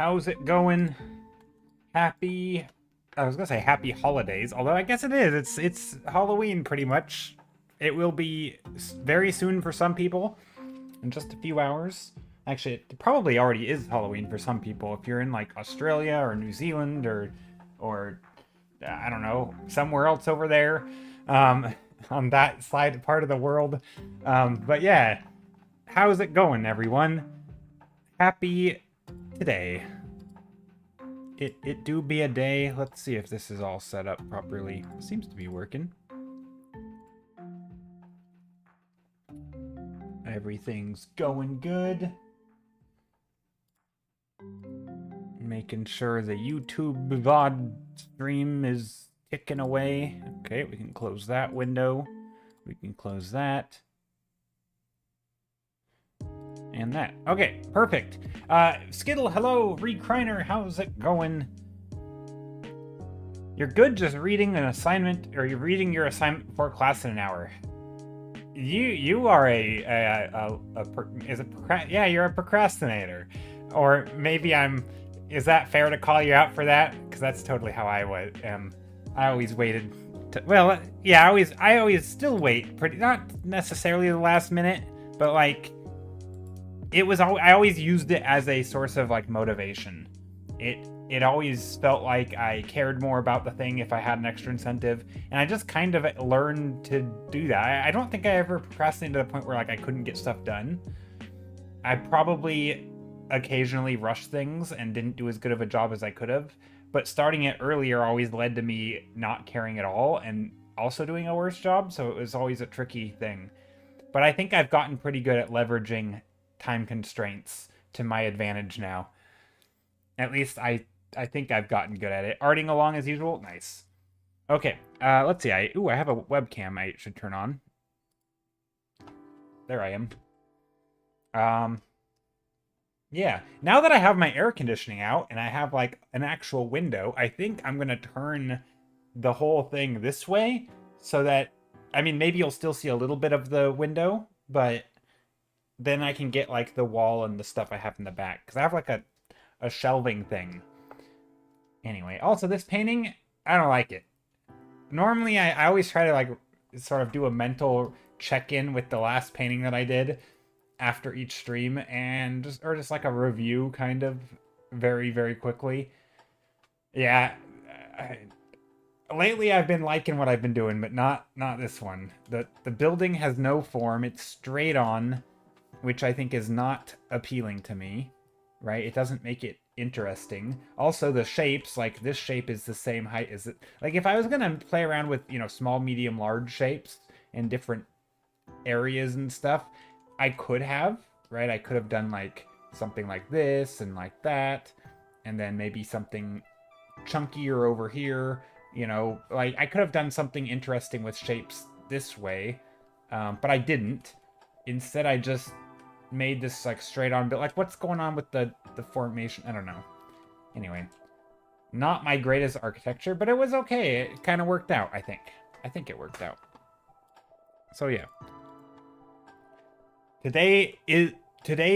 How's it going? Happy... I was gonna say happy holidays, although I guess it is. It's Halloween pretty much. It will be very soon for some people, in just a few hours. Actually, it probably already is Halloween for some people. If you're in like Australia or New Zealand or I don't know, somewhere else over there, um, on that side part of the world. But yeah, how's it going, everyone? Happy today. It do be a day. Let's see if this is all set up properly. Seems to be working. Everything's going good. Making sure the YouTube VOD stream is ticking away. Okay, we can close that window. We can close that. And that. Okay, perfect. Skittle, hello. Reed Kreiner, how's it going? You're good just reading an assignment, or you're reading your assignment before class in an hour. You are yeah, you're a procrastinator. Or maybe is that fair to call you out for that? Because that's totally how I am. I always waited well, yeah, I always still wait, not necessarily the last minute, but like, I always used it as a source of like motivation. It always felt like I cared more about the thing if I had an extra incentive, and I just kind of learned to do that. I don't think I ever procrastinated to the point where like I couldn't get stuff done. I probably occasionally rushed things and didn't do as good of a job as I could have, but starting it earlier always led to me not caring at all and also doing a worse job, so it was always a tricky thing. But I think I've gotten pretty good at leveraging time constraints to my advantage now. At least I think I've gotten good at it. Arting along as usual. Nice. Okay, let's see. I have a webcam I should turn on. There I am. Yeah, now that I have my air conditioning out and I have like an actual window, I think I'm gonna turn the whole thing this way so that, I mean, maybe you'll still see a little bit of the window, but then I can get like the wall and the stuff I have in the back, because I have like a shelving thing. Anyway, also this painting, I don't like it. Normally I always try to like sort of do a mental check-in with the last painting that I did after each stream, and just like a review kind of very, very quickly. Yeah, lately I've been liking what I've been doing, but not this one. The building has no form. It's straight on, which I think is not appealing to me, right? It doesn't make it interesting. Also, the shapes, like this shape is the same height as it. Like if I was gonna play around with, small, medium, large shapes and different areas and stuff, I could have, right? I could have done like something like this and like that, and then maybe something chunkier over here, like I could have done something interesting with shapes this way, but I didn't. Instead, I just made this like straight on, but like what's going on with the formation? I don't know. Anyway, not my greatest architecture, but it was okay. It kind of worked out, I think. I think it worked out. So yeah. Today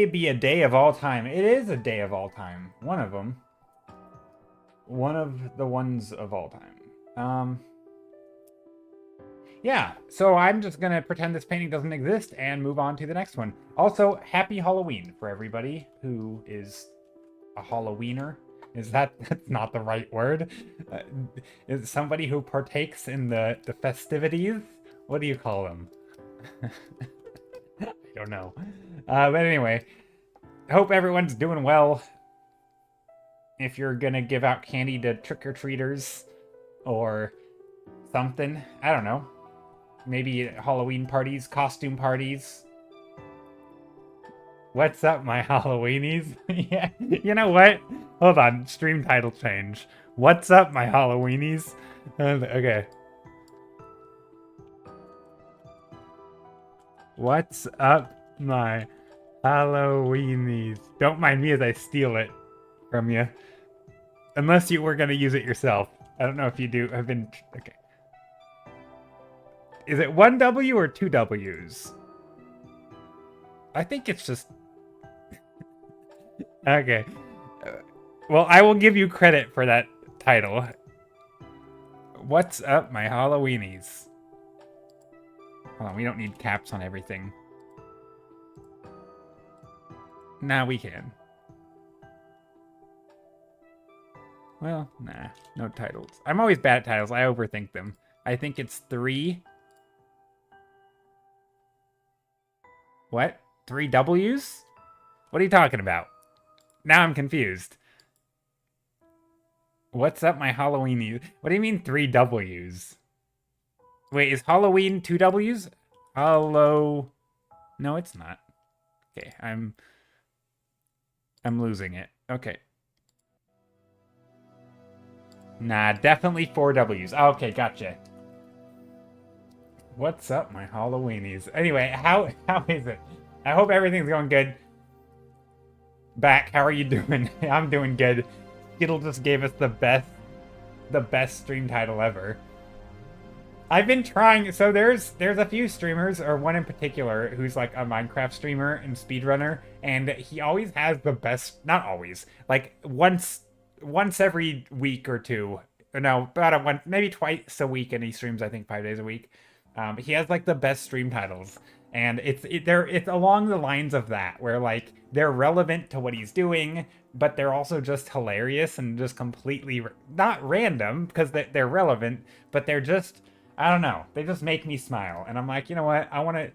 be a day of all time. It is a day of all time. One of them. One of the ones of all time. Yeah, so I'm just gonna pretend this painting doesn't exist and move on to the next one. Also, happy Halloween for everybody who is a Halloweener. That's not the right word? Is somebody who partakes in the festivities? What do you call them? I don't know. But anyway, hope everyone's doing well. If you're gonna give out candy to trick-or-treaters or something, I don't know. Maybe Halloween parties, costume parties. What's up, my Halloweenies? Yeah, you know what? Hold on, stream title change. What's up, my Halloweenies? Okay. What's up, my Halloweenies? Don't mind me as I steal it from you. Unless you were going to use it yourself. I don't know if you do. Have been... Okay. Is it one W or two Ws? I think it's just... Okay. Well, I will give you credit for that title. What's up, my Halloweenies? Hold on, we don't need caps on everything. Nah, we can. Well, nah, no titles. I'm always bad at titles. I overthink them. I think it's 3. What? 3 W's? What are you talking about? Now I'm confused. What's up, my Halloweenies? What do you mean 3 W's? Wait, is Halloween 2 W's? Hello. No, it's not. Okay, I'm losing it. Okay. Nah, definitely 4 W's. Okay, gotcha. What's up, my Halloweenies? Anyway, how is it? I hope everything's going good. Back, how are you doing? I'm doing good. Skittle just gave us the best stream title ever. I've been trying, so there's a few streamers, or one in particular, who's like a Minecraft streamer and speedrunner, and he always has the best, not always, like once every week or two, or no, maybe twice a week, and he streams, I think, 5 days a week. He has like the best stream titles, and it's along the lines of that, where like they're relevant to what he's doing, but they're also just hilarious and just completely not random because they're relevant, but they're just, I don't know, they just make me smile, and I'm like, you know what, I want to.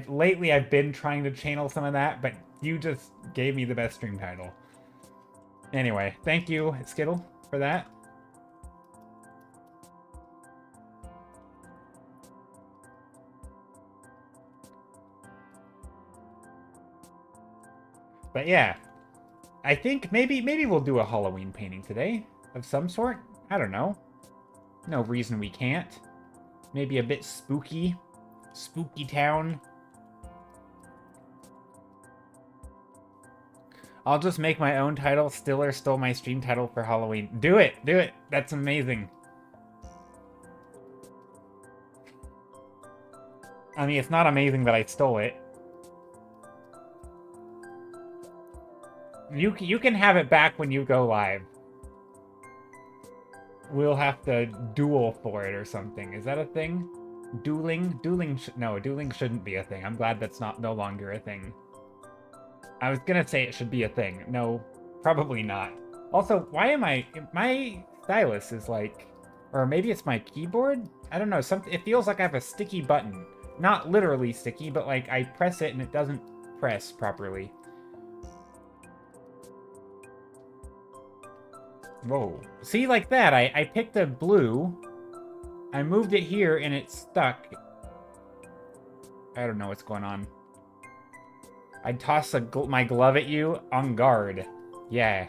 Lately I've been trying to channel some of that, but you just gave me the best stream title. Anyway, thank you, Skittle, for that. But yeah, I think maybe we'll do a Halloween painting today of some sort. I don't know. No reason we can't. Maybe a bit spooky. Spooky town. I'll just make my own title. Stiller stole my stream title for Halloween. Do it! Do it! That's amazing. I mean, it's not amazing that I stole it. You can have it back when you go live. We'll have to duel for it or something. Is that a thing? Dueling? No, dueling shouldn't be a thing. I'm glad that's no longer a thing. I was gonna say it should be a thing. No, probably not. Also, why am my stylus is like, or maybe it's my keyboard? I don't know, it feels like I have a sticky button. Not literally sticky, but like I press it and it doesn't press properly. Whoa. See, like that, I picked a blue, I moved it here, and it's stuck. I don't know what's going on. I'd toss my glove at you on guard. Yeah.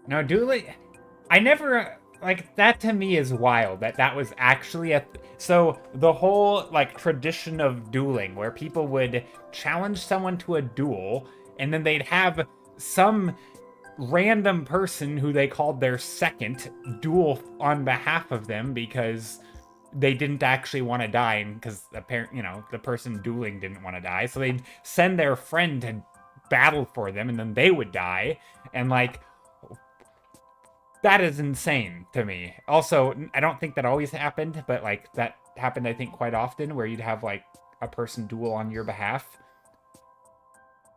No, dueling... I never... Like, that to me is wild, that was actually so, the whole, like, tradition of dueling, where people would challenge someone to a duel, and then they'd have some random person who they called their second duel on behalf of them because they didn't actually want to die, and because apparently, you know, the person dueling didn't want to die, so they'd send their friend to battle for them, and then they would die, and like, that is insane to me. Also, I don't think that always happened, but like that happened, I think, quite often, where you'd have like a person duel on your behalf.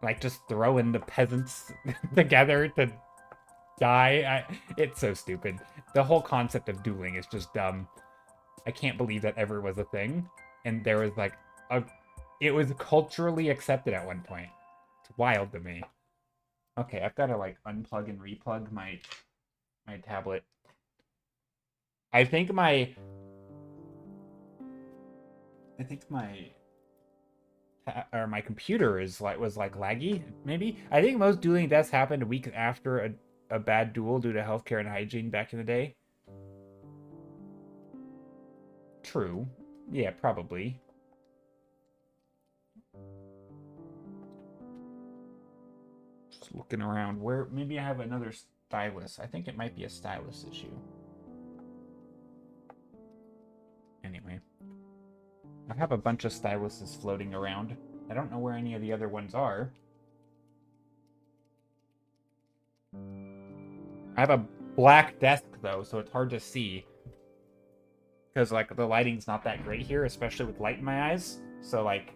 Like, just throwing the peasants together to die. It's so stupid. The whole concept of dueling is just dumb. I can't believe that ever was a thing. And there was like it was culturally accepted at one point. It's wild to me. Okay, I've got to like unplug and replug my tablet. I think my computer was laggy, maybe. I think most dueling deaths happened a week after a bad duel due to healthcare and hygiene back in the day. True. Yeah, probably. Just looking around. Where maybe I have another stylus. I think it might be a stylus issue. Anyway. I have a bunch of styluses floating around. I don't know where any of the other ones are. I have a black desk, though, so it's hard to see. Because, like, the lighting's not that great here, especially with light in my eyes. So, like,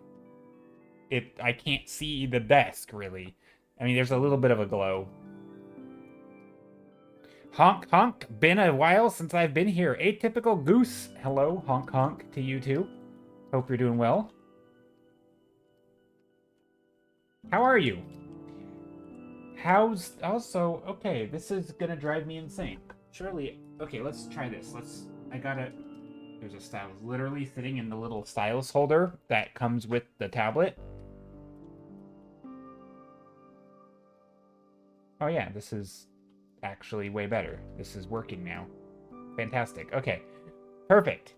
I can't see the desk, really. I mean, there's a little bit of a glow. Honk honk, been a while since I've been here. Atypical Goose. Hello, honk honk to you too. Hope you're doing well. How are you? How's... Also, okay, this is gonna drive me insane. Surely... Okay, let's try this. I gotta... There's a stylus literally sitting in the little stylus holder that comes with the tablet. Oh yeah, this is actually way better. This is working now. Fantastic. Okay. Perfect.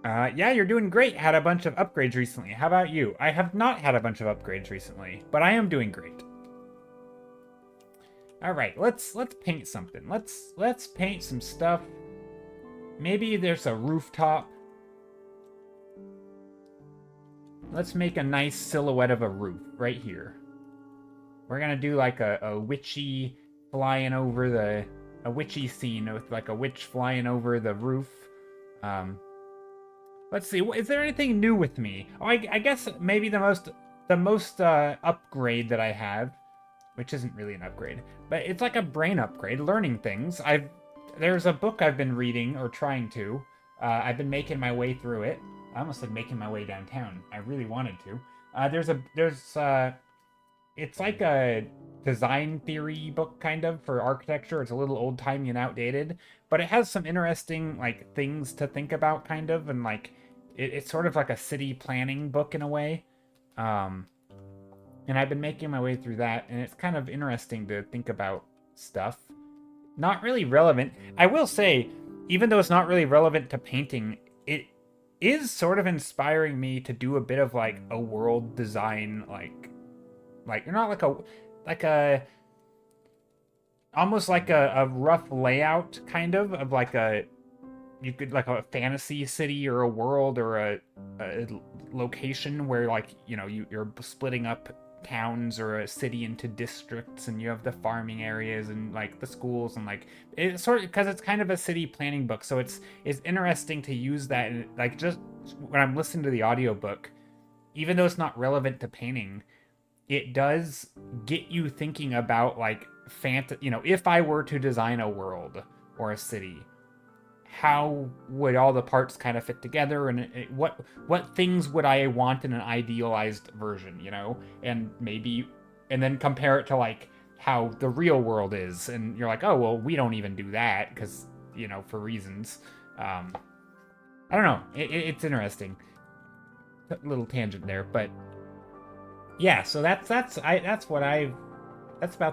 Yeah, you're doing great. Had a bunch of upgrades recently. How about you? I have not had a bunch of upgrades recently, but I am doing great. All right, let's paint something. Let's paint some stuff. Maybe there's a rooftop. Let's make a nice silhouette of a roof right here. We're gonna do like a witchy flying over a witchy scene with like a witch flying over the roof. Let's see. Is there anything new with me? Oh, I guess maybe the most upgrade that I have, which isn't really an upgrade, but it's like a brain upgrade. Learning things. There's a book I've been reading or trying to. I've been making my way through it. I almost said making my way downtown. I really wanted to. It's like a design theory book kind of for architecture. It's a little old-timey and outdated, but it has some interesting like things to think about kind of, and like it's sort of like a city planning book in a way. And I've been making my way through that, and it's kind of interesting to think about stuff. Not really relevant. I will say, even though it's not really relevant to painting, it is sort of inspiring me to do a bit of like a world design, like not like a almost like a rough layout kind of like you could like a fantasy city or a world or a location where like, you know, you're splitting up towns or a city into districts, and you have the farming areas and like the schools, and like it's sort of because it's kind of a city planning book, so it's interesting to use that. And like just when I'm listening to the audiobook, even though it's not relevant to painting, it does get you thinking about like you know, if I were to design a world or a city, how would all the parts kind of fit together, and what things would I want in an idealized version, you know? And then compare it to like how the real world is, and you're like, oh well, we don't even do that because, you know, for reasons. I don't know. It's interesting. A little tangent there, but yeah. So that's about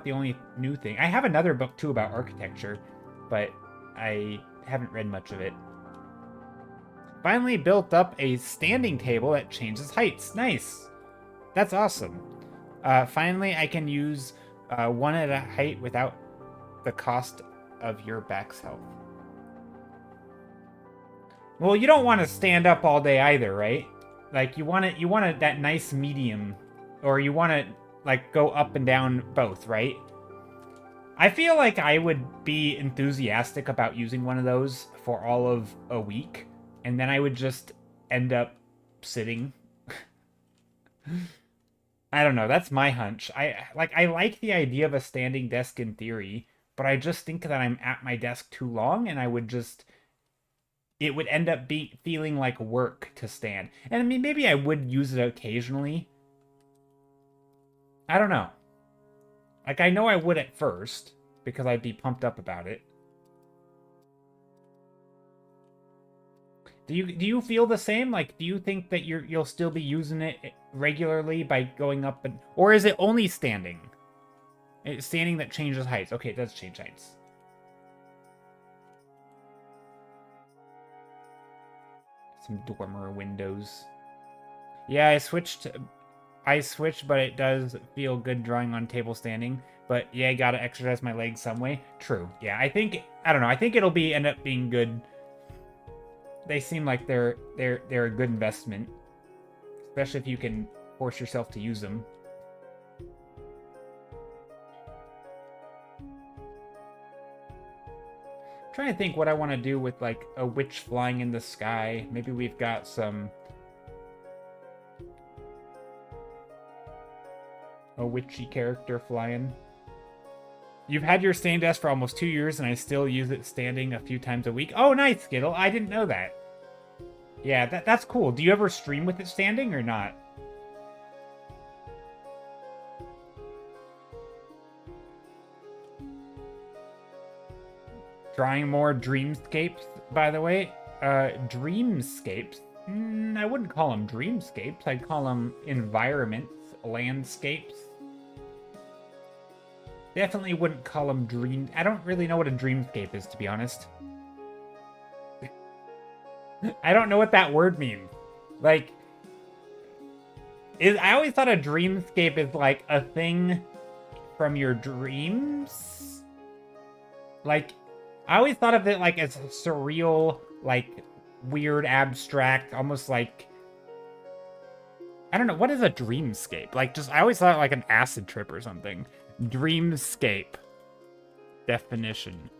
the only new thing. I have another book too about architecture, but I haven't read much of it. Finally built up a standing table that changes heights. Nice. That's awesome. Finally, I can use one at a height without the cost of your back's health. Well, you don't want to stand up all day either, right? Like you want that nice medium, or you want to like go up and down both, right? I feel like I would be enthusiastic about using one of those for all of a week, and then I would just end up sitting. I don't know, that's my hunch. I like the idea of a standing desk in theory, but I just think that I'm at my desk too long, and it would end up feeling like work to stand. And I mean, maybe I would use it occasionally. I don't know. Like, I know I would at first, because I'd be pumped up about it. Do you feel the same? Like, do you think that you'll still be using it regularly by going up and... Or is it only standing? It's standing that changes heights. Okay, it does change heights. Some dormer windows. Yeah, I switched, but it does feel good drawing on table standing. But yeah, I gotta exercise my legs some way. True. Yeah, I don't know. I think it'll end up being good. They seem like they're a good investment, especially if you can force yourself to use them. trying to think what I want to do with like a witch flying in the sky. Maybe we've got a witchy character flying. You've had your standing desk for almost 2 years, and I still use it standing a few times a week. Oh, nice, Skittle. I didn't know that. Yeah, that's cool. Do you ever stream with it standing or not? Drawing more dreamscapes, by the way. Dreamscapes? I wouldn't call them dreamscapes. I'd call them environments, landscapes. Definitely wouldn't call them dream... I don't really know what a dreamscape is, to be honest. I don't know what that word means. Like... I always thought a dreamscape is like a thing from your dreams. Like, I always thought of it like as surreal, like weird, abstract, almost like... I don't know, what is a dreamscape? Like, just, I always thought like an acid trip or something. Dreamscape. Definition.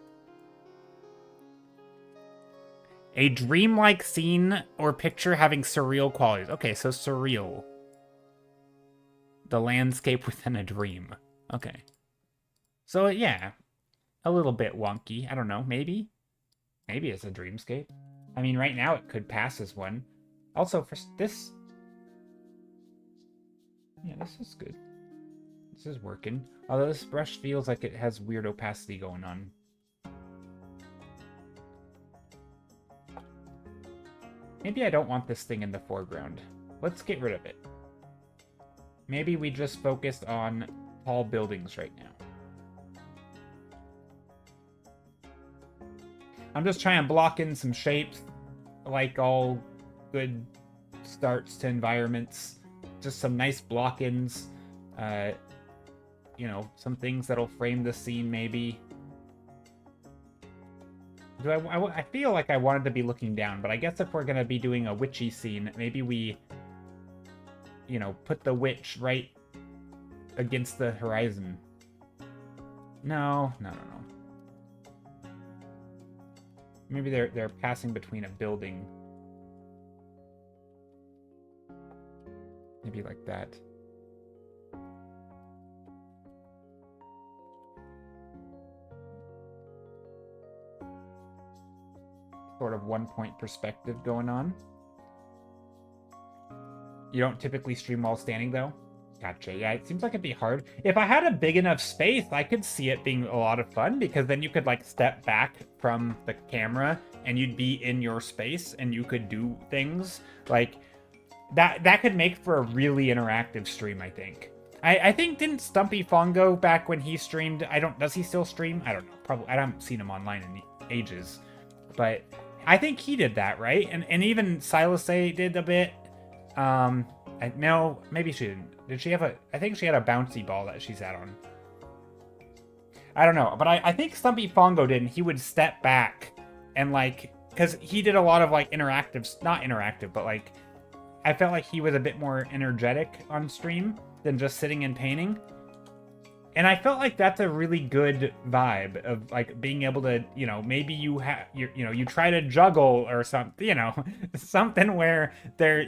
A dreamlike scene or picture having surreal qualities. Okay, so surreal. The landscape within a dream. Okay. So, yeah. A little bit wonky. I don't know. Maybe? Maybe it's a dreamscape. I mean, right now it could pass as one. Also, for this... Yeah, this is good. This is working. Although this brush feels like it has weird opacity going on. Maybe I don't want this thing in the foreground. Let's get rid of it. Maybe we just focus on tall buildings right now. I'm just trying to block in some shapes, like all good starts to environments. Just some nice block-ins. You know, some things that'll frame the scene, maybe. I feel like I wanted to be looking down, but I guess if we're going to be doing a witchy scene, maybe we, you know, put the witch right against the horizon. No. Maybe they're passing between a building. Maybe like that. Sort of one-point perspective going on. You don't typically stream while standing, though? Gotcha. Yeah, it seems like it'd be hard. If I had a big enough space, I could see it being a lot of fun, because then you could, like, step back from the camera, and you'd be in your space, and you could do things. Like, that could make for a really interactive stream, I think. I think, didn't Stumpy Fongo, back when he streamed, does he still stream? I don't know. Probably, I haven't seen him online in ages. But I think he did that, right? And even Silas did a bit. No, maybe she didn't. Did she have I think she had a bouncy ball that she sat on. I don't know. But I think Stumpy Fongo did, and he would step back and, like, because he did a lot of, like, not interactive, but, like, I felt like he was a bit more energetic on stream than just sitting and painting. And I felt like that's a really good vibe of, like, being able to, you know, maybe you try to juggle or something, you know, something where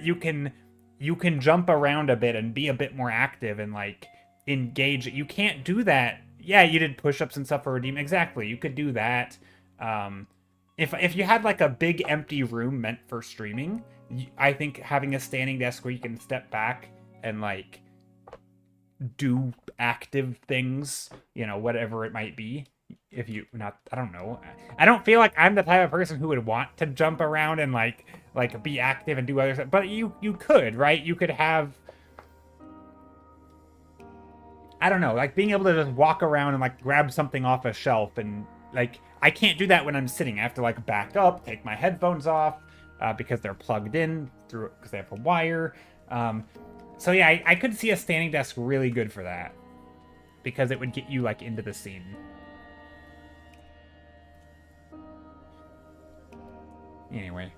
you can jump around a bit and be a bit more active and, like, engage. You can't do that. Yeah, you did push-ups and stuff for Redeem. Exactly. You could do that. If you had, like, a big empty room meant for streaming, I think having a standing desk where you can step back and, like, do active things, you know, whatever it might be. I don't know. I don't feel like I'm the type of person who would want to jump around and like be active and do other stuff. But you could, right? You could have, I don't know, like being able to just walk around and like grab something off a shelf, and like I can't do that when I'm sitting. I have to like back up, take my headphones off because they're plugged in because they have a wire. So yeah, I could see a standing desk really good for that, because it would get you like into the scene. Anyway,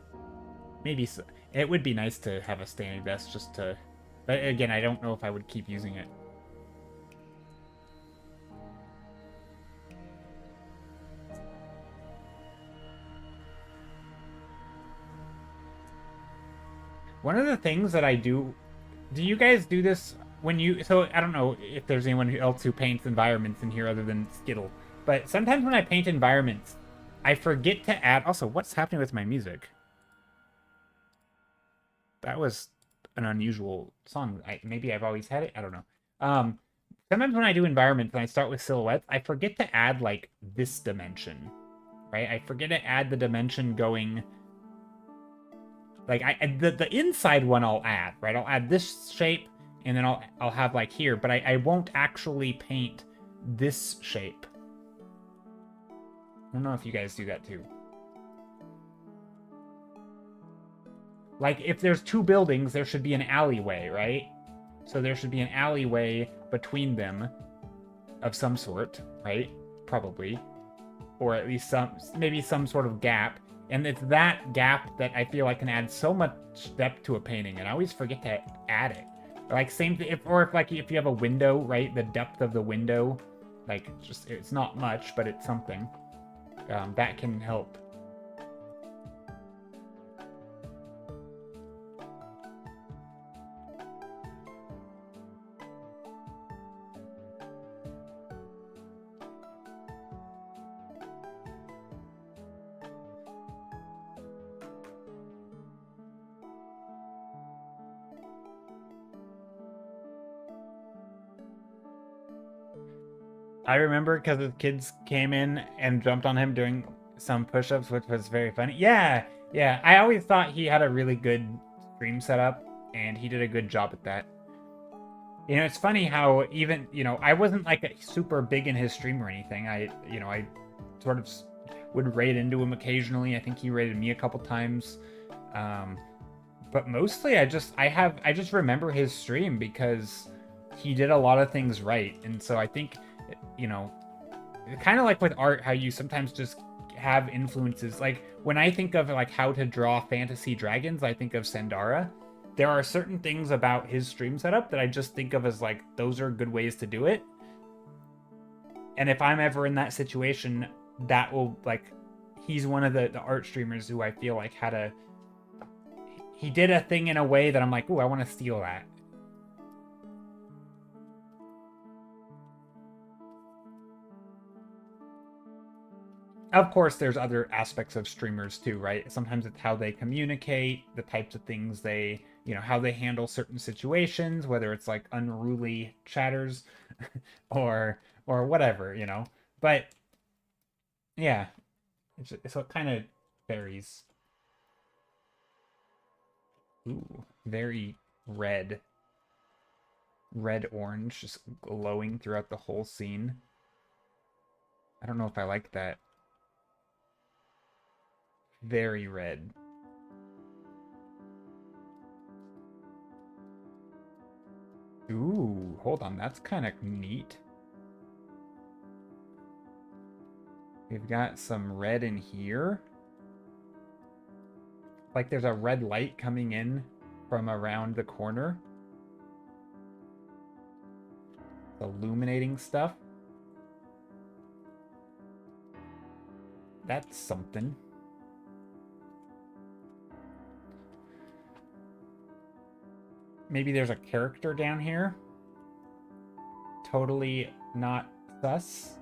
maybe it would be nice to have a standing desk just to, but again, I don't know if I would keep using it. One of the things that I do you guys do this when you, so I don't know if there's anyone else who paints environments in here other than Skittle, but sometimes when I paint environments, I forget to add, also, what's happening with my music? That was an unusual song. Maybe I've always had it, I don't know. Sometimes when I do environments and I start with silhouettes, I forget to add, like, this dimension, right? I forget to add the dimension going, like, the inside one I'll add, right? I'll add this shape, and then I'll have, like, here, but I won't actually paint this shape. I don't know if you guys do that, too. Like, if there's two buildings, there should be an alleyway, right? So there should be an alleyway between them of some sort, right? Probably. Or at least maybe some sort of gap. And it's that gap that I feel like can add so much depth to a painting, and I always forget to add it. Like, same thing, if you have a window, right? The depth of the window, like, just, it's not much, but it's something. That can help. I remember because the kids came in and jumped on him doing some push-ups, which was very funny. Yeah, yeah. I always thought he had a really good stream setup, and he did a good job at that. You know, it's funny how even, you know, I wasn't like super big in his stream or anything. I sort of would raid into him occasionally. I think he raided me a couple times. But mostly I just remember his stream because he did a lot of things right. And so I think, you know, kind of like with art, how you sometimes just have influences. Like when I think of like how to draw fantasy dragons, I think of Sandara. There are certain things about his stream setup that I just think of as like, those are good ways to do it. And if I'm ever in that situation, that will, like, he's one of the art streamers who I feel like he did a thing in a way that I'm like, ooh, I want to steal that. Of course, there's other aspects of streamers too, right? Sometimes it's how they communicate, the types of things they, you know, how they handle certain situations, whether it's like unruly chatters or whatever, you know. But yeah, so it kind of varies. Ooh, very red. Red-orange, just glowing throughout the whole scene. I don't know if I like that. Very red. Ooh, hold on, that's kind of neat. We've got some red in here. Like there's a red light coming in from around the corner. Illuminating stuff. That's something. Maybe there's a character down here. Totally not sus.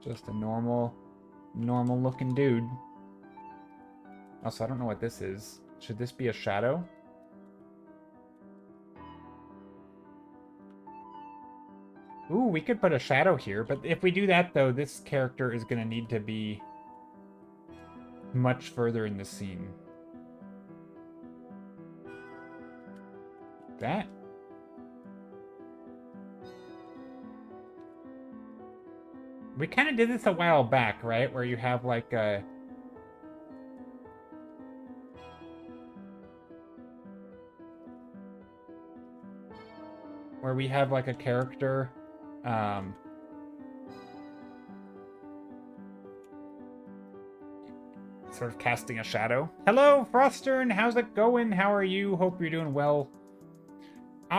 Just a normal looking dude. Also, I don't know what this is. Should this be a shadow? Ooh, we could put a shadow here, but if we do that, though, this character is going to need to be much further in the scene. That? We kind of did this a while back, right? Where you have, like, a... where we have, like, a character... sort of casting a shadow. Hello, Frostern! How's it going? How are you? Hope you're doing well.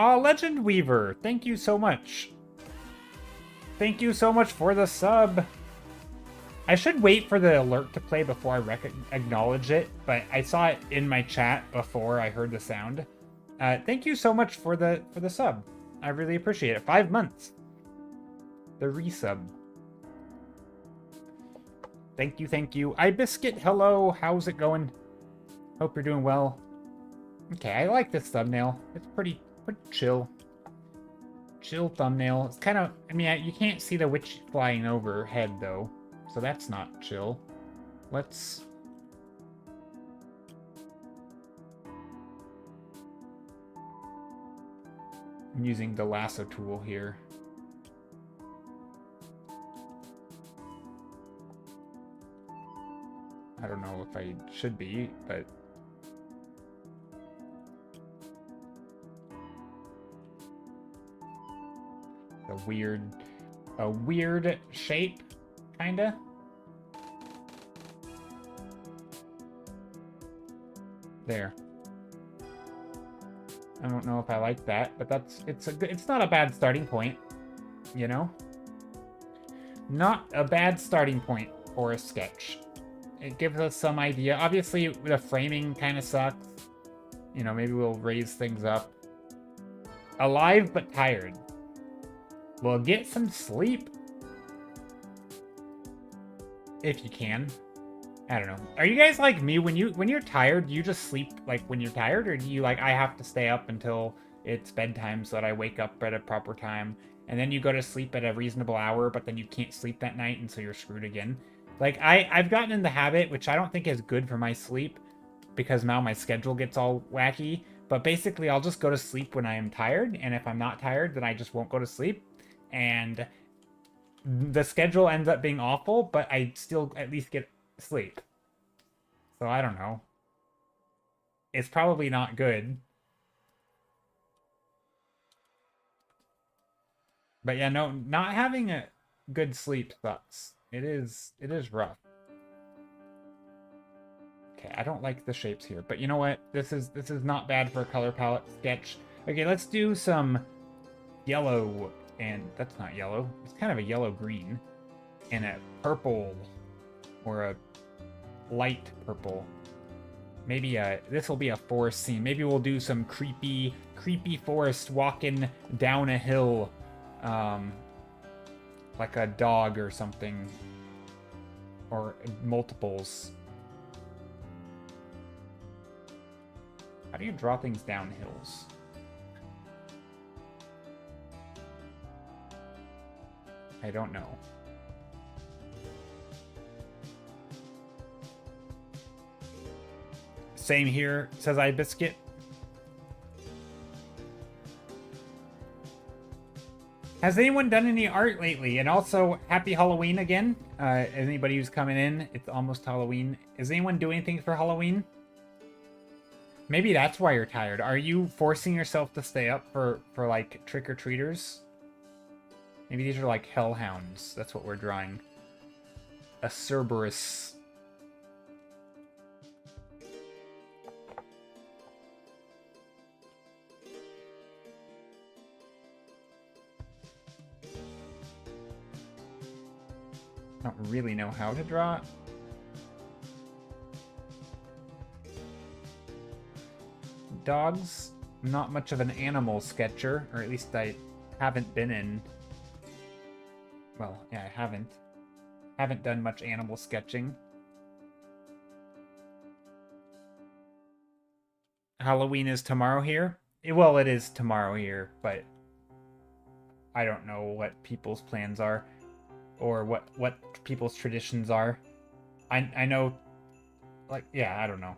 Legend Weaver, thank you so much. Thank you so much for the sub. I should wait for the alert to play before I acknowledge it, but I saw it in my chat before I heard the sound. Thank you so much for the sub. I really appreciate it. 5 months. The resub. Thank you, thank you. iBiscuit, hello. How's it going? Hope you're doing well. Okay, I like this thumbnail. It's pretty chill. Chill thumbnail. It's kind of, I mean, you can't see the witch flying overhead, though. So that's not chill. Let's... I'm using the lasso tool here. I don't know if I should be, but... A weird shape, kinda. There. I don't know if I like that, but it's not a bad starting point, you know? Not a bad starting point for a sketch. It gives us some idea. Obviously, the framing kind of sucks. You know, maybe we'll raise things up. Alive but tired. Well, get some sleep. If you can. I don't know. Are you guys like me? When you're tired, do you just sleep like when you're tired? Or do you like, I have to stay up until it's bedtime so that I wake up at a proper time? And then you go to sleep at a reasonable hour, but then you can't sleep that night and so you're screwed again. Like, I've gotten in the habit, which I don't think is good for my sleep, because now my schedule gets all wacky. But basically, I'll just go to sleep when I am tired, and if I'm not tired, then I just won't go to sleep. And the schedule ends up being awful, but I still at least get sleep. So I don't know. It's probably not good. But yeah, no, not having a good sleep sucks. It is rough. Okay, I don't like the shapes here, but you know what? This is not bad for a color palette sketch. Okay, let's do some yellow, and that's not yellow. It's kind of a yellow-green, and a purple, or a light purple. Maybe this will be a forest scene. Maybe we'll do some creepy forest walking down a hill, like a dog or something, or multiples. How do you draw things down hills? I don't know. Same here, says iBiscuit. Has anyone done any art lately? And also, happy Halloween again. Anybody who's coming in, it's almost Halloween. Is anyone doing anything for Halloween? Maybe that's why you're tired. Are you forcing yourself to stay up for like, trick-or-treaters? Maybe these are like hellhounds. That's what we're drawing. A Cerberus. I don't really know how to draw it. Dogs. I'm not much of an animal sketcher, or at least I haven't been in. Well, yeah, I haven't. Haven't done much animal sketching. Halloween is tomorrow here? Well, it is tomorrow here, but I don't know what people's plans are, or what people's traditions are. I know, like, yeah, I don't know.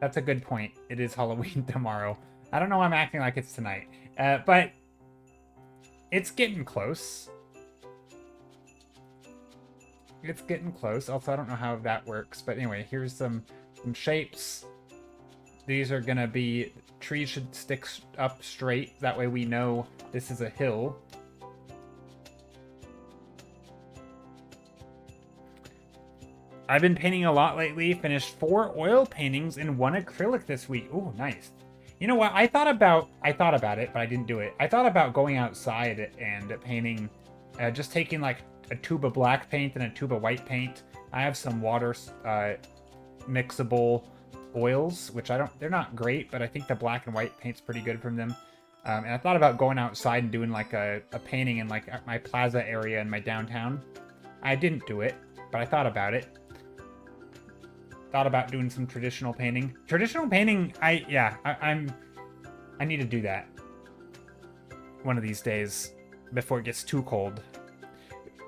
That's a good point. It is Halloween tomorrow. I don't know why I'm acting like it's tonight. But it's getting close. It's getting close. Also, I don't know how that works. But anyway, here's some shapes. These are going to be... Trees should stick up straight. That way we know this is a hill. I've been painting a lot lately. Finished 4 oil paintings and 1 acrylic this week. Ooh, nice. You know what? I thought about it, but I didn't do it. I thought about going outside and painting, just taking like a tube of black paint and a tube of white paint. I have some water mixable oils, which they're not great, but I think the black and white paint's pretty good from them. And I thought about going outside and doing like a painting in like my plaza area in my downtown. I didn't do it, but I thought about it. Thought about doing some traditional painting. Traditional painting, I need to do that one of these days before it gets too cold.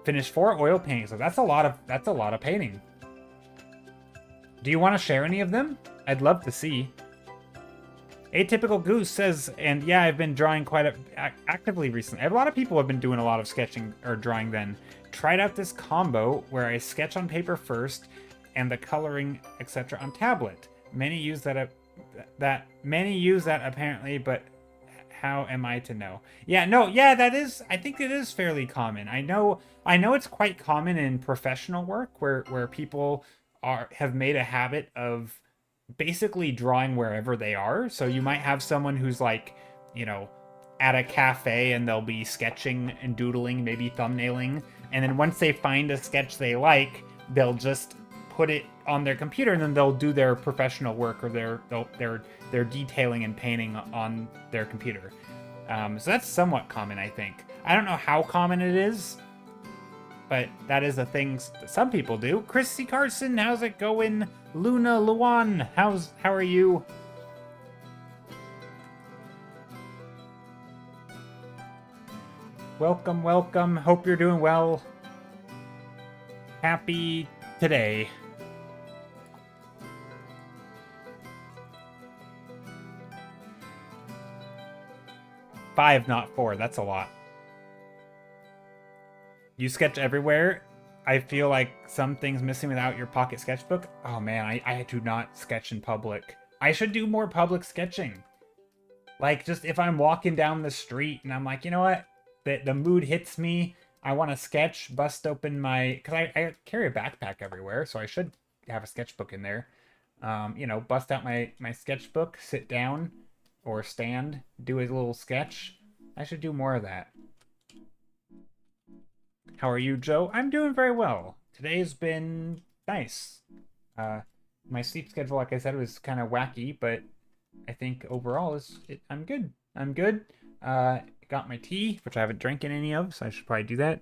Finish 4 oil paintings. So that's a lot of painting. Do you want to share any of them? I'd love to see. Atypical Goose says, and yeah, I've been drawing quite actively recently. A lot of people have been doing a lot of sketching or drawing then. Tried out this combo where I sketch on paper first and the coloring, etc. on tablet. Many use that apparently, but how am I to know? Yeah, no, yeah, I think it is fairly common. I know it's quite common in professional work where people have made a habit of basically drawing wherever they are. So you might have someone who's like, you know, at a cafe and they'll be sketching and doodling, maybe thumbnailing, and then once they find a sketch they like, they'll just put it on their computer and then they'll do their professional work or their detailing and painting on their computer. So that's somewhat common, I think. I don't know how common it is, but that is a thing that some people do. Chrissy Carson, how's it going? Luna Luan, how are you? Welcome, welcome. Hope you're doing well. Happy today. Five, not 4. That's a lot. You sketch everywhere. I feel like something's missing without your pocket sketchbook. Oh man, I do not sketch in public. I should do more public sketching. Like, just if I'm walking down the street and I'm like, you know what? The mood hits me. I want to sketch, bust open my... Because I carry a backpack everywhere, so I should have a sketchbook in there. You know, bust out my sketchbook, sit down, or stand, do a little sketch. I should do more of that. How are you, Joe? I'm doing very well. Today's been nice. My sleep schedule, like I said, was kind of wacky, but I think overall I'm good. I'm good. Got my tea, which I haven't drinking any of, so I should probably do that.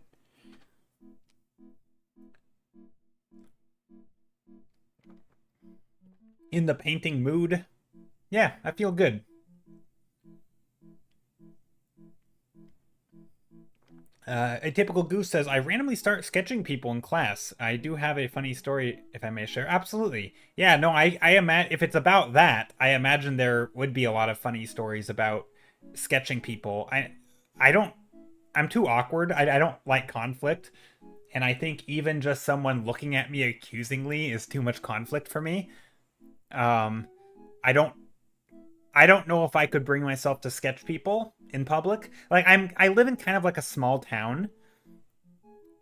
In the painting mood. Yeah, I feel good. A typical goose says, I randomly start sketching people in class. I do have a funny story, if I may share. Absolutely. Yeah, no, I imagine if it's about that, I imagine there would be a lot of funny stories about sketching people. I'm too awkward. I don't like conflict. And I think even just someone looking at me accusingly is too much conflict for me. I don't know if I could bring myself to sketch people in public. Like I live in kind of like a small town,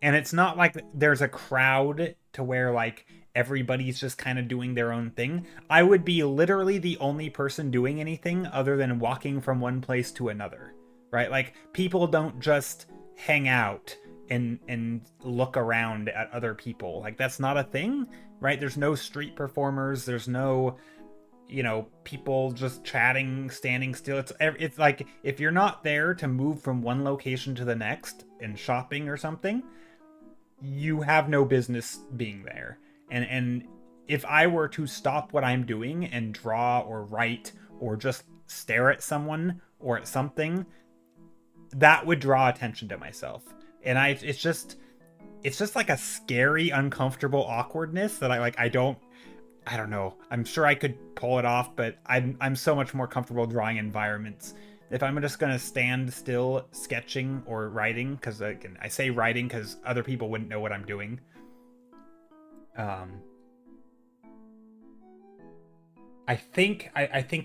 and it's not like there's a crowd to where like everybody's just kind of doing their own thing. I would be literally the only person doing anything other than walking from one place to another, right? Like people don't just hang out and look around at other people. Like that's not a thing, right? There's no street performers. There's no, you know, people just chatting, standing still. It's like if you're not there to move from one location to the next and shopping or something, you have no business being there. And if I were to stop what I'm doing and draw or write or just stare at someone or at something, that would draw attention to myself. And it's just like a scary, uncomfortable awkwardness that I don't know. I'm sure I could pull it off, but I'm so much more comfortable drawing environments. If I'm just gonna stand still sketching or writing, because again, I say writing because other people wouldn't know what I'm doing. I think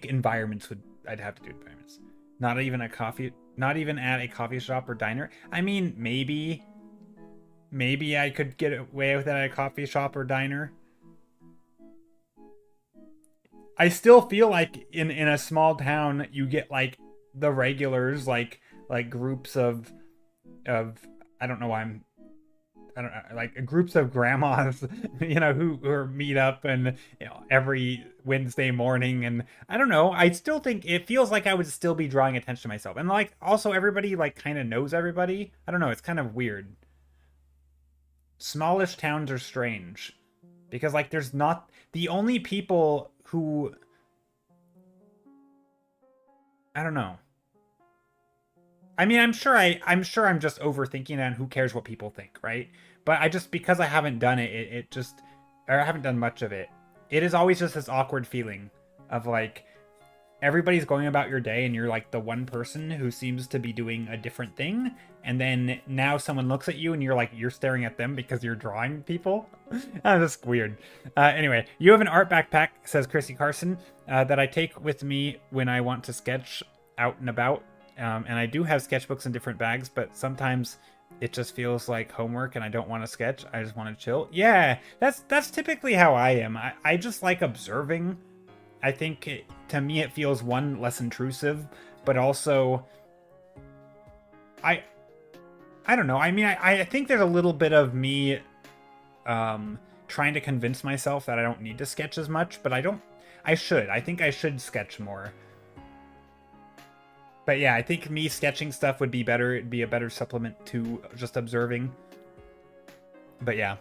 environments I'd have to do environments. Not even at a coffee shop or diner. I mean, maybe I could get away with it at a coffee shop or diner. I still feel like in a small town you get like the regulars, like groups of I don't know why I don't know, like groups of grandmas, who are meet up and every Wednesday morning, and I don't know. I still think it feels like I would still be drawing attention to myself, and like also everybody like kind of knows everybody. I don't know. It's kind of weird. Smallish towns are strange because like there's not the only people who I don't know. I mean, I'm sure I'm just overthinking it and who cares what people think, right? But I just because I haven't done it, it just or I haven't done much of it. It is always just this awkward feeling of like everybody's going about your day and you're like the one person who seems to be doing a different thing, and then now someone looks at you and you're staring at them because you're drawing people. That's weird. Anyway, you have an art backpack, says Chrissy Carson, that I take with me when I want to sketch out and about. And I do have sketchbooks in different bags, but sometimes it just feels like homework and I don't want to sketch. I just want to chill. Yeah, that's typically how I am. I just like observing. I think to me it feels one less intrusive, but also I don't know. I mean, I think there's a little bit of me trying to convince myself that I don't need to sketch as much, but I don't. I should. I think I should sketch more. But yeah, I think me sketching stuff would be better. It'd be a better supplement to just observing. But yeah.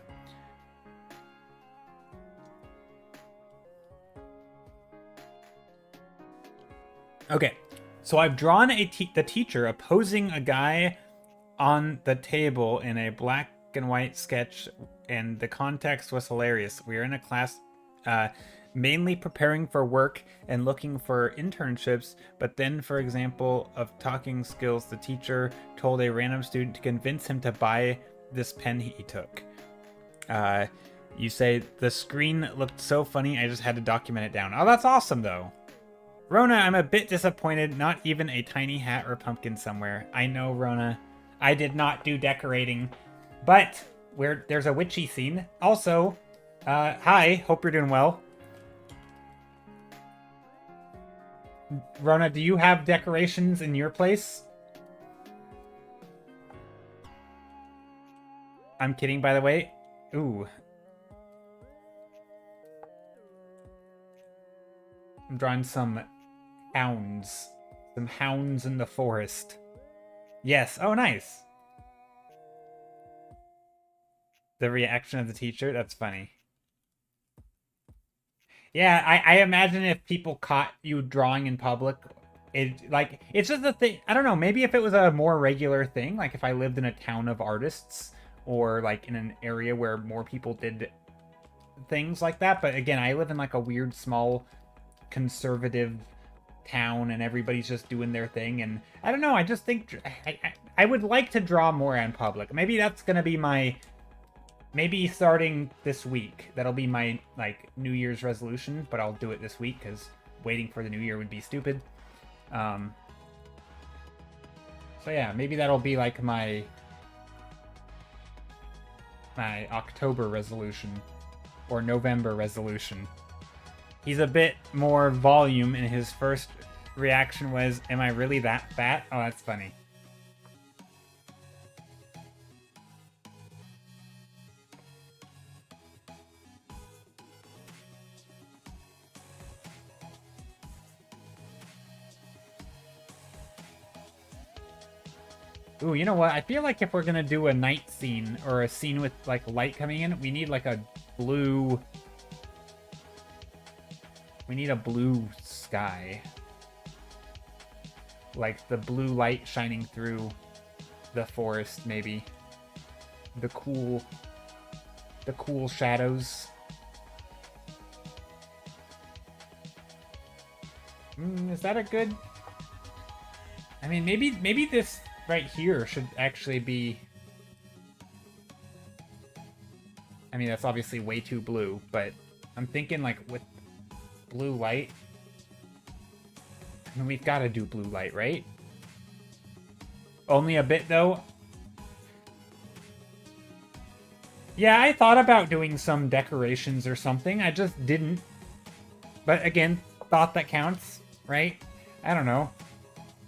Okay, so I've drawn the teacher opposing a guy on the table in a black and white sketch, and the context was hilarious. We were in a class mainly preparing for work and looking for internships, but then, for example, of talking skills, the teacher told a random student to convince him to buy this pen he took. You say, the screen looked so funny, I just had to document it down. Oh, that's awesome, though. Rona, I'm a bit disappointed. Not even a tiny hat or pumpkin somewhere. I know, Rona. I did not do decorating, but there's a witchy scene. Also, hi, hope you're doing well. Rona, do you have decorations in your place? I'm kidding, by the way. Ooh. I'm drawing some hounds. Some hounds in the forest. Yes. Oh, nice. The reaction of the teacher? That's funny. Yeah, I imagine if people caught you drawing in public, it's just a thing. I don't know, maybe if it was a more regular thing, like if I lived in a town of artists or like in an area where more people did things like that. But again, I live in like a weird small conservative town and everybody's just doing their thing, and I don't know, I just think I would like to draw more in public. Maybe that's gonna be my maybe starting this week, that'll be my like New Year's resolution, but I'll do it this week because waiting for the new year would be stupid. So yeah, maybe that'll be like my October resolution or November resolution. He's a bit more volume, and his first reaction was, "Am I really that fat?" Oh, that's funny. Ooh, you know what? I feel like if we're gonna do a night scene or a scene with like light coming in, we need like a blue. We need a blue sky. Like the blue light shining through the forest, maybe. The cool shadows. Is that a good? I mean, maybe this right here should actually be. I mean, that's obviously way too blue, but I'm thinking like with blue light. I mean, we've got to do blue light, right? Only a bit, though. Yeah, I thought about doing some decorations or something. I just didn't. But again, thought that counts, right? I don't know.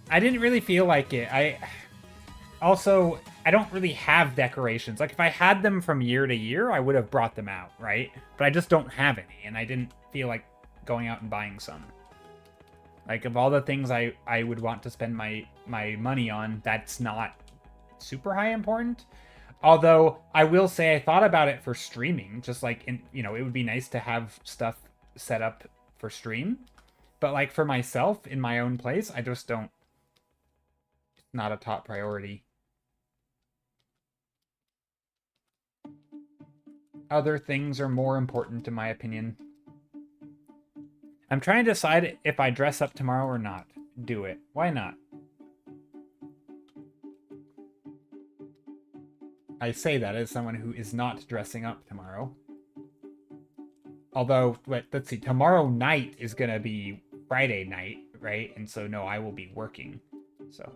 I didn't really feel like it. Also, I don't really have decorations. Like, if I had them from year to year, I would have brought them out, right? But I just don't have any, and I didn't feel like going out and buying some. Like, of all the things I would want to spend my money on, that's not super high important. Although, I will say I thought about it for streaming. Just like, it would be nice to have stuff set up for stream. But, like, for myself, in my own place, I just don't... It's not a top priority. Other things are more important, in my opinion. I'm trying to decide if I dress up tomorrow or not. Do it. Why not? I say that as someone who is not dressing up tomorrow. Although, let's see, tomorrow night is going to be Friday night, right? And so, no, I will be working. So,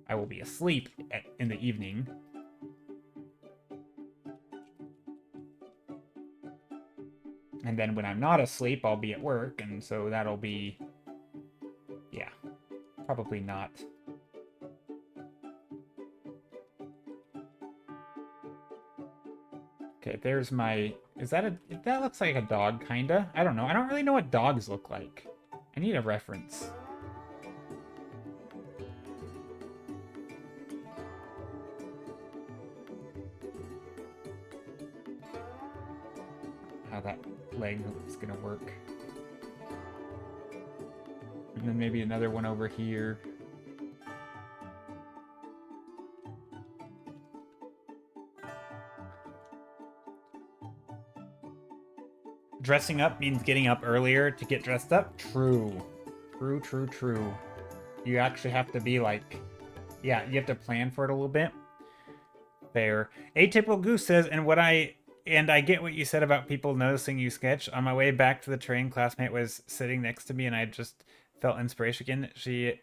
I will be asleep in the evening. And then when I'm not asleep, I'll be at work, and so that'll be... Yeah, probably not. Okay, there's my... Is that a... That looks like a dog, kinda. I don't know. I don't really know what dogs look like. I need a reference. How that leg is gonna work. And then maybe another one over here. Dressing up means getting up earlier to get dressed up? True. True, true, true. You actually have to be like... Yeah, you have to plan for it a little bit. Fair. Atypical Goose says, and I get what you said about people noticing you sketch. On my way back to the train, classmate was sitting next to me, and I just felt inspiration again. She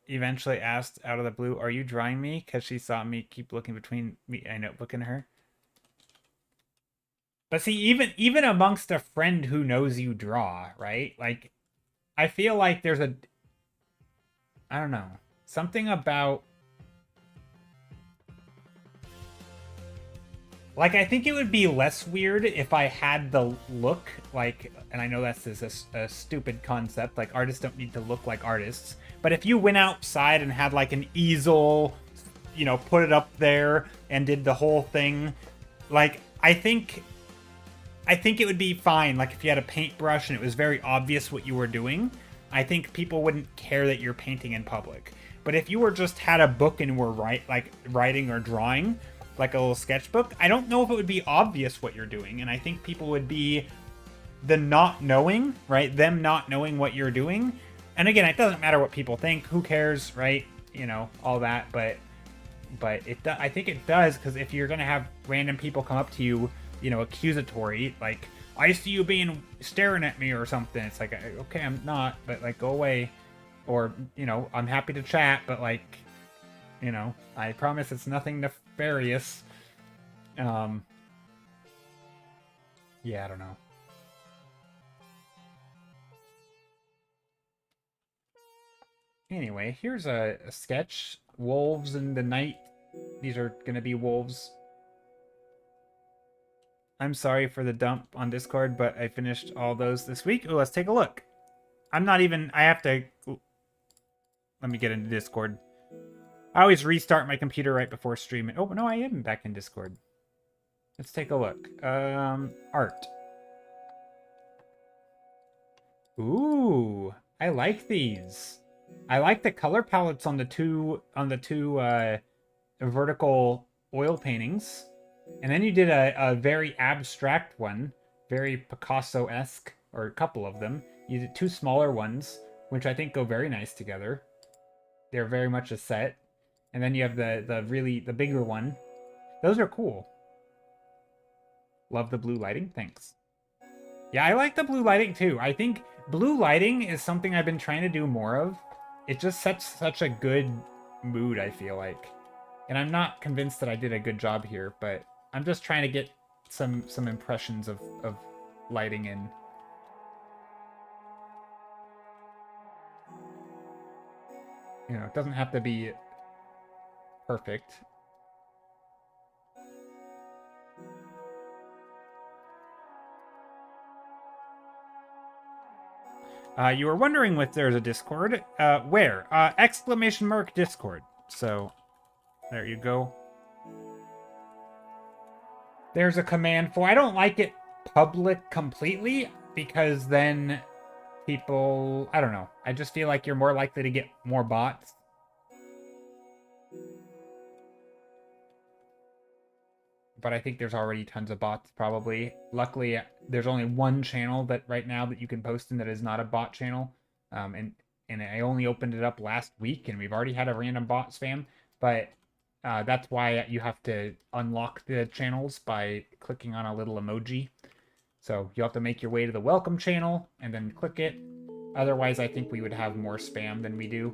eventually asked out of the blue, "Are you drawing me?" Because she saw me keep looking between me and notebook and her. But see, even amongst a friend who knows you draw, right? Like, I feel like there's a... I don't know. Something about... Like, I think it would be less weird if I had the look, like, and I know that's a stupid concept, like, artists don't need to look like artists, but if you went outside and had, like, an easel, put it up there and did the whole thing, like, I think it would be fine, like, if you had a paintbrush and it was very obvious what you were doing, I think people wouldn't care that you're painting in public. But if you just had a book and were writing or drawing, like a little sketchbook, I don't know if it would be obvious what you're doing, and I think people would be the not knowing, right? Them not knowing what you're doing. And again, it doesn't matter what people think. Who cares, right? All that. But I think it does, because if you're gonna have random people come up to you, accusatory, like, I see you staring at me or something. It's like, okay, I'm not, but like, go away. Or, I'm happy to chat, but like, I promise it's nothing nefarious. Yeah, I don't know. Anyway, here's a sketch. Wolves in the night. These are gonna be wolves. I'm sorry for the dump on Discord, but I finished all those this week. Oh, let's take a look. I have to... Let me get into Discord. I always restart my computer right before streaming. Oh, no, I am back in Discord. Let's take a look. Art. Ooh, I like these. I like the color palettes on the two vertical oil paintings. And then you did a very abstract one, very Picasso-esque, or a couple of them. You did two smaller ones, which I think go very nice together. They're very much a set. And then you have the bigger one. Those are cool. Love the blue lighting. Thanks. Yeah, I like the blue lighting too. I think blue lighting is something I've been trying to do more of. It just sets such a good mood, I feel like. And I'm not convinced that I did a good job here, but I'm just trying to get some impressions of lighting in. You know, it doesn't have to be perfect. You were wondering if there's a Discord. Where? Exclamation mark Discord. So, there you go. There's a command for... I don't like it public completely, because then people... I don't know. I just feel like you're more likely to get more bots. But I think there's already tons of bots, probably. Luckily, there's only one channel that right now that you can post in that is not a bot channel. And I only opened it up last week, and we've already had a random bot spam. But that's why you have to unlock the channels by clicking on a little emoji. So you'll have to make your way to the welcome channel and then click it. Otherwise, I think we would have more spam than we do.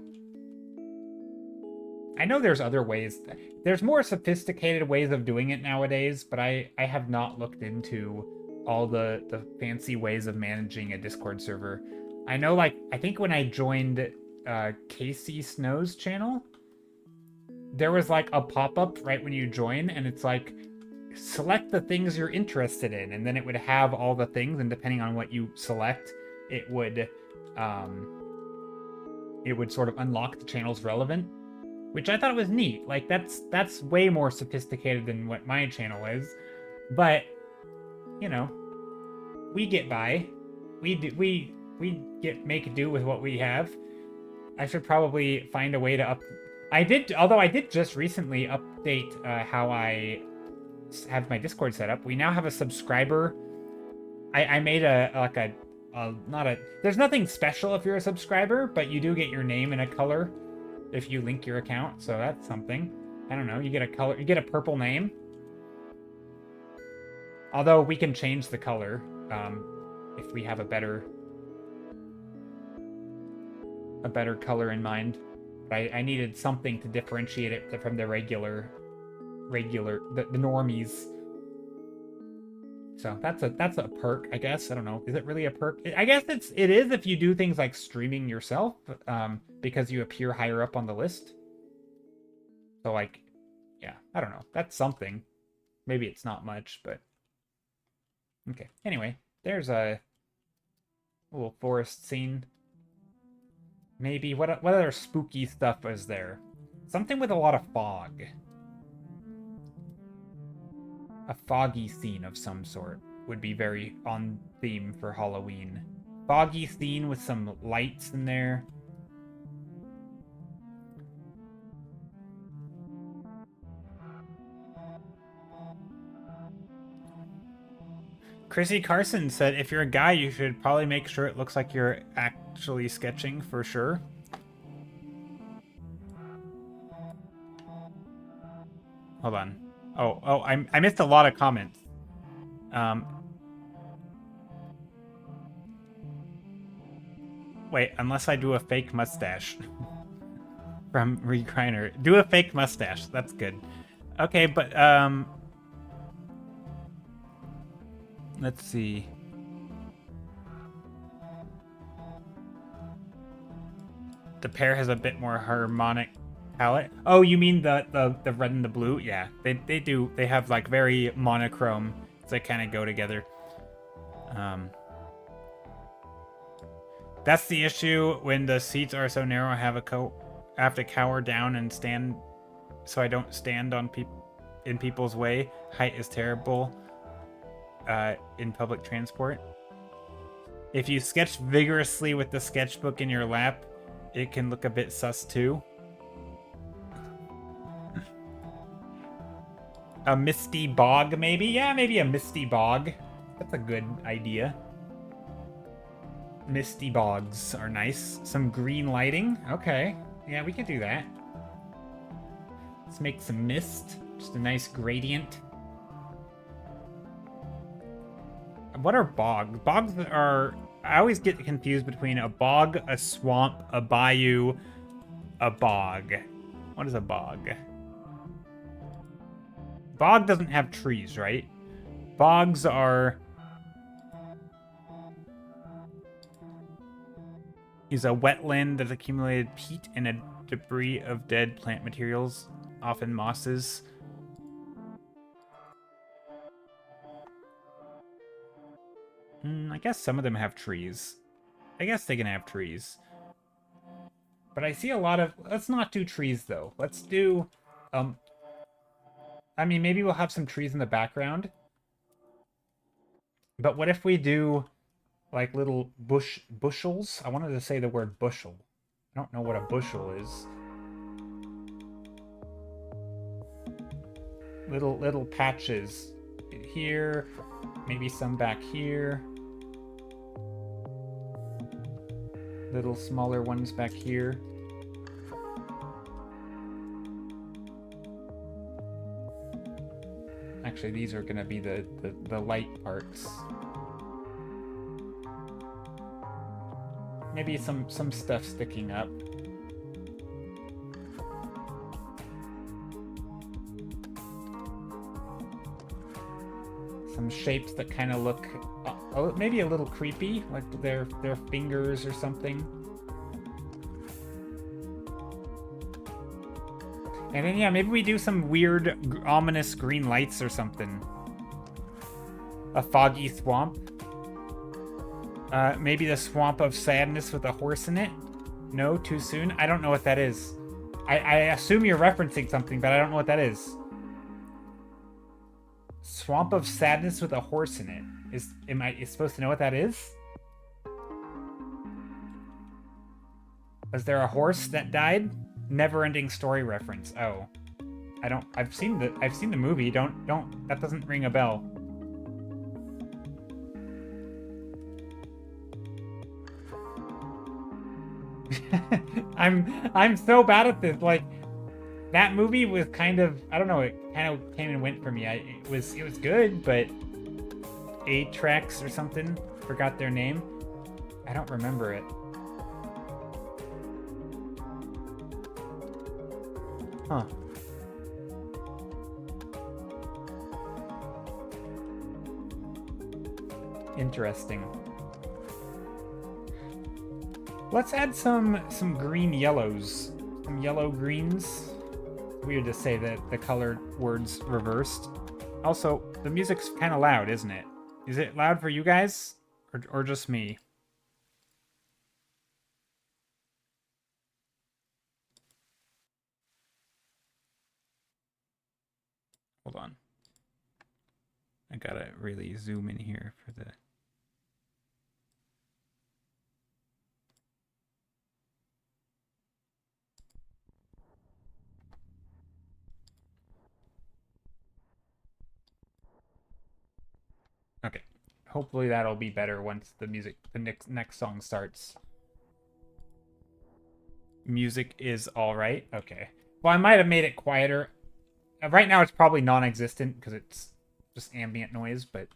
I know there's other ways. There's more sophisticated ways of doing it nowadays, but I have not looked into all the fancy ways of managing a Discord server. I know, like, I think when I joined Casey Snow's channel, there was like a pop-up right when you join, and it's like, select the things you're interested in, and then it would have all the things, and depending on what you select, it would sort of unlock the channels relevant. Which I thought was neat. Like, that's way more sophisticated than what my channel is. But, you know, we get by. We make do with what we have. I should probably find a way to although I did just recently update how I have my Discord set up. We now have a subscriber. I made there's nothing special if you're a subscriber, but you do get your name in a color if you link your account, so that's something. I don't know, you get a color, you get a purple name. Although we can change the color if we have a better color in mind. But I needed something to differentiate it from the the normies. So that's a perk, I guess. I don't know. Is it really a perk? I guess it is if you do things like streaming yourself, because you appear higher up on the list. So, like, yeah, I don't know. That's something. Maybe it's not much, but okay. Anyway, there's a little forest scene. Maybe what other spooky stuff is there? Something with a lot of fog. A foggy scene of some sort would be very on theme for Halloween. Foggy scene with some lights in there. Chrissy Carson said, if you're a guy, you should probably make sure it looks like you're actually sketching for sure. Hold on. Oh, I missed a lot of comments. Wait, unless I do a fake mustache. From Regriner. Do a fake mustache. That's good. Okay, but, let's see. The pear has a bit more harmonic palette. Oh, you mean the red and the blue? Yeah, they do. They have like very monochrome, so they kind of go together. That's the issue when the seats are so narrow. I have to cower down and stand, so I don't stand on in people's way. Height is terrible in public transport. If you sketch vigorously with the sketchbook in your lap, it can look a bit sus too. A misty bog, maybe? Yeah, maybe a misty bog. That's a good idea. Misty bogs are nice. Some green lighting. Okay. Yeah, we can do that. Let's make some mist. Just a nice gradient. What are bogs? Bogs are... I always get confused between a bog, a swamp, a bayou, a bog. What is a bog? Bog doesn't have trees, right? Bogs are... is a wetland that's accumulated peat in a Debris of dead plant materials, often mosses. I guess some of them have trees. I guess they can have trees. But I see a lot of... Let's not do trees, though. Let's do... I mean, maybe we'll have some trees in the background. But what if we do, like, little bushels? I wanted to say the word bushel. I don't know what a bushel is. Little patches here, maybe some back here. Little smaller ones back here. Actually, these are gonna be the light parts. Maybe some stuff sticking up. Some shapes that kind of look maybe a little creepy, like their fingers or something. And then, yeah, maybe we do some weird, ominous green lights or something. A foggy swamp. Maybe the swamp of sadness with a horse in it? No, too soon? I don't know what that is. I assume you're referencing something, but I don't know what that is. Swamp of sadness with a horse in it. Am I supposed to know what that is? Was there a horse that died? Never-ending story reference. Oh. I've seen the movie. That doesn't ring a bell. I'm so bad at this. Like, that movie was kind of, I don't know, it kind of came and went for me. It was good, but Atrax or something, forgot their name. I don't remember it. Huh. Interesting. Let's add some green yellows. Some yellow greens. Weird to say that the colored words reversed. Also, the music's kind of loud, isn't it? Is it loud for you guys? Or just me? Hold on. I gotta really zoom in here for the... Okay. Hopefully that'll be better once the next song starts. Music is alright? Okay. Well, I might have made it quieter. Right now it's probably non-existent because it's just ambient noise, but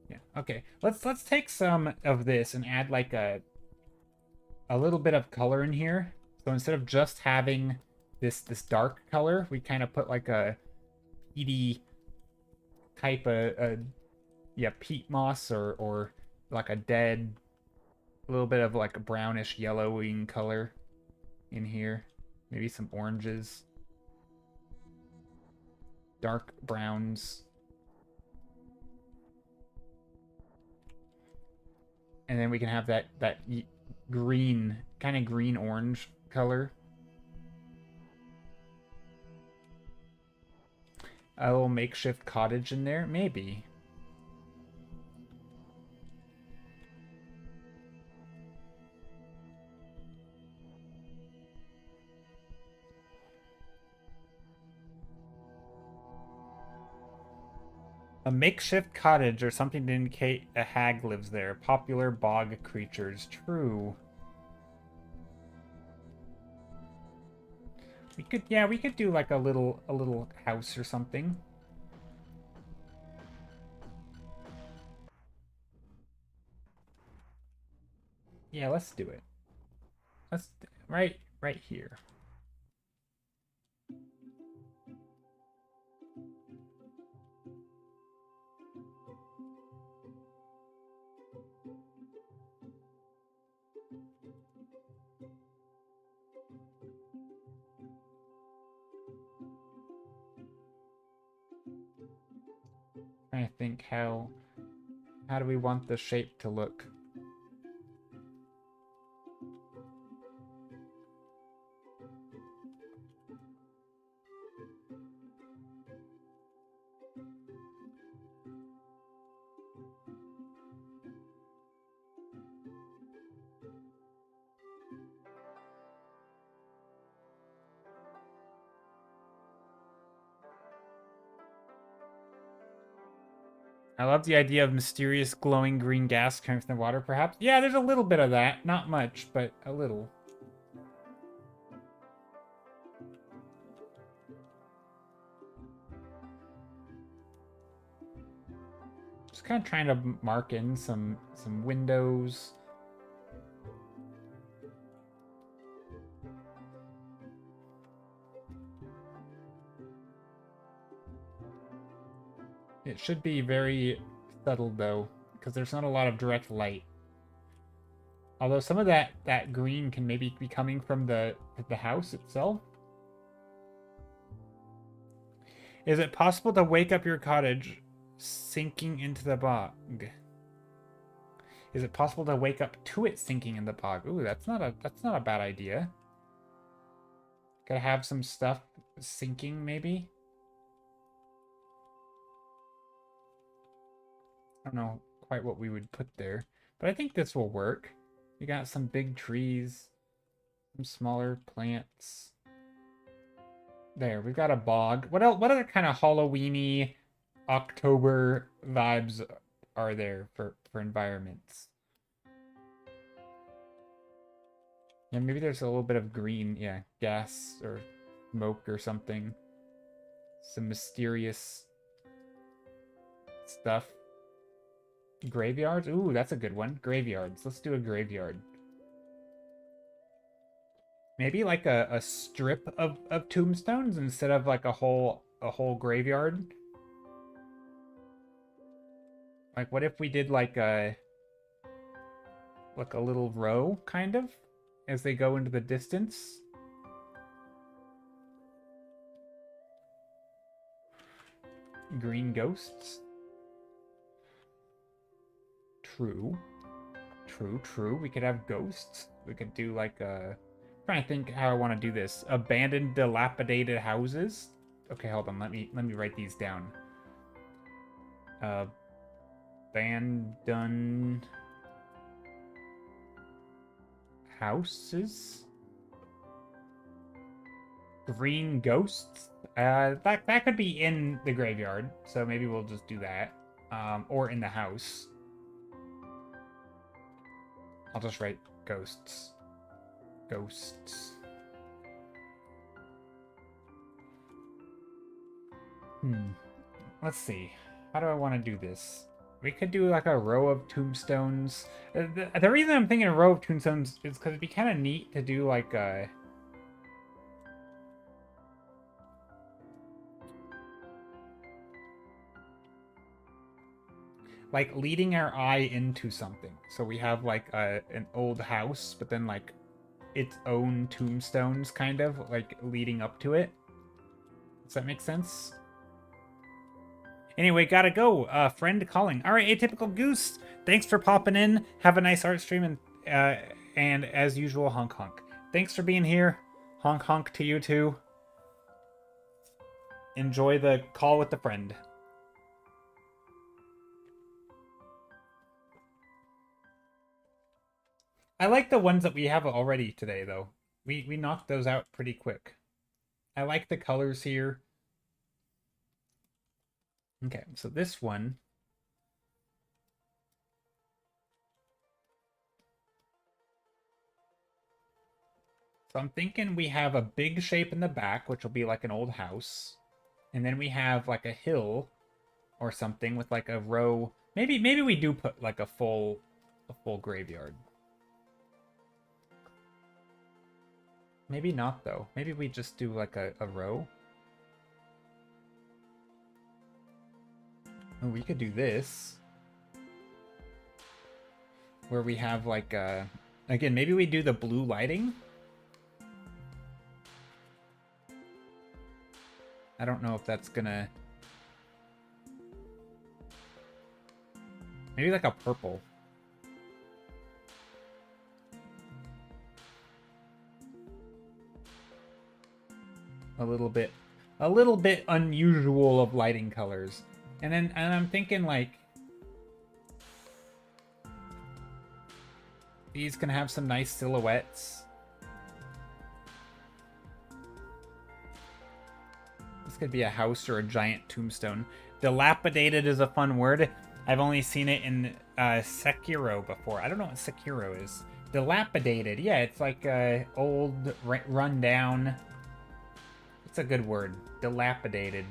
yeah. Okay. Let's take some of this and add like a little bit of color in here. So instead of just having this dark color, we kind of put like a peaty type of peat moss or like a dead, a little bit of like a brownish yellowing color in here. Maybe some oranges. Dark browns. And then we can have that green, kind of green-orange color. A little makeshift cottage in there? Maybe. A makeshift cottage or something to indicate a hag lives there. Popular bog creatures. True. We could do like a little house or something. Yeah, let's do it. Let's right here. think how do we want the shape to look? I love the idea of mysterious glowing green gas coming from the water, perhaps. Yeah, there's a little bit of that. Not much, but a little. Just kind of trying to mark in some windows. It should be very subtle though, because there's not a lot of direct light. Although some of that green can maybe be coming from the house itself. Is it possible to wake up your cottage sinking into the bog? Is it possible to wake up to it sinking in the bog? Ooh, that's not a bad idea. Gotta have some stuff sinking, maybe? I don't know quite what we would put there, but I think this will work. We got some big trees, some smaller plants. There, we've got a bog. What else? What other kind of Halloween-y October vibes are there for environments? Yeah, maybe there's a little bit of green, yeah, gas or smoke or something. Some mysterious stuff. Graveyards? Ooh, that's a good one. Graveyards. Let's do a graveyard. Maybe like a strip of tombstones instead of like a whole graveyard. Like what if we did like a little row kind of as they go into the distance? Green ghosts. True. True. We could have ghosts. We could do like a... I'm trying to think how I want to do this. Abandoned, dilapidated houses. Okay, hold on. Let me write these down. Abandoned houses. Green ghosts. That could be in the graveyard. So maybe we'll just do that. Or in the house. I'll just write ghosts. Ghosts. Let's see. How do I want to do this? We could do like a row of tombstones. The reason I'm thinking a row of tombstones is because it'd be kind of neat to do like a... like leading our eye into something. So we have like an old house, but then like its own tombstones kind of like leading up to it. Does that make sense? Anyway, gotta go. Friend calling. All right, Atypical Goose. Thanks for popping in. Have a nice art stream and as usual, honk honk. Thanks for being here. Honk honk to you too. Enjoy the call with the friend. I like the ones that we have already today, though. We knocked those out pretty quick. I like the colors here. Okay, so this one... So I'm thinking we have a big shape in the back, which will be like an old house. And then we have like a hill or something with like a row. Maybe we do put like a full graveyard. Maybe not, though. Maybe we just do, like, a row. Oh, we could do this. Where we have, like, again, maybe we do the blue lighting. I don't know if that's gonna... Maybe like a purple. A little bit unusual of lighting colors. And I'm thinking like these can have some nice silhouettes. This could be a house or a giant tombstone. Dilapidated is a fun word. I've only seen it in Sekiro before. I don't know what Sekiro is. Dilapidated. Yeah, it's like old, run down. It's a good word. Dilapidated.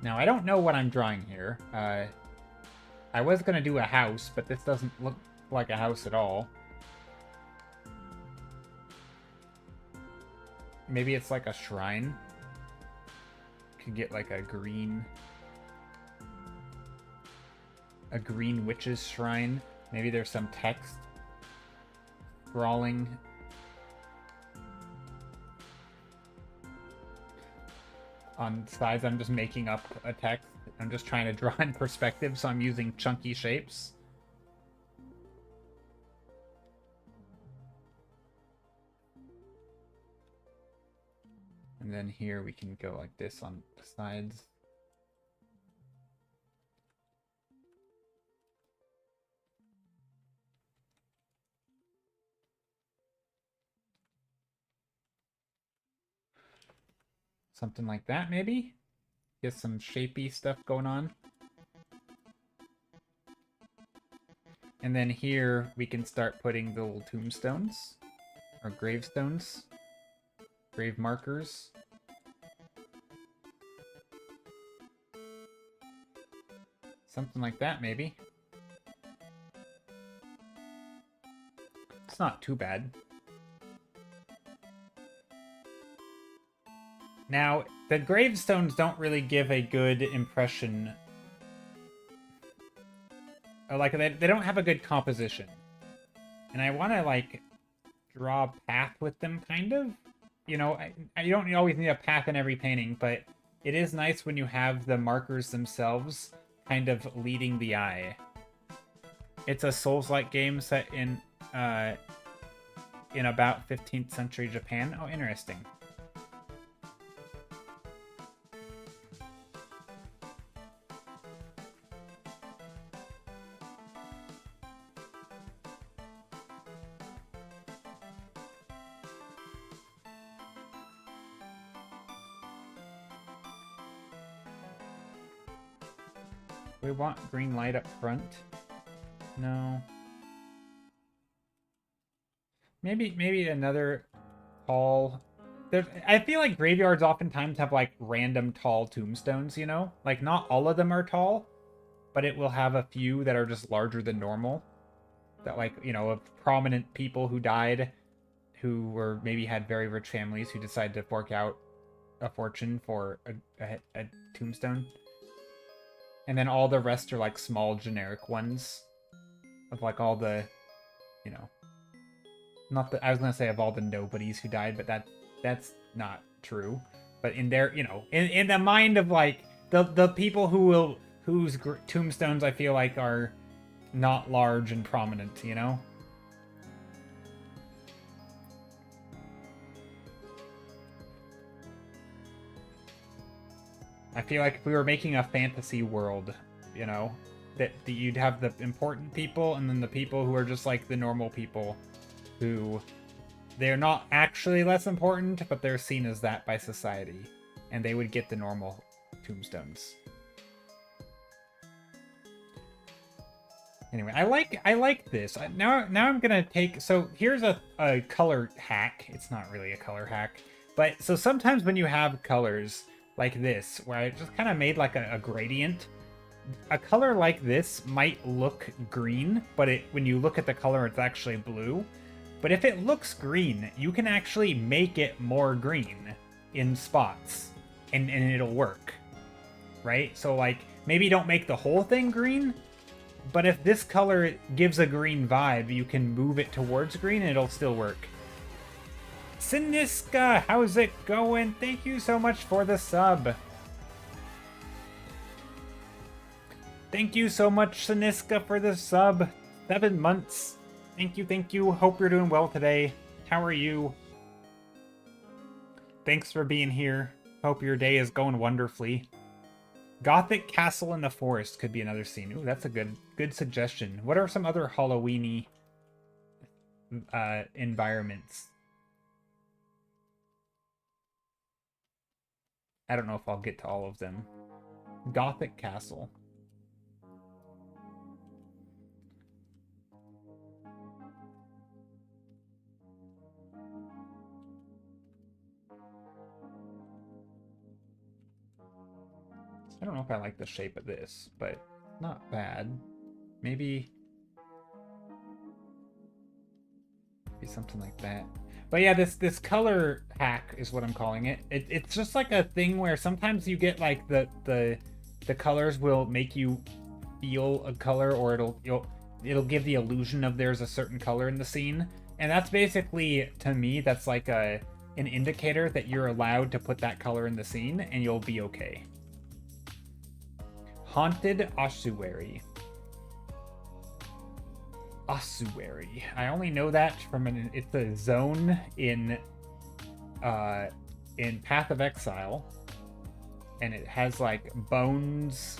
Now, I don't know what I'm drawing here. I was going to do a house, but this doesn't look like a house at all. Maybe it's like a shrine. Could get like a green witch's shrine. Maybe there's some text scrawling. On sides, I'm just making up a text. I'm just trying to draw in perspective, so I'm using chunky shapes. And then here we can go like this on the sides. Something like that, maybe? Get some shapey stuff going on. And then here we can start putting the little tombstones. Or gravestones. Grave markers. Something like that, maybe. It's not too bad. Now, the gravestones don't really give a good impression. Like, they don't have a good composition. And I want to, like, draw a path with them, kind of. You know, I don't always need a path in every painting, but it is nice when you have the markers themselves kind of leading the eye. It's a Souls-like game set in about 15th century Japan. Oh, interesting. We want green light up front. No. Maybe another tall. I feel like graveyards oftentimes have like random tall tombstones, you know? Like not all of them are tall, but it will have a few that are just larger than normal. That like, you know, of prominent people who died, who were maybe had very rich families who decided to fork out a fortune for a tombstone. And then all the rest are like small generic ones of like all the, you know, not the, I was going to say of all the nobodies who died, but that's not true. But in their, you know, in the mind of like the people whose tombstones I feel like are not large and prominent, you know? I feel like if we were making a fantasy world, you know, that you'd have the important people and then the people who are just like the normal people who they're not actually less important, but they're seen as that by society. And they would get the normal tombstones. Anyway, I like this. Now I'm gonna take, so here's a color hack. It's not really a color hack, but so sometimes when you have colors like this, where I just kind of made like a gradient, a color like this might look green, but when you look at the color, it's actually blue. But if it looks green, you can actually make it more green in spots, and it'll work, right? So like, maybe don't make the whole thing green, but if this color gives a green vibe, you can move it towards green and it'll still work. Siniska, how's it going? Thank you so much for the sub. Thank you so much, Siniska, for the sub. 7 months. Thank you, thank you. Hope you're doing well today. How are you? Thanks for being here. Hope your day is going wonderfully. Gothic Castle in the Forest could be another scene. Ooh, that's a good suggestion. What are some other Halloween-y environments? I don't know if I'll get to all of them. Gothic Castle. I don't know if I like the shape of this, but not bad. Maybe something like that. But yeah, this color hack is what I'm calling it. It's just like a thing where sometimes you get like the colors will make you feel a color, or it'll give the illusion of there's a certain color in the scene. And that's basically, to me, that's like an indicator that you're allowed to put that color in the scene and you'll be okay. Haunted Ossuary. Ossuary. I only know that from it's a zone in Path of Exile, and it has like bones,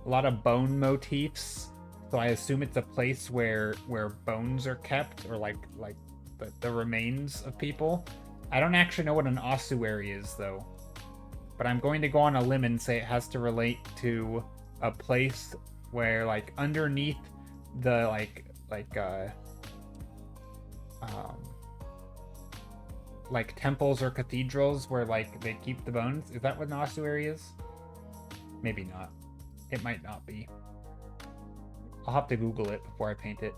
a lot of bone motifs. So I assume it's a place where bones are kept, or like the remains of people. I don't actually know what an ossuary is though, but I'm going to go on a limb and say it has to relate to a place where like underneath the like temples or cathedrals where like they keep the bones. Is that what an ossuary is? Maybe not. It might not be. I'll have to Google it before I paint it,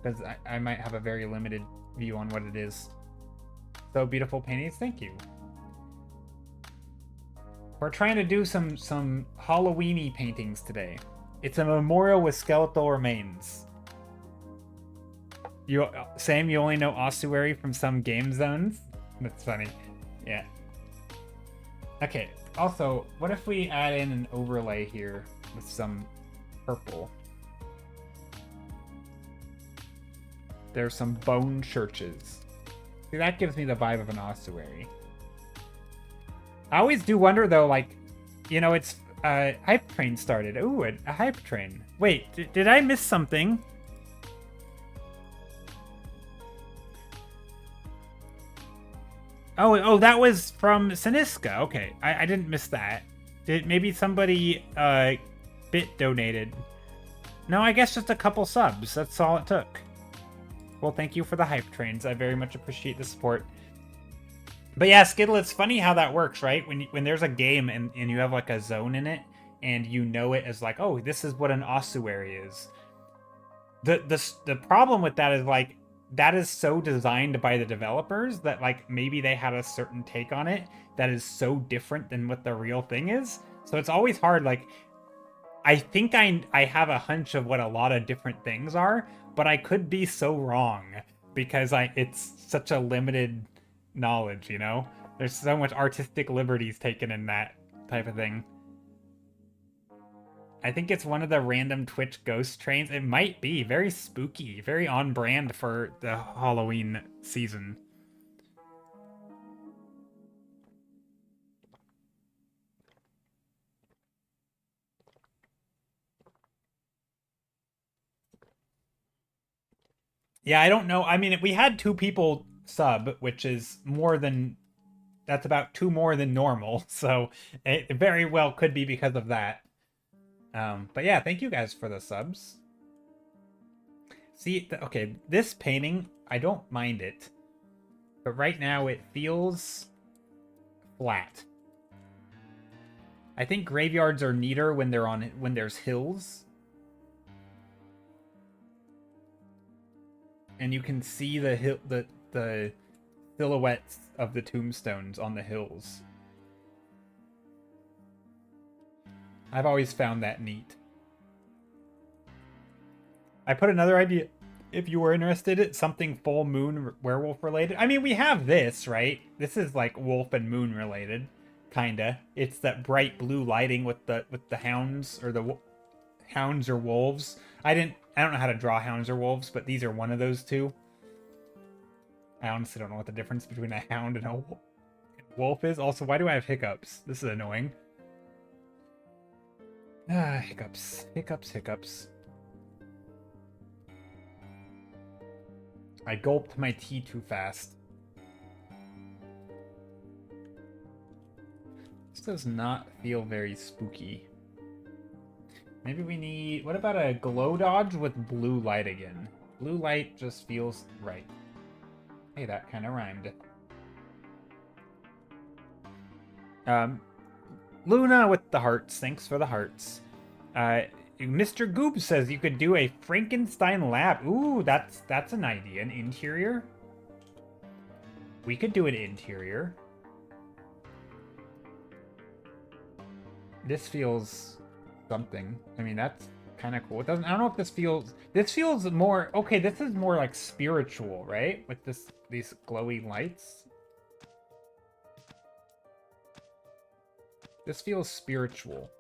because I might have a very limited view on what it is. So beautiful paintings, thank you. We're trying to do some Halloween-y paintings today. It's a memorial with skeletal remains. Sam, you only know ossuary from some game zones? That's funny. Yeah. Okay, also, what if we add in an overlay here with some purple? There's some bone churches. See, that gives me the vibe of an ossuary. I always do wonder, though, like, you know, it's Hype Train started. Ooh, a Hype Train. Wait, did I miss something? Oh, that was from Siniska. Okay, I didn't miss that. Maybe somebody bit donated? No, I guess just a couple subs. That's all it took. Well, thank you for the Hype Trains. I very much appreciate the support. But yeah, Skittle, it's funny how that works, right? When there's a game and you have like a zone in it, and you know it as like, oh, this is what an ossuary is. The problem with that is like, that is so designed by the developers that like maybe they had a certain take on it that is so different than what the real thing is. So it's always hard. Like, I think I have a hunch of what a lot of different things are, but I could be so wrong because it's such a limited knowledge, you know? There's so much artistic liberties taken in that type of thing. I think it's one of the random Twitch ghost trains. It might be. Very spooky. Very on brand for the Halloween season. Yeah, I don't know. I mean, we had 2 people sub, which is more than... That's about 2 more than normal. So it very well could be because of that. But yeah, thank you guys for the subs. See, okay, this painting, I don't mind it. But right now it feels flat. I think graveyards are neater when there's hills. And you can see the silhouettes of the tombstones on the hills. I've always found that neat. I put another idea if you were interested, something full moon werewolf related. I mean, we have this, right? This is like wolf and moon related, kinda. It's that bright blue lighting with the hounds or the hounds or wolves. I don't know how to draw hounds or wolves, but these are one of those two. I honestly don't know what the difference between a hound and a wolf is. Also, why do I have hiccups? This is annoying. Ah, hiccups. Hiccups, hiccups. I gulped my tea too fast. This does not feel very spooky. Maybe we need... What about a glow dodge with blue light again? Blue light just feels right. Hey, that kind of rhymed. Luna with the hearts. Thanks for the hearts. Mr. Goob says you could do a Frankenstein lab. Ooh, that's an idea. An interior? We could do an interior. This feels something. I mean, that's kind of cool. It doesn't. I don't know if this feels. This feels more. Okay, this is more like spiritual, right? With these glowy lights. This feels spiritual.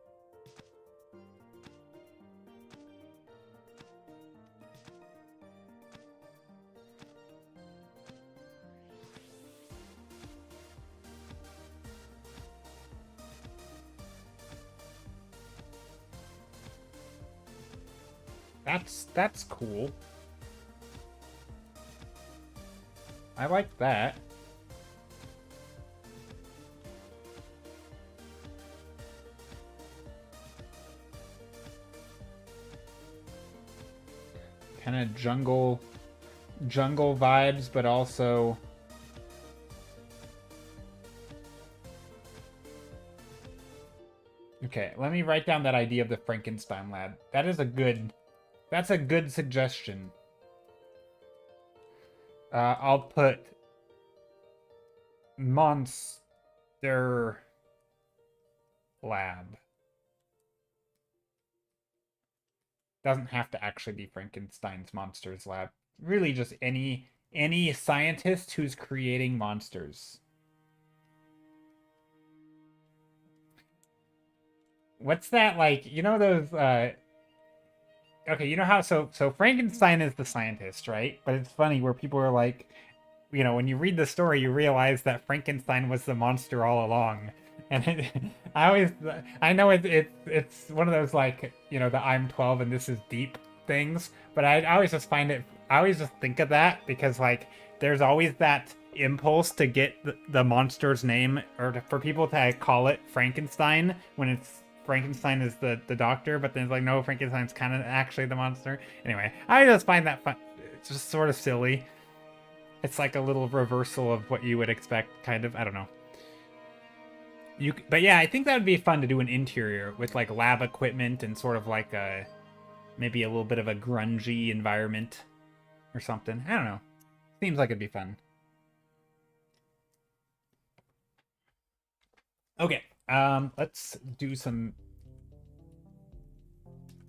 That's cool. I like that. Kind of jungle vibes, but also okay, let me write down that idea of the Frankenstein lab. That's a good suggestion. I'll put Monster Lab. Doesn't have to actually be Frankenstein's Monsters Lab. Really just any scientist who's creating monsters. What's that like? You know those okay, you know how so Frankenstein is the scientist, right? But it's funny where people are like, you know, when you read the story, you realize that Frankenstein was the monster all along. And I know it's one of those like, you know, the I'm 12 and this is deep things, but I always just find it, I always just think of that because like there's always that impulse to get the monster's name or for people to call it Frankenstein when it's Frankenstein is the doctor, but then it's like, no, Frankenstein's kind of actually the monster. Anyway, I just find that fun. It's just sort of silly. It's like a little reversal of what you would expect, kind of. I don't know. But yeah, I think that would be fun to do an interior with like lab equipment and sort of like a maybe a little bit of a grungy environment or something. I don't know. Seems like it'd be fun. Okay, let's do some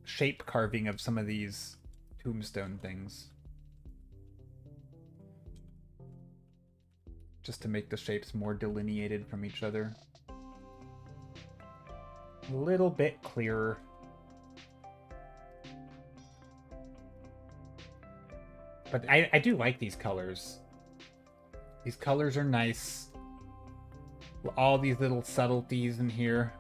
shape carving of some of these tombstone things. Just to make the shapes more delineated from each other. A little bit clearer. But I do like these colors. These colors are nice. All these little subtleties in here.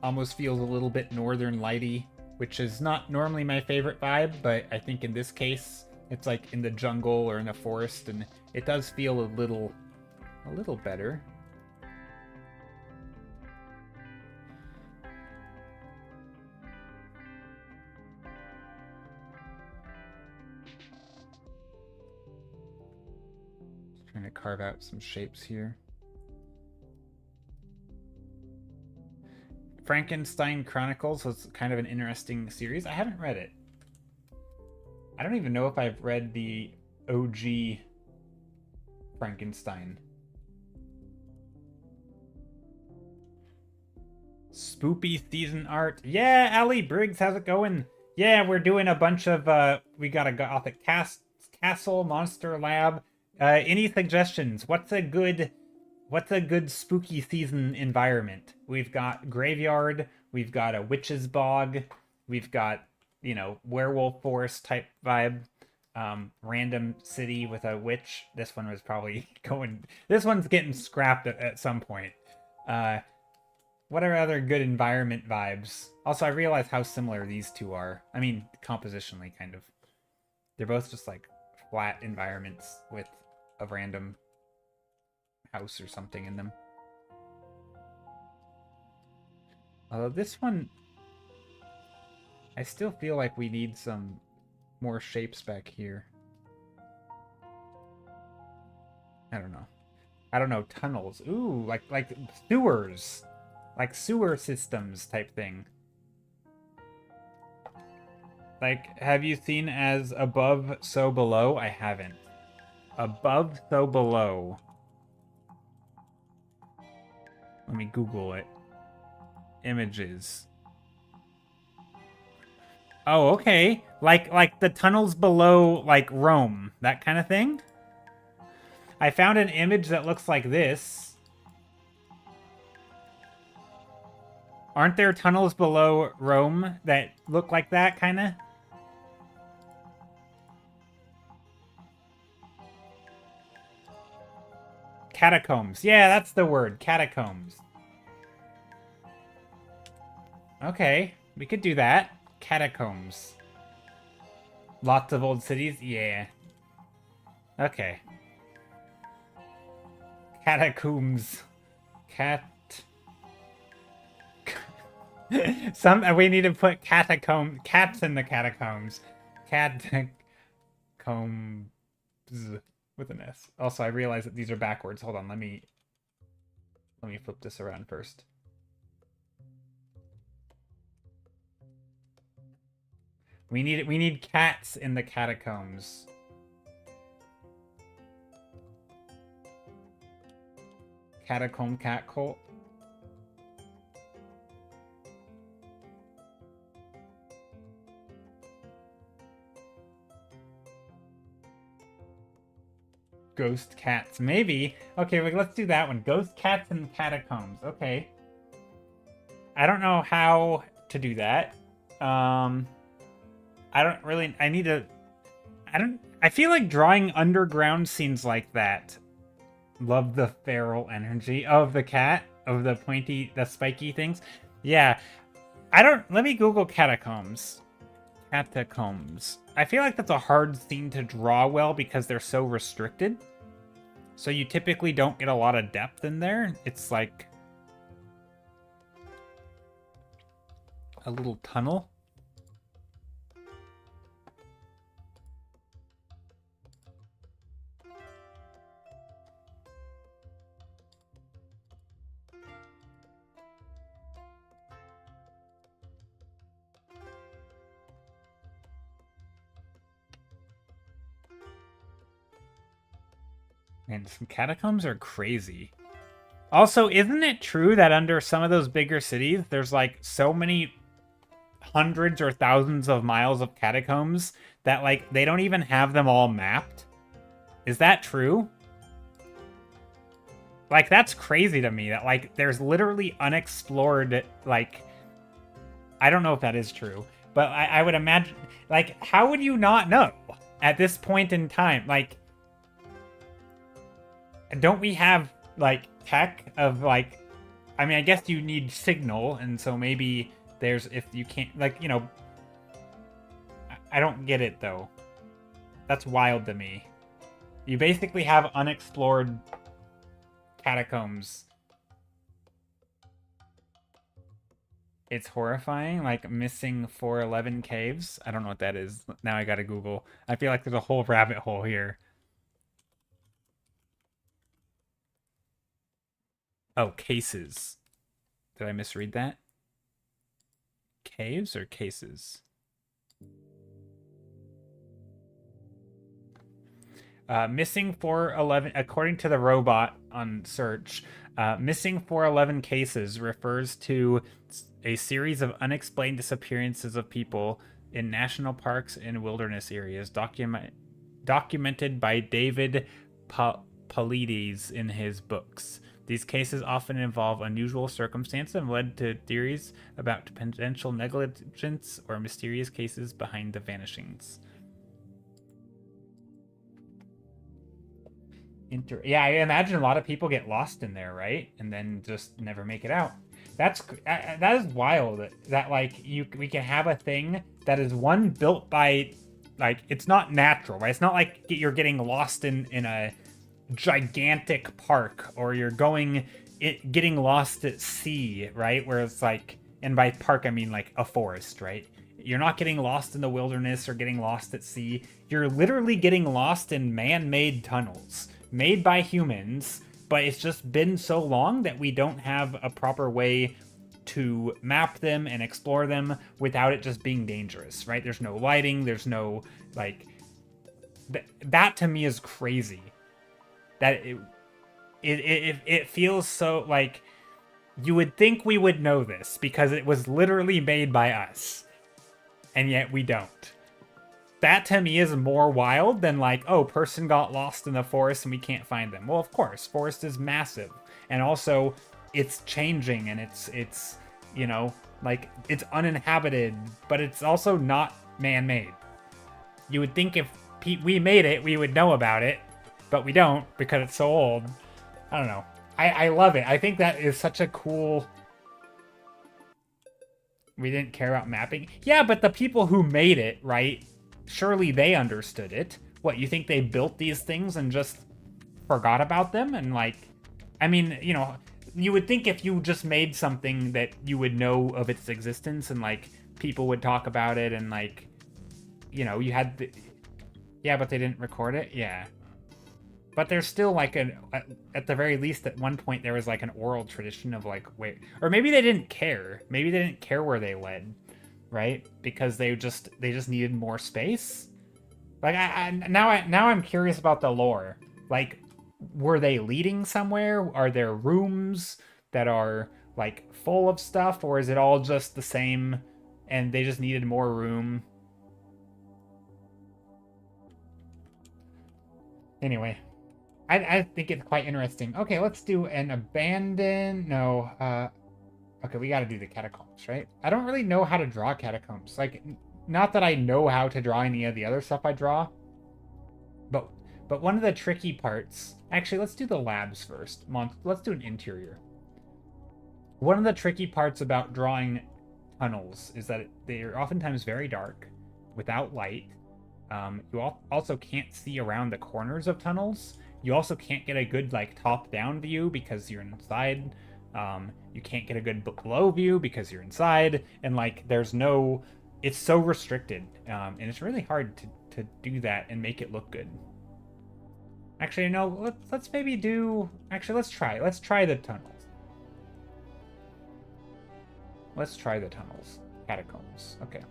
Almost feels a little bit northern lighty, which is not normally my favorite vibe, but I think in this case, it's like in the jungle or in a forest, and it does feel a little better. Just trying to carve out some shapes here. Frankenstein Chronicles was kind of an interesting series. I haven't read it. I don't even know if I've read the OG Frankenstein. Spoopy season art. Yeah, Allie Briggs, how's it going? Yeah, we're doing a bunch of we got a gothic castle, monster lab. Any suggestions? What's a good spooky season environment? We've got graveyard, we've got a witch's bog, we've got, werewolf forest type vibe. Random city with a witch. This one was probably going. This one's getting scrapped at some point. Uh, what are other good environment vibes? Also, I realize how similar these two are. I mean, compositionally, kind of. They're both just like flat environments with a random house or something in them. Although this one, I still feel like we need some more shapes back here. I don't know. I don't know, tunnels. Ooh, like sewers. Like sewer systems type thing. Like, have you seen As Above, So Below? I haven't. Above, So Below. Let me Google it. Images. Oh, okay. Like the tunnels below, like, Rome. That kind of thing? I found an image that looks like this. Aren't there tunnels below Rome that look like that, kind of? Catacombs. Yeah, that's the word. Catacombs. Okay, we could do that. Catacombs. Lots of old cities? Yeah. Okay. Catacombs. Cat... we need to put cats in the catacombs. Catacombs with an S. Also, I realize that these are backwards. Hold on, let me flip this around first. We need cats in the catacombs. Catacomb cat cult. Ghost cats, maybe. Okay, let's do that one. Ghost cats in the catacombs. Okay. I don't know how to do that. I don't really. I feel like drawing underground scenes like that. Love the feral energy of the cat, of the spiky things. Yeah. Let me Google catacombs. Catacombs. I feel like that's a hard scene to draw well because they're so restricted. So you typically don't get a lot of depth in there. It's like a little tunnel. Man, some catacombs are crazy. Also, isn't it true that under some of those bigger cities, there's like so many hundreds or thousands of miles of catacombs that like they don't even have them all mapped? Is that true? Like, that's crazy to me that like there's literally unexplored, like, I don't know if that is true, but I would imagine, like, how would you not know at this point in time? Like, don't we have like tech of like, I mean, I guess you need signal, and so maybe there's, if you can't, like, I don't get it though. That's wild to me. You basically have unexplored catacombs. It's horrifying, like missing 411 caves. I don't know what that is. Now I gotta Google. I feel like there's a whole rabbit hole here. Oh, cases. Did I misread that? Caves or cases? Missing 411, according to the robot on search, missing 411 cases refers to a series of unexplained disappearances of people in national parks and wilderness areas, documented by David Paulides in his books. These cases often involve unusual circumstances and led to theories about potential negligence or mysterious cases behind the vanishings. Yeah, I imagine a lot of people get lost in there, right? And then just never make it out. That is wild. That like we can have a thing that is one built by, like, it's not natural, right? It's not like you're getting lost in a gigantic park, or you're getting lost at sea, right? Where it's like, and by park I mean like a forest, right? You're not getting lost in the wilderness or getting lost at sea. You're literally getting lost in man-made tunnels made by humans, but it's just been so long that we don't have a proper way to map them and explore them without it just being dangerous, right? There's no lighting, there's no, like, that to me is crazy. That it feels so, like, you would think we would know this because it was literally made by us, and yet we don't. That to me is more wild than like, oh, person got lost in the forest and we can't find them. Well, of course, forest is massive, and also it's changing, and it's you know, like, it's uninhabited, but it's also not man-made. You would think if we made it, we would know about it, but we don't because it's so old. I don't know. I love it. I think that is such a cool... We didn't care about mapping. Yeah, but the people who made it, right? Surely they understood it. What, you think they built these things and just forgot about them? And like, I mean, you know, you would think if you just made something that you would know of its existence, and like people would talk about it, and like, you know, you had the... Yeah, but they didn't record it? Yeah. But there's still like at the very least, at one point there was like an oral tradition of like, wait, or maybe they didn't care. Maybe they didn't care where they led, right? Because they just needed more space. Like now I'm curious about the lore. Like, were they leading somewhere? Are there rooms that are like full of stuff, or is it all just the same and they just needed more room? Anyway, I think it's quite interesting. Okay, let's do an abandoned... No, okay, we gotta do the catacombs, right? I don't really know how to draw catacombs. Like, not that I know how to draw any of the other stuff I draw, but one of the tricky parts... Actually, let's do the labs first. Let's do an interior. One of the tricky parts about drawing tunnels is that they're oftentimes very dark, without light. You also can't see around the corners of tunnels. You also can't get a good, like, top-down view because you're inside. You can't get a good below view because you're inside. And, like, there's no... It's so restricted. And it's really hard to do that and make it look good. Actually, no, let's maybe do... Actually, let's try. Let's try the tunnels. Let's try the tunnels. Catacombs. Okay.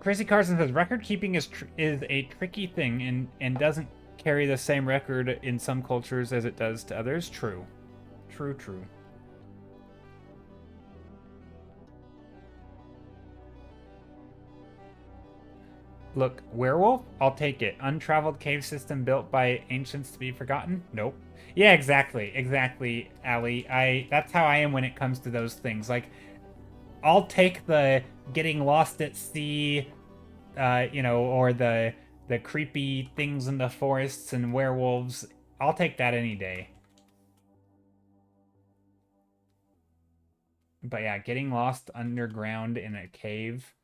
Crazy Carson says, record keeping is a tricky thing and doesn't carry the same record in some cultures as it does to others. True. True. Look, werewolf? I'll take it. Untraveled cave system built by ancients to be forgotten? Nope. Yeah, exactly, Ali. That's how I am when it comes to those things. Like, I'll take the getting lost at sea, you know, or the creepy things in the forests and werewolves. I'll take that any day. But yeah, getting lost underground in a cave.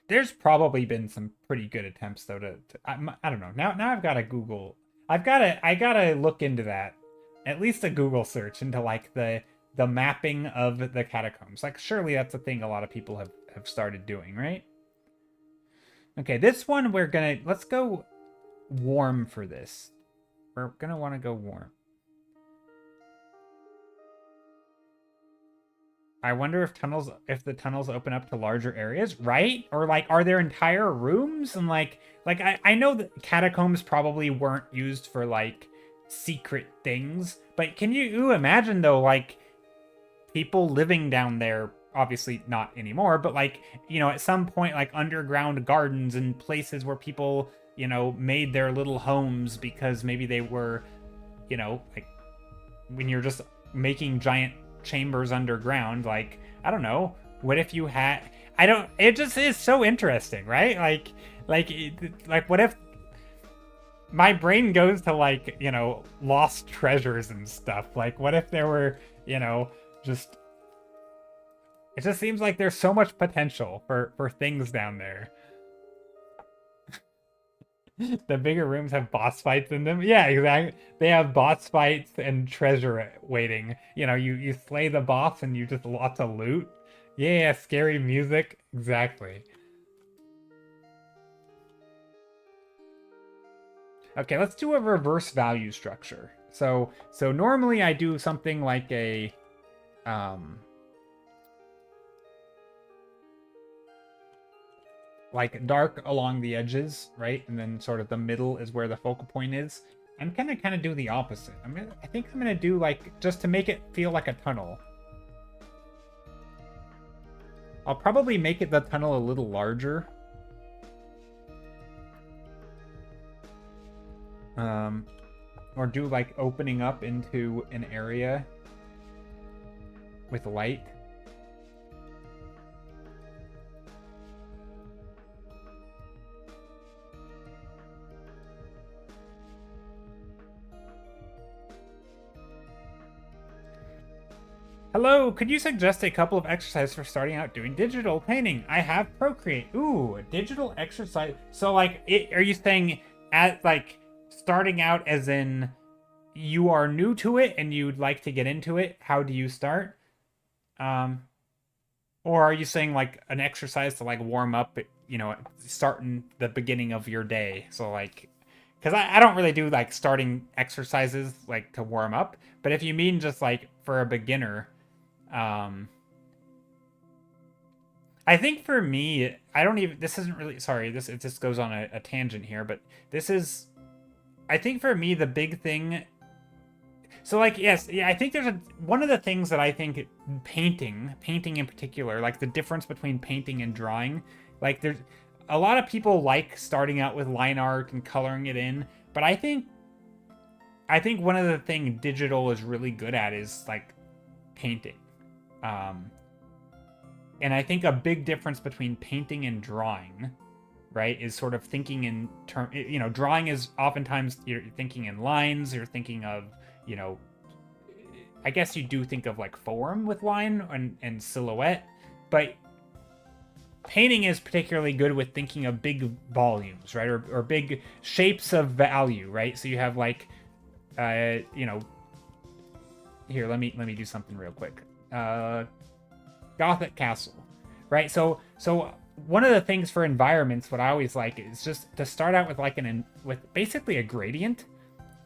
There's probably been some pretty good attempts though I don't know. Now I've got to Google. I gotta look into that. At least a Google search into like the mapping of the catacombs. Like, surely that's a thing a lot of people have started doing, right? Okay, this one let's go warm for this. We're gonna want to go warm. I wonder if the tunnels open up to larger areas, right? Or like, are there entire rooms? And like I know that catacombs probably weren't used for like secret things, But can you imagine though, like people living down there? Obviously not anymore, but like, you know, at some point, like underground gardens and places where people, you know, made their little homes because maybe they were, you know, like when you're just making giant chambers underground, like, I don't know, what if you had, I don't, it just is so interesting, right? Like what if my brain goes to like, you know, lost treasures and stuff? Like, what if there were, you know, just, it just seems like there's so much potential for things down there. The bigger rooms have boss fights in them. Yeah, exactly. They have boss fights and treasure waiting. You know, you slay the boss and you just lots of loot. Yeah, scary music. Exactly. Okay, let's do a reverse value structure. So normally I do something like a like dark along the edges, right? And then sort of the middle is where the focal point is. I'm gonna kind of do the opposite. I think I'm gonna do like, just to make it feel like a tunnel. I'll probably make the tunnel a little larger. Or do like opening up into an area with light. Hello, could you suggest a couple of exercises for starting out doing digital painting? I have Procreate. Ooh, digital exercise. So like, are you saying at like starting out as in you are new to it and you'd like to get into it? How do you start? Or are you saying like an exercise to like warm up, you know, starting the beginning of your day? So like, because I don't really do like starting exercises like to warm up, but if you mean just like for a beginner, I think for me, I don't even, this isn't really, sorry, it just goes on a tangent here, but this is, I think for me, the big thing, so like, yes, yeah, I think there's one of the things that I think painting in particular, like the difference between painting and drawing, like there's a lot of people like starting out with line art and coloring it in, but I think one of the things digital is really good at is like painting. And I think a big difference between painting and drawing, right, is sort of thinking in term, you know, drawing is oftentimes you're thinking in lines, you're thinking of, you know, I guess you do think of like form with line and silhouette, but painting is particularly good with thinking of big volumes, right, or big shapes of value, right? So you have like, you know, here, let me do something real quick. Gothic castle, right? So one of the things for environments, what I always like is just to start out with like with basically a gradient,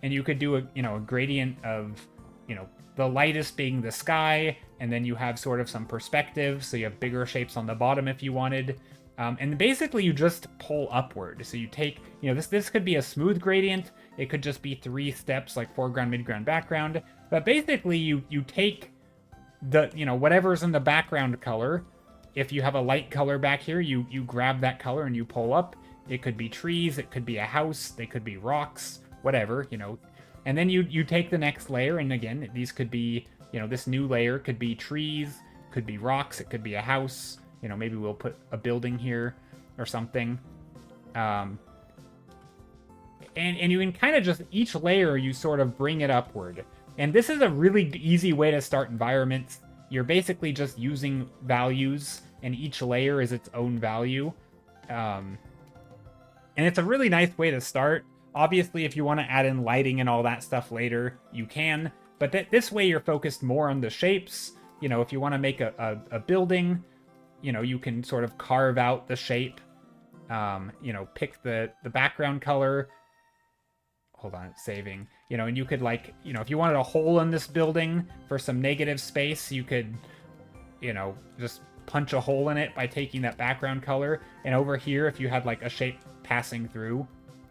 and you could do a gradient of, you know, the lightest being the sky, and then you have sort of some perspective, so you have bigger shapes on the bottom if you wanted, and basically you just pull upward. So you take, you know, this could be a smooth gradient, it could just be 3 steps like foreground, midground, background, but basically you take the, you know, whatever's in the background color. If you have a light color back here, you grab that color and you pull up. It could be trees, it could be a house, they could be rocks, whatever, you know. And then you take the next layer, and again, these could be, you know, this new layer could be trees, could be rocks, it could be a house, you know, maybe we'll put a building here or something. And you can kind of just, each layer you sort of bring it upward. And this is a really easy way to start environments. You're basically just using values, and each layer is its own value. And it's a really nice way to start. Obviously, if you want to add in lighting and all that stuff later, you can. But this way you're focused more on the shapes. You know, if you want to make a building, you know, you can sort of carve out the shape. You know, pick the background color. Hold on, it's saving. You know, and you could like, you know, if you wanted a hole in this building for some negative space, you could, you know, just punch a hole in it by taking that background color. And over here, if you had like a shape passing through,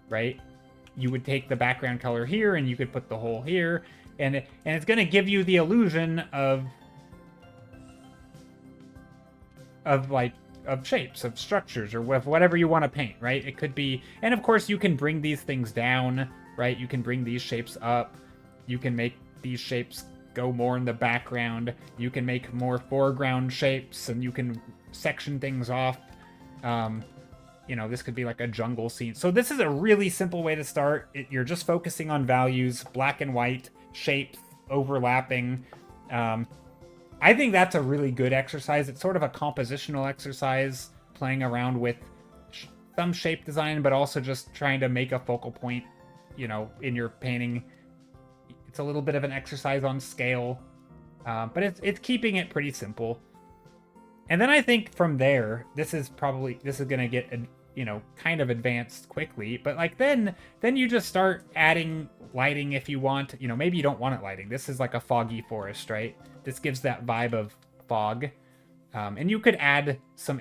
right, you would take the background color here and you could put the hole here. And it's going to give you the illusion of like of shapes, of structures, or of whatever you want to paint, right? It could be, and of course you can bring these things down, right? You can bring these shapes up. You can make these shapes go more in the background. You can make more foreground shapes, and you can section things off. This could be like a jungle scene. So this is a really simple way to start. You're just focusing on values, black and white, shapes, overlapping. I think that's a really good exercise. It's sort of a compositional exercise, playing around with some shape design, but also just trying to make a focal point, in your painting. It's a little bit of an exercise on scale, but it's keeping it pretty simple. And then I think from there, this is going to get, kind of advanced quickly. But like then you just start adding lighting if you want. Maybe you don't want it lighting. This is like a foggy forest, right? This gives that vibe of fog. And you could add some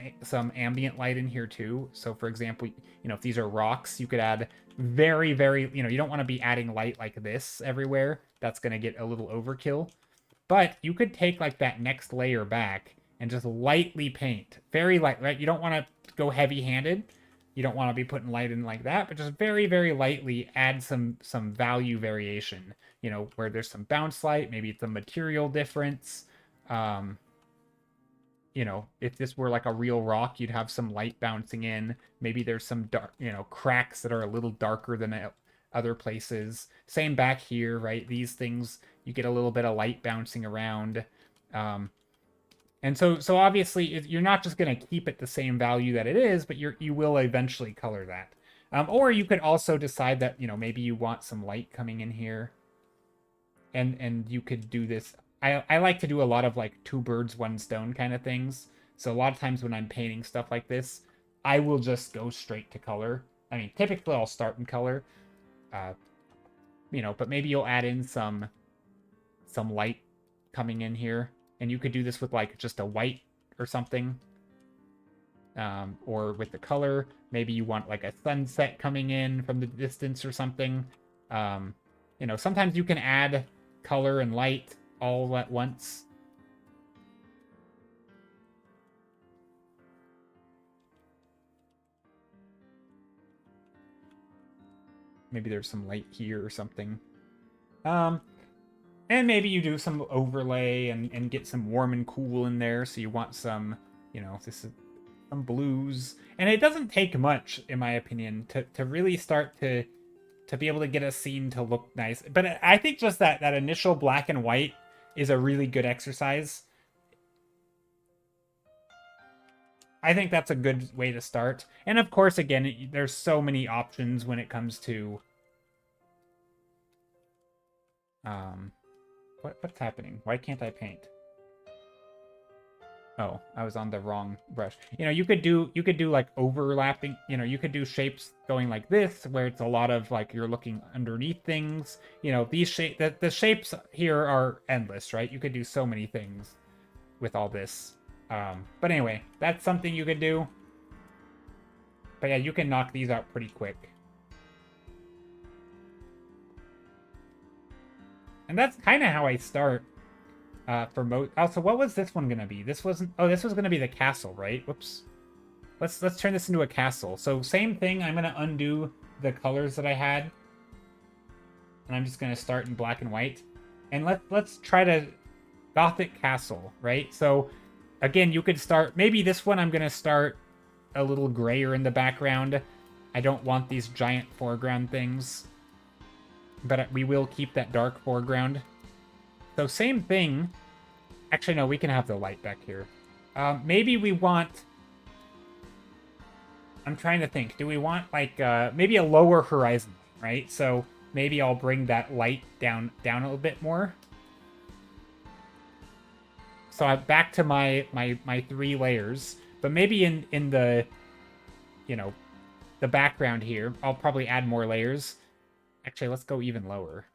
ambient light in here too. So for example, if these are rocks, you could add very, very, you don't want to be adding light like this everywhere. That's going to get a little overkill. But you could take like that next layer back and just lightly paint. Very light, right? You don't want to go heavy-handed. You don't want to be putting light in like that, but just very, very lightly add some value variation. Where there's some bounce light, maybe it's a material difference. If this were like a real rock, you'd have some light bouncing in. Maybe there's some dark, cracks that are a little darker than other places. Same back here, right? These things, you get a little bit of light bouncing around. And so obviously you're not just going to keep it the same value that it is, but you will eventually color that. Or you could also decide that, maybe you want some light coming in here. And you could do this. I like to do a lot of like 2 birds, 1 stone kind of things. So a lot of times when I'm painting stuff like this, I will just go straight to color. I mean, typically I'll start in color. But maybe you'll add in some light coming in here. And you could do this with like just a white or something. Or with the color. Maybe you want like a sunset coming in from the distance or something. Sometimes you can add color and light all at once. Maybe there's some light here or something. And maybe you do some overlay and get some warm and cool in there. So you want some, this is some blues. And it doesn't take much, in my opinion, to really start to be able to get a scene to look nice. But I think just that initial black and white is a really good exercise. I think that's a good way to start. And of course, again, there's so many options when it comes to... What's happening? Why can't I paint? Oh, I was on the wrong brush. You could do like overlapping, you could do shapes going like this, where it's a lot of like you're looking underneath things. These the shapes here are endless, right? You could do so many things with all this. But anyway, that's something you could do. But yeah, you can knock these out pretty quick. And that's kind of how I start. For most. Also, what was this one gonna be? This wasn't. Oh, this was gonna be the castle, right? Whoops. Let's turn this into a castle. So same thing. I'm gonna undo the colors that I had, and I'm just gonna start in black and white. And let's try to Gothic castle, right? So again, you could start. Maybe this one I'm gonna start a little grayer in the background. I don't want these giant foreground things, but we will keep that dark foreground. So same thing. Actually, no, we can have the light back here. Maybe we want... I'm trying to think. Do we want, like, maybe a lower horizon, right? So maybe I'll bring that light down a little bit more. So I'm back to my 3 layers. But maybe in the, the background here, I'll probably add more layers. Actually, let's go even lower.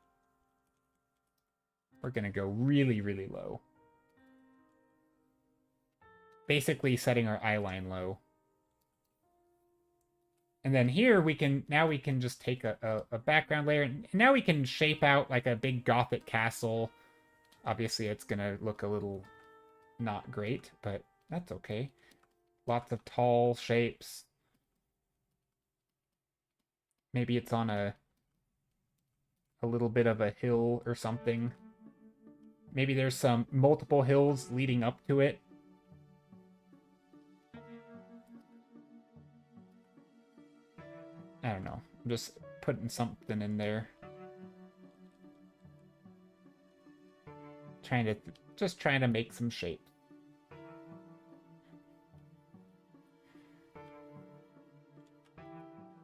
We're going to go really, really low. Basically setting our eye line low. And then here we can just take a background layer, and now we can shape out like a big Gothic castle. Obviously, it's gonna look a little not great, but that's okay. Lots of tall shapes. Maybe it's on a little bit of a hill or something. Maybe there's some multiple hills leading up to it. I don't know. I'm just putting something in there. Just trying to make some shape.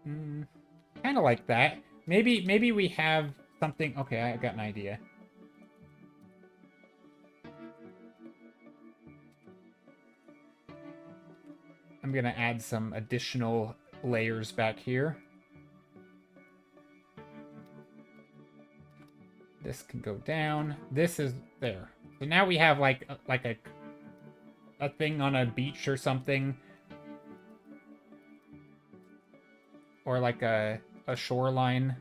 Kind of like that. Maybe we have something. Okay, I got an idea. I'm gonna add some additional layers back here. This can go down. This is there. So now we have like a thing on a beach or something. Or like a shoreline.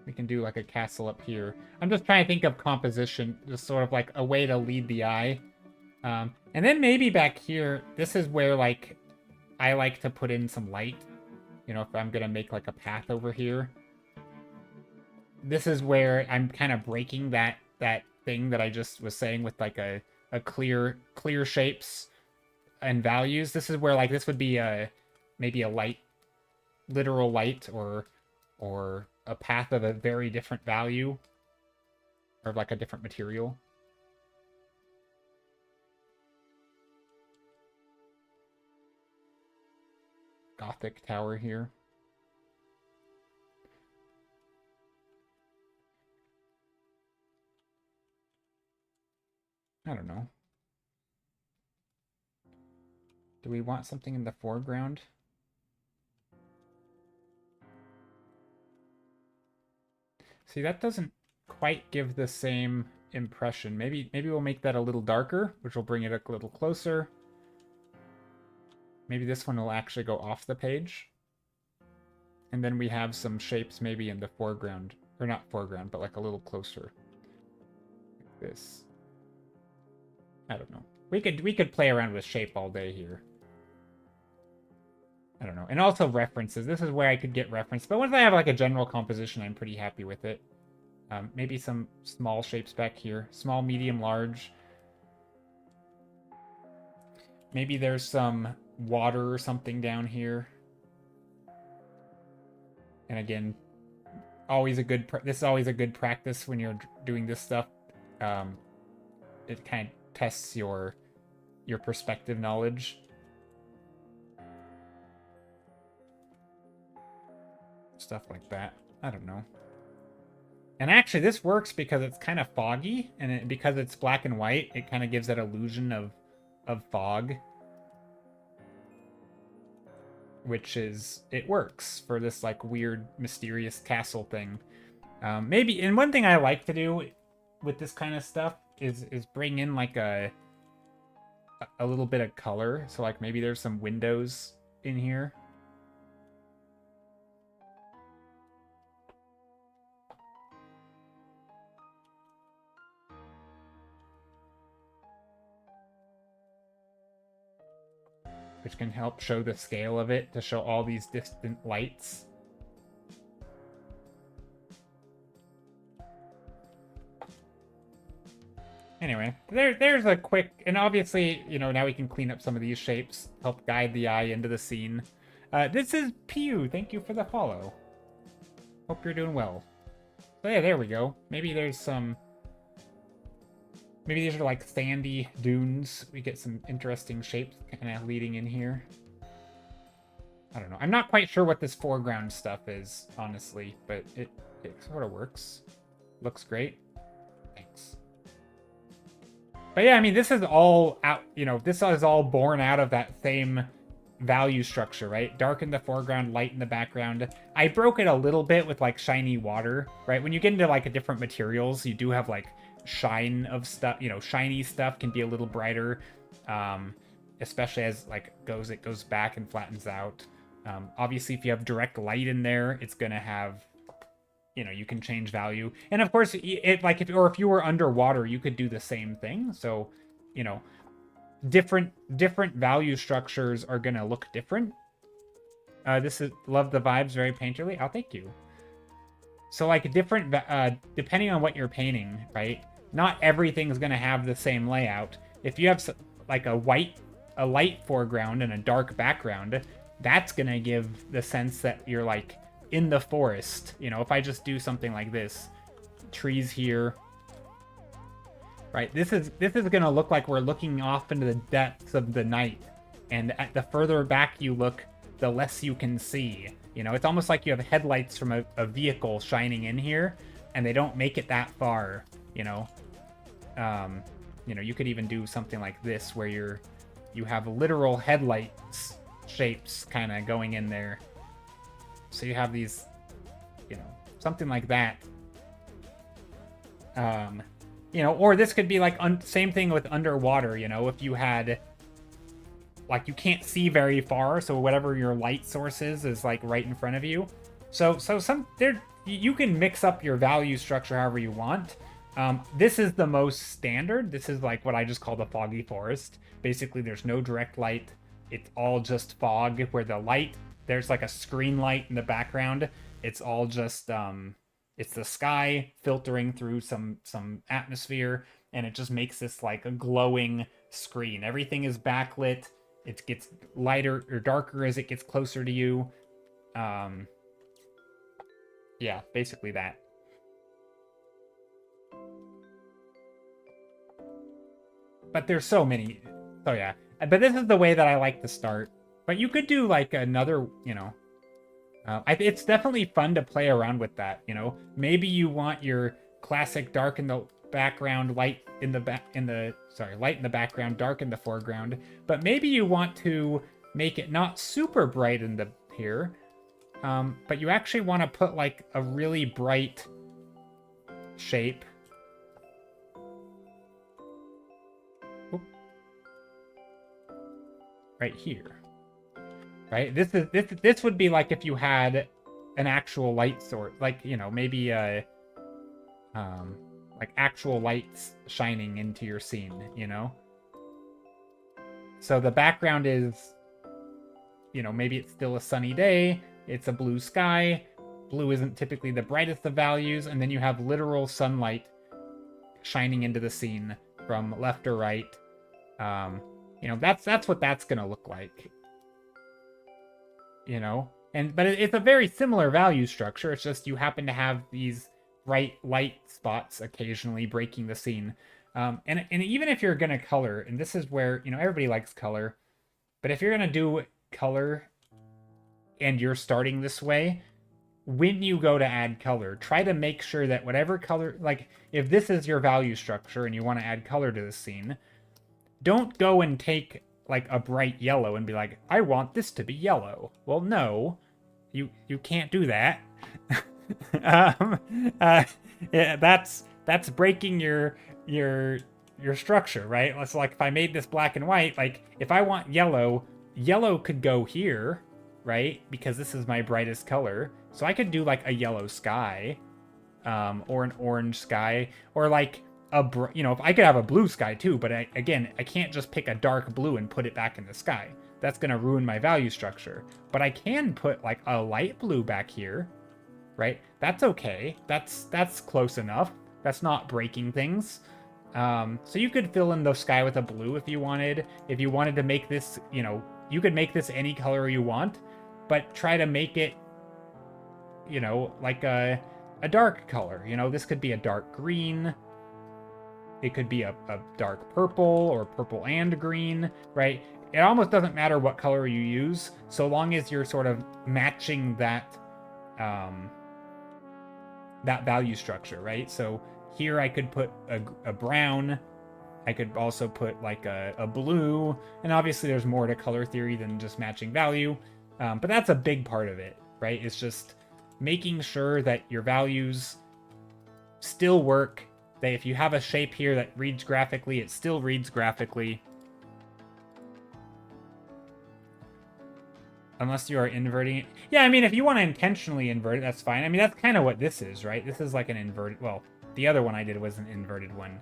We can do like a castle up here. I'm just trying to think of composition, just sort of like a way to lead the eye. And then maybe back here, this is where like I like to put in some light. You know, if I'm gonna make like a path over here. This is where I'm kind of breaking that thing that I just was saying with like a clear shapes and values. This is where like this would be maybe a light, literal light, or a path of a very different value, or like a different material. Gothic tower here. I don't know. Do we want something in the foreground? See, that doesn't quite give the same impression. Maybe we'll make that a little darker, which will bring it a little closer. Maybe this one will actually go off the page. And then we have some shapes maybe in the foreground. Or not foreground, but like a little closer. Like this. I don't know. We could play around with shape all day here. I don't know. And also references. This is where I could get reference. But once I have like a general composition, I'm pretty happy with it. Maybe some small shapes back here. Small, medium, large. Maybe there's some water or something down here. And again, this is always a good practice when you're doing this stuff. It kind of tests your perspective knowledge. Stuff like that. I don't know. And actually, this works because it's kind of foggy, and because it's black and white, it kind of gives that illusion of fog. Which is, it works for this like weird, mysterious castle thing. Maybe, and one thing I like to do with this kind of stuff is bring in like a little bit of color. So like maybe there's some windows in here. Which can help show the scale of it, to show all these distant lights. Anyway, there's a quick, and obviously, you know, now we can clean up some of these shapes, help guide the eye into the scene. This is Pew. Thank you for the follow. Hope you're doing well. So yeah, there we go. Maybe there's some... Maybe these are like sandy dunes. We get some interesting shapes kind of leading in here. I don't know. I'm not quite sure what this foreground stuff is, honestly, but it sort of works. Looks great. Thanks. But yeah, I mean, this is all out, you know, this is all born out of that same value structure, right? Dark in the foreground, light in the background. I broke it a little bit with like shiny water, right? When you get into like different materials, you do have like shine of stuff, you know, shiny stuff can be a little brighter. And especially as like it goes back and flattens out. Obviously, if you have direct light in there, it's gonna have, you know, you can change value. And of course, if you were underwater, you could do the same thing. So, you know, different value structures are gonna look different. This is love the vibes, very painterly. Oh, thank you. So like different, depending on what you're painting, right? Not everything's gonna have the same layout. If you have like a light foreground and a dark background, that's gonna give the sense that you're like in the forest. You know, if I just do something like this, trees here, right? This is gonna look like we're looking off into the depths of the night, and the further back you look, the less you can see. You know, it's almost like you have headlights from a vehicle shining in here, and they don't make it that far. You know, you could even do something like this where you have literal headlights shapes kind of going in there. So you have these, you know, something like that. You know, or this could be like same thing with underwater. You know, if you had, like, you can't see very far, so whatever your light source is like right in front of you. So you can mix up your value structure however you want. This is the most standard. This is like what I just call the foggy forest. Basically, there's no direct light. It's all just fog, where the light, there's like a screen light in the background. It's all just it's the sky filtering through some atmosphere, and it just makes this like a glowing screen. Everything is backlit. It gets lighter or darker as it gets closer to you. Yeah, basically that. But there's so many. So yeah, but this is the way that I like to start. But you could do like another, you know, it's definitely fun to play around with that. You know, maybe you want your classic dark in the background, light in the background, dark in the foreground. But maybe you want to make it not super bright in the here, but you actually want to put like a really bright shape. Right here, right? This would be like if you had an actual light source, like, you know, maybe like actual lights shining into your scene, you know. So the background is, you know, maybe it's still a sunny day. It's a blue sky. Blue isn't typically the brightest of values, and then you have literal sunlight shining into the scene from left or right. You know, that's what that's gonna look like. You know, but it's a very similar value structure. It's just you happen to have these bright light spots occasionally breaking the scene. And even if you're gonna color, and this is where, you know, everybody likes color, but if you're gonna do color and you're starting this way, when you go to add color, try to make sure that whatever color, like if this is your value structure and you want to add color to the scene, don't go and take like a bright yellow and be like, I want this to be yellow. Well, no, you can't do that. Yeah, that's breaking your structure, right? It's like if I made this black and white, like if I want yellow could go here, right? Because this is my brightest color. So I could do like a yellow sky, or an orange sky, or like you know, if I could have a blue sky too, but I can't just pick a dark blue and put it back in the sky. That's gonna ruin my value structure. But I can put like a light blue back here, right? That's okay. That's close enough. That's not breaking things. So you could fill in the sky with a blue if you wanted. If you wanted to make this, you know, you could make this any color you want, but try to make it, you know, like a dark color. You know, this could be a dark green. It could be a dark purple or purple and green, right? It almost doesn't matter what color you use, so long as you're sort of matching that that value structure, right? So here I could put a brown. I could also put like a blue, and obviously there's more to color theory than just matching value, but that's a big part of it, right? It's just making sure that your values still work, that if you have a shape here that reads graphically, it still reads graphically. Unless you are inverting it. Yeah, I mean, if you want to intentionally invert it, that's fine. I mean, that's kind of what this is, right? This is like an inverted... Well, the other one I did was an inverted one.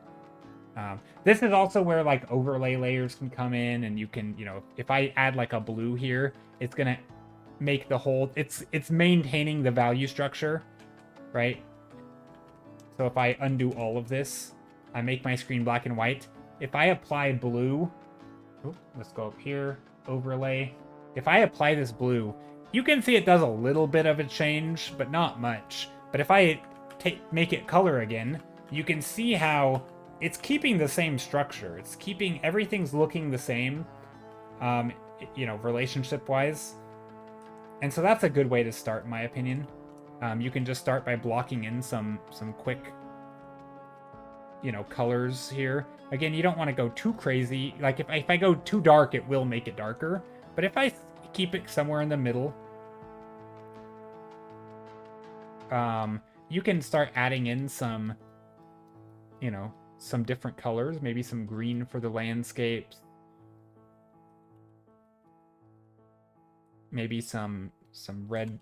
This is also where, like, overlay layers can come in, and you can, you know, if I add, like, a blue here, it's going to make the whole... It's maintaining the value structure, right? So if I undo all of this, I make my screen black and white. If I apply blue... Oh, let's go up here. Overlay... If I apply this blue, you can see it does a little bit of a change, but not much. But if I make it color again, you can see how it's keeping the same structure. It's keeping, everything's looking the same, you know, relationship-wise. And so that's a good way to start, in my opinion. You can just start by blocking in some quick, you know, colors here. Again, you don't want to go too crazy. Like, if I go too dark, it will make it darker. But if I keep it somewhere in the middle, you can start adding in some, you know, some different colors. Maybe some green for the landscapes. Maybe some red,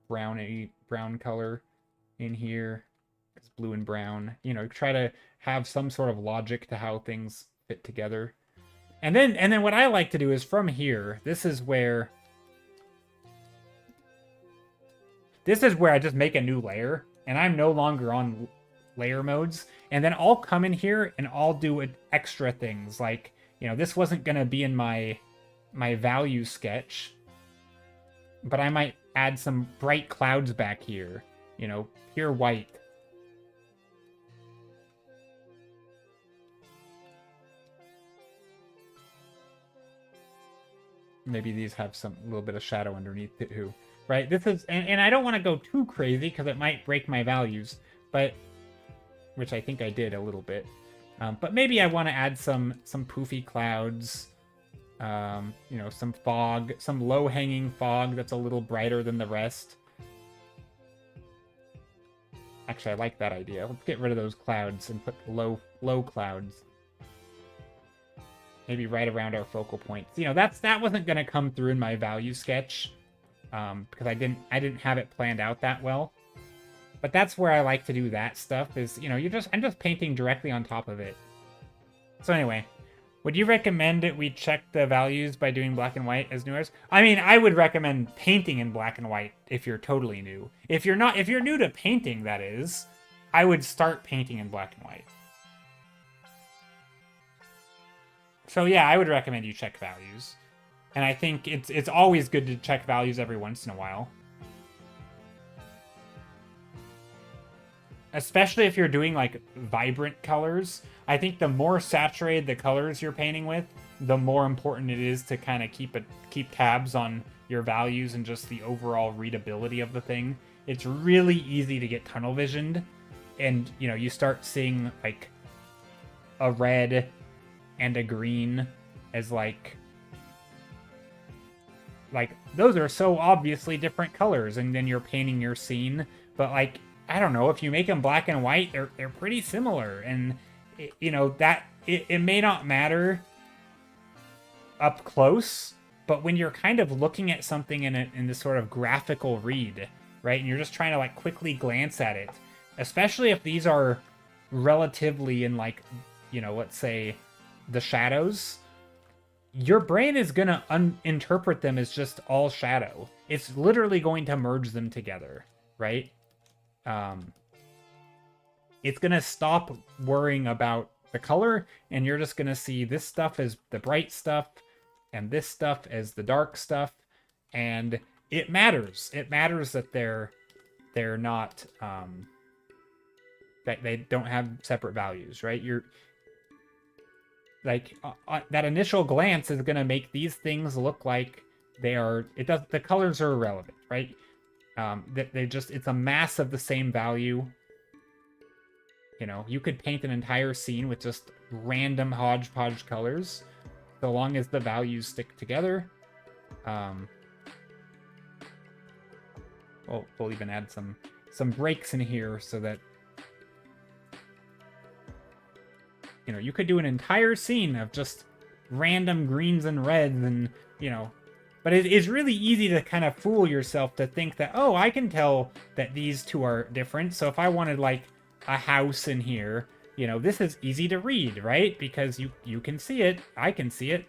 brown color in here. It's blue and brown. You know, try to have some sort of logic to how things fit together. And then what I like to do is from here, this is where I just make a new layer, and I'm no longer on layer modes. And then I'll come in here and I'll do extra things. Like, you know, this wasn't going to be in my value sketch, but I might add some bright clouds back here, you know, pure white. Maybe these have some little bit of shadow underneath it too, right? This is, and I don't want to go too crazy because it might break my values, but, which I think I did a little bit. But maybe I want to add some poofy clouds, you know, some fog, some low-hanging fog that's a little brighter than the rest. Actually, I like that idea. Let's get rid of those clouds and put low clouds. Maybe right around our focal points. You know, that wasn't going to come through in my value sketch because I didn't have it planned out that well. But that's where I like to do that stuff. Is, you know, I'm just painting directly on top of it. So anyway, would you recommend that we check the values by doing black and white as newers? I mean, I would recommend painting in black and white if you're totally new. If you're new to painting, that is, I would start painting in black and white. So yeah, I would recommend you check values. And I think it's always good to check values every once in a while. Especially if you're doing like vibrant colors. I think the more saturated the colors you're painting with, the more important it is to kind of keep tabs on your values and just the overall readability of the thing. It's really easy to get tunnel visioned, and you know, you start seeing like a red and a green as like those are so obviously different colors, and then you're painting your scene. But like, I don't know, if you make them black and white, they're pretty similar, and you know that it may not matter up close, but when you're kind of looking at something in this sort of graphical read, right, and you're just trying to like quickly glance at it, especially if these are relatively in like, you know, let's say the shadows, your brain is going to interpret them as just all shadow. It's literally going to merge them together, right? It's going to stop worrying about the color, and you're just going to see this stuff as the bright stuff and this stuff as the dark stuff. And it matters. It matters that they're not, that they don't have separate values, right? You're like, that initial glance is going to make these things look like they are, the colors are irrelevant, right? It's a mass of the same value. You know, you could paint an entire scene with just random hodgepodge colors, so long as the values stick together. We'll even add some breaks in here so that, you know, you could do an entire scene of just random greens and reds and, you know, But it is really easy to kind of fool yourself to think that, oh, I can tell that these two are different. So if I wanted like a house in here, you know, this is easy to read, right? Because you can see it, I can see it.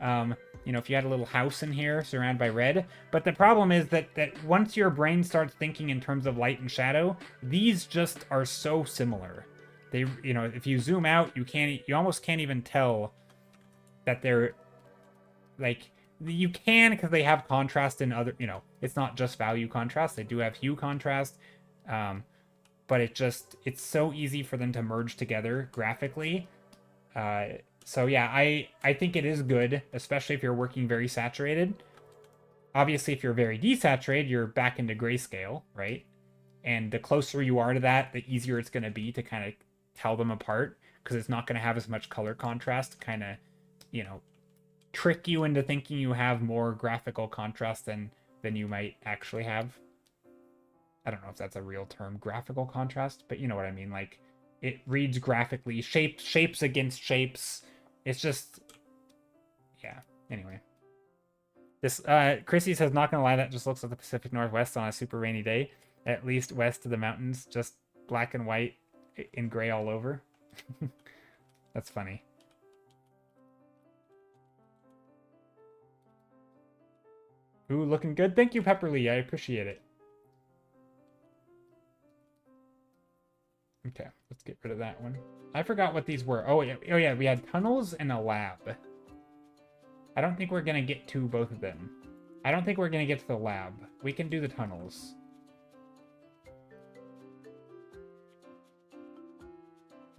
You know, if you had a little house in here surrounded by red. But the problem is that once your brain starts thinking in terms of light and shadow, these just are so similar. They, you know, if you zoom out, you almost can't even tell that they're like, you can because they have contrast in other, you know, it's not just value contrast. They do have hue contrast. But it's so easy for them to merge together graphically. So yeah, I think it is good, especially if you're working very saturated. Obviously, if you're very desaturated, you're back into grayscale, right? And the closer you are to that, the easier it's going to be to kind of tell them apart, because it's not going to have as much color contrast to kind of, you know, trick you into thinking you have more graphical contrast than you might actually have. I don't know if that's a real term, graphical contrast, but you know what I mean. Like, it reads graphically, shapes against shapes. It's just, yeah. Anyway, this Chrissy says, not gonna lie, that just looks like the Pacific Northwest on a super rainy day. At least west of the mountains, just black and white in gray all over. That's funny. Ooh, looking good. Thank you, Pepperly. I appreciate it. Okay, let's get rid of that one. I forgot what these were. Oh yeah, we had tunnels and a lab. I don't think we're gonna get to both of them. I don't think we're gonna get to the lab. We can do the tunnels.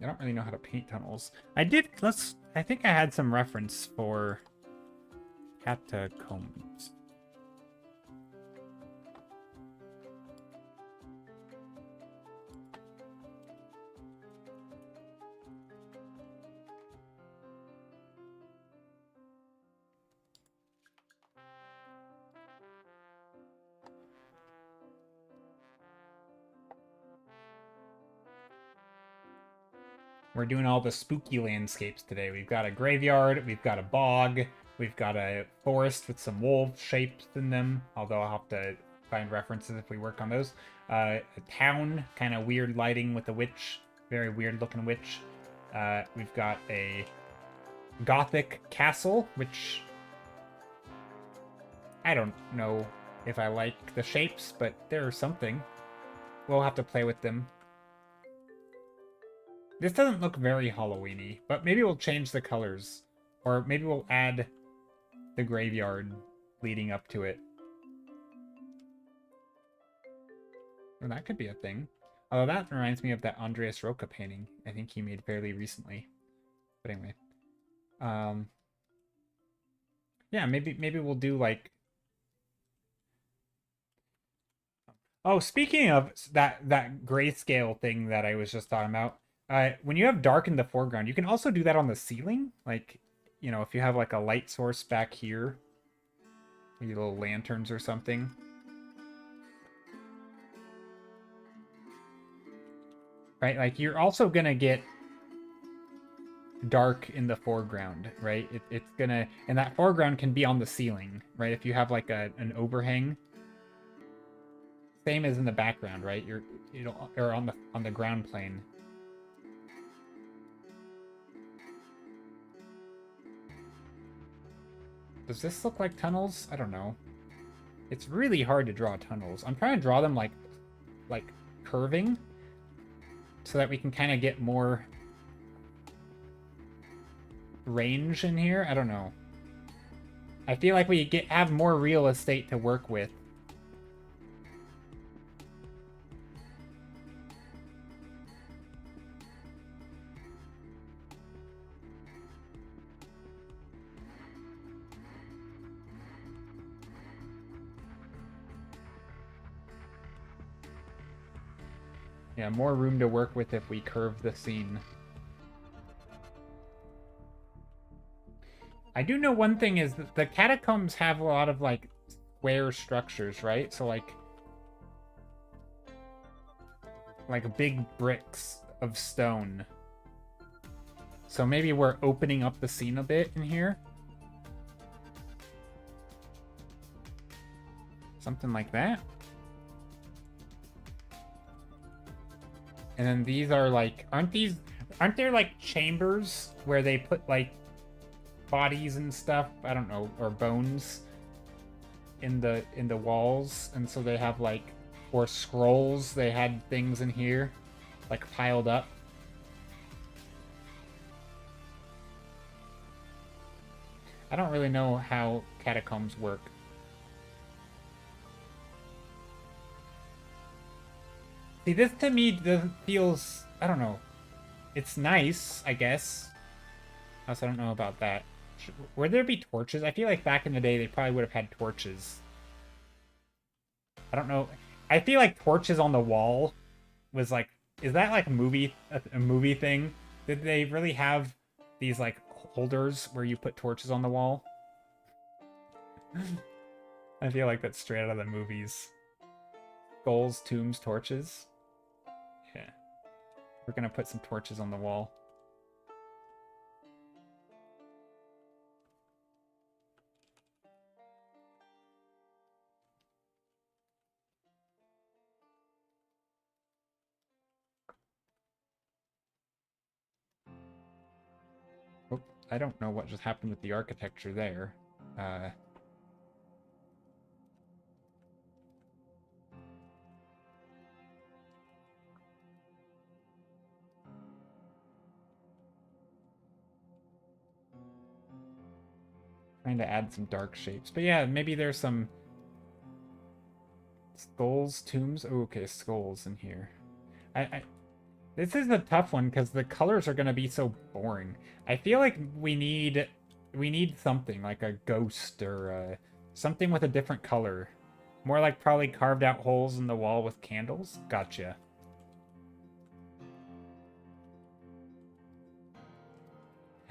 I don't really know how to paint tunnels. I think I had some reference for catacombs. We're doing all the spooky landscapes today. We've got a graveyard, we've got a bog, we've got a forest with some wolf shapes in them, although I'll have to find references if we work on those. A town, kind of weird lighting with a witch, very weird looking witch. We've got a gothic castle, which I don't know if I like the shapes, but they're something. We'll have to play with them. This doesn't look very Halloween-y, but maybe we'll change the colors. Or maybe we'll add the graveyard leading up to it. Well, that could be a thing. Although that reminds me of that Andreas Roca painting I think he made fairly recently. But anyway. Yeah, maybe we'll do like... Oh, speaking of that grayscale thing that I was just talking about, when you have dark in the foreground, you can also do that on the ceiling. Like, you know, if you have like a light source back here, maybe little lanterns or something. Right, like you're also gonna get dark in the foreground, right? It's gonna, and that foreground can be on the ceiling, right? If you have like an overhang. Same as in the background, right? Or on the ground plane. Does this look like tunnels? I don't know. It's really hard to draw tunnels. I'm trying to draw them like curving so that we can kind of get more range in here. I don't know. I feel like we have more real estate to work with. Yeah, more room to work with if we curve the scene. I do know one thing is that the catacombs have a lot of, like, square structures, right? So, like big bricks of stone. So maybe we're opening up the scene a bit in here. Something like that. And then these are like, aren't there like chambers where they put like bodies and stuff? I don't know, or bones in the walls, and so they have like, or scrolls, they had things in here like piled up. I don't really know how catacombs work. See, this to me feels, I don't know. It's nice, I guess. Also, I don't know about that. Would there be torches? I feel like back in the day they probably would have had torches. I don't know. I feel like torches on the wall was like, is that like a movie thing? Did they really have these like holders where you put torches on the wall? I feel like that's straight out of the movies. Skulls, tombs, torches. Yeah. We're gonna put some torches on the wall. Oh, I don't know what just happened with the architecture there. Trying to add some dark shapes. But yeah, maybe there's some skulls, tombs. Oh, okay, skulls in here. This is a tough one because the colors are gonna be so boring. I feel like we need something like a ghost or something with a different color. More like probably carved out holes in the wall with candles. Gotcha.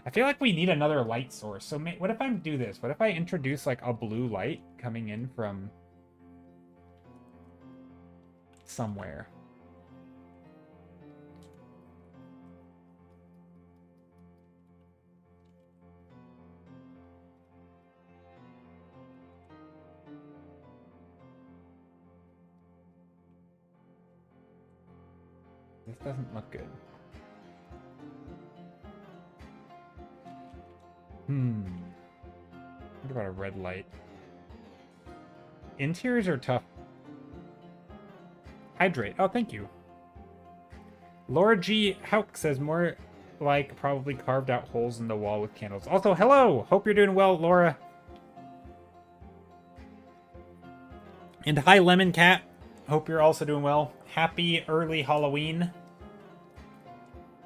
I feel like we need another light source. So what if I do this? What if I introduce like a blue light coming in from somewhere? This doesn't look good. What about a red light? Interiors are tough. Hydrate. Oh, thank you. Laura G. Hauk says more like probably carved out holes in the wall with candles. Also, hello! Hope you're doing well, Laura. And hi, Lemon Cat. Hope you're also doing well. Happy early Halloween.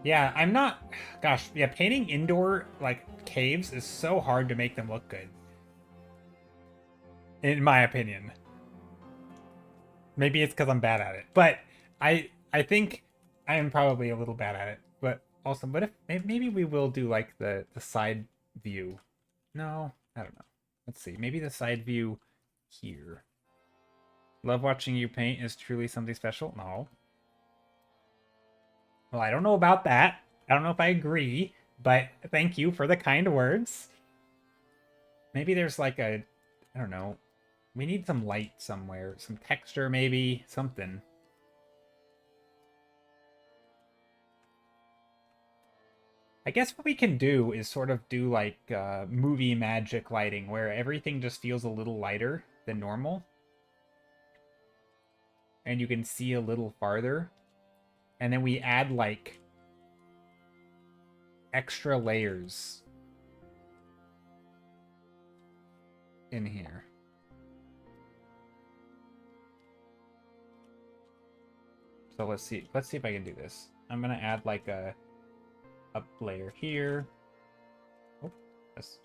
Yeah, I'm not... Gosh, yeah, painting indoor, like, caves is so hard to make them look good. In my opinion. Maybe it's because I'm bad at it. But I think I am probably a little bad at it. But also, what if... Maybe we will do, like, the side view. No, I don't know. Let's see. Maybe the side view here. Love watching you paint is truly something special. No. Well, I don't know about that. I don't know if I agree, but thank you for the kind words. Maybe there's like a... I don't know. We need some light somewhere. Some texture, maybe. Something. I guess what we can do is sort of do like movie magic lighting, where everything just feels a little lighter than normal. And you can see a little farther. And then we add like extra layers in here. So let's see if I can do this. I'm gonna add like a layer here. Oh, that's...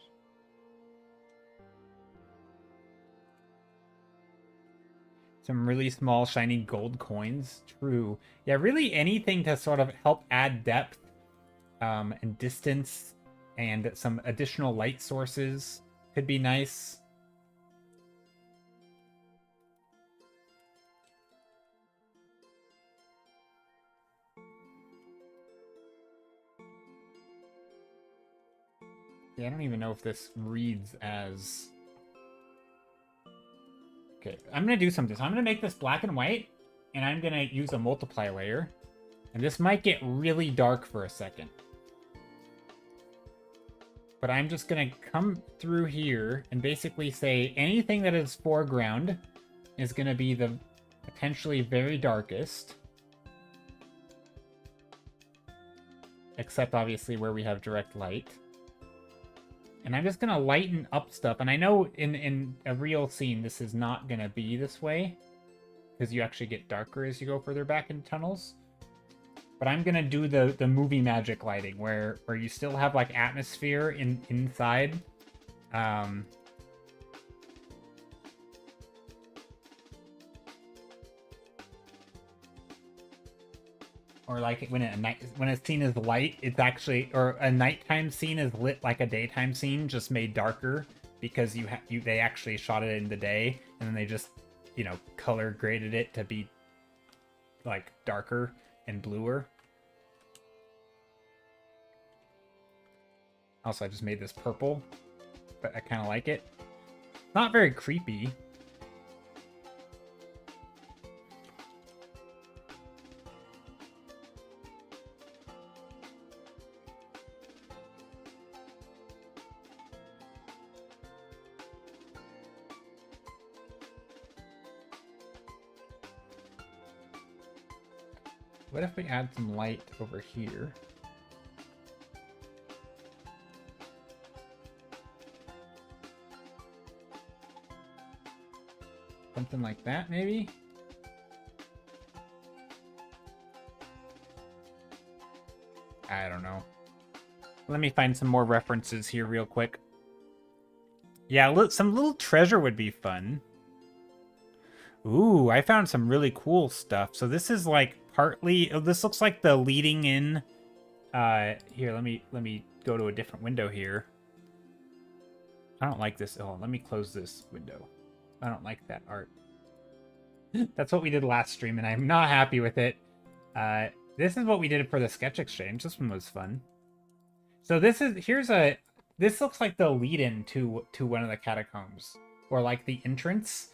Some really small shiny gold coins. True. Yeah, really anything to sort of help add depth and distance and some additional light sources could be nice. Yeah, I don't even know if this reads as... Okay, I'm gonna do something. So I'm gonna make this black and white, and I'm gonna use a multiply layer. And this might get really dark for a second. But I'm just gonna come through here and basically say anything that is foreground is gonna be the potentially very darkest. Except obviously where we have direct light. And I'm just gonna lighten up stuff. And I know in a real scene this is not gonna be this way, because you actually get darker as you go further back in tunnels. But I'm gonna do the movie magic lighting where you still have like atmosphere inside. Or like when a scene is light, it's actually, or a nighttime scene is lit like a daytime scene, just made darker because they actually shot it in the day and then they just, you know, color graded it to be like darker and bluer. Also, I just made this purple, but I kind of like it. Not very creepy. What if we add some light over here? Something like that, maybe? I don't know. Let me find some more references here real quick. Yeah, some little treasure would be fun. Ooh, I found some really cool stuff. So this is like partly, this looks like the leading in. Here, let me go to a different window here. I don't like this. Oh, let me close this window. I don't like that art. That's what we did last stream, and I'm not happy with it. This is what we did for the sketch exchange. This one was fun. So this looks like the lead-in to one of the catacombs, or like the entrance.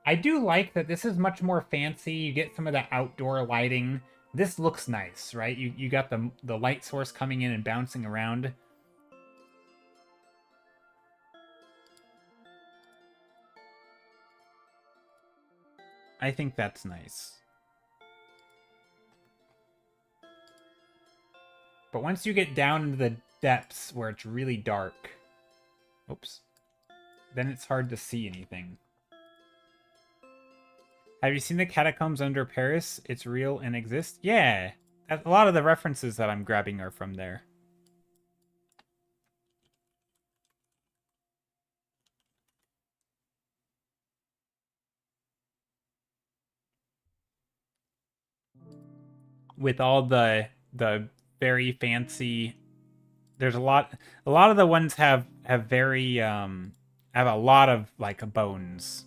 I do like that this is much more fancy. You get some of the outdoor lighting. This looks nice, right? You got the light source coming in and bouncing around. I think that's nice. But once you get down into the depths where it's really dark, oops, then it's hard to see anything. Have you seen the catacombs under Paris? It's real and exists? Yeah, a lot of the references that I'm grabbing are from there. With all the very fancy, there's a lot of the ones have very have a lot of like bones.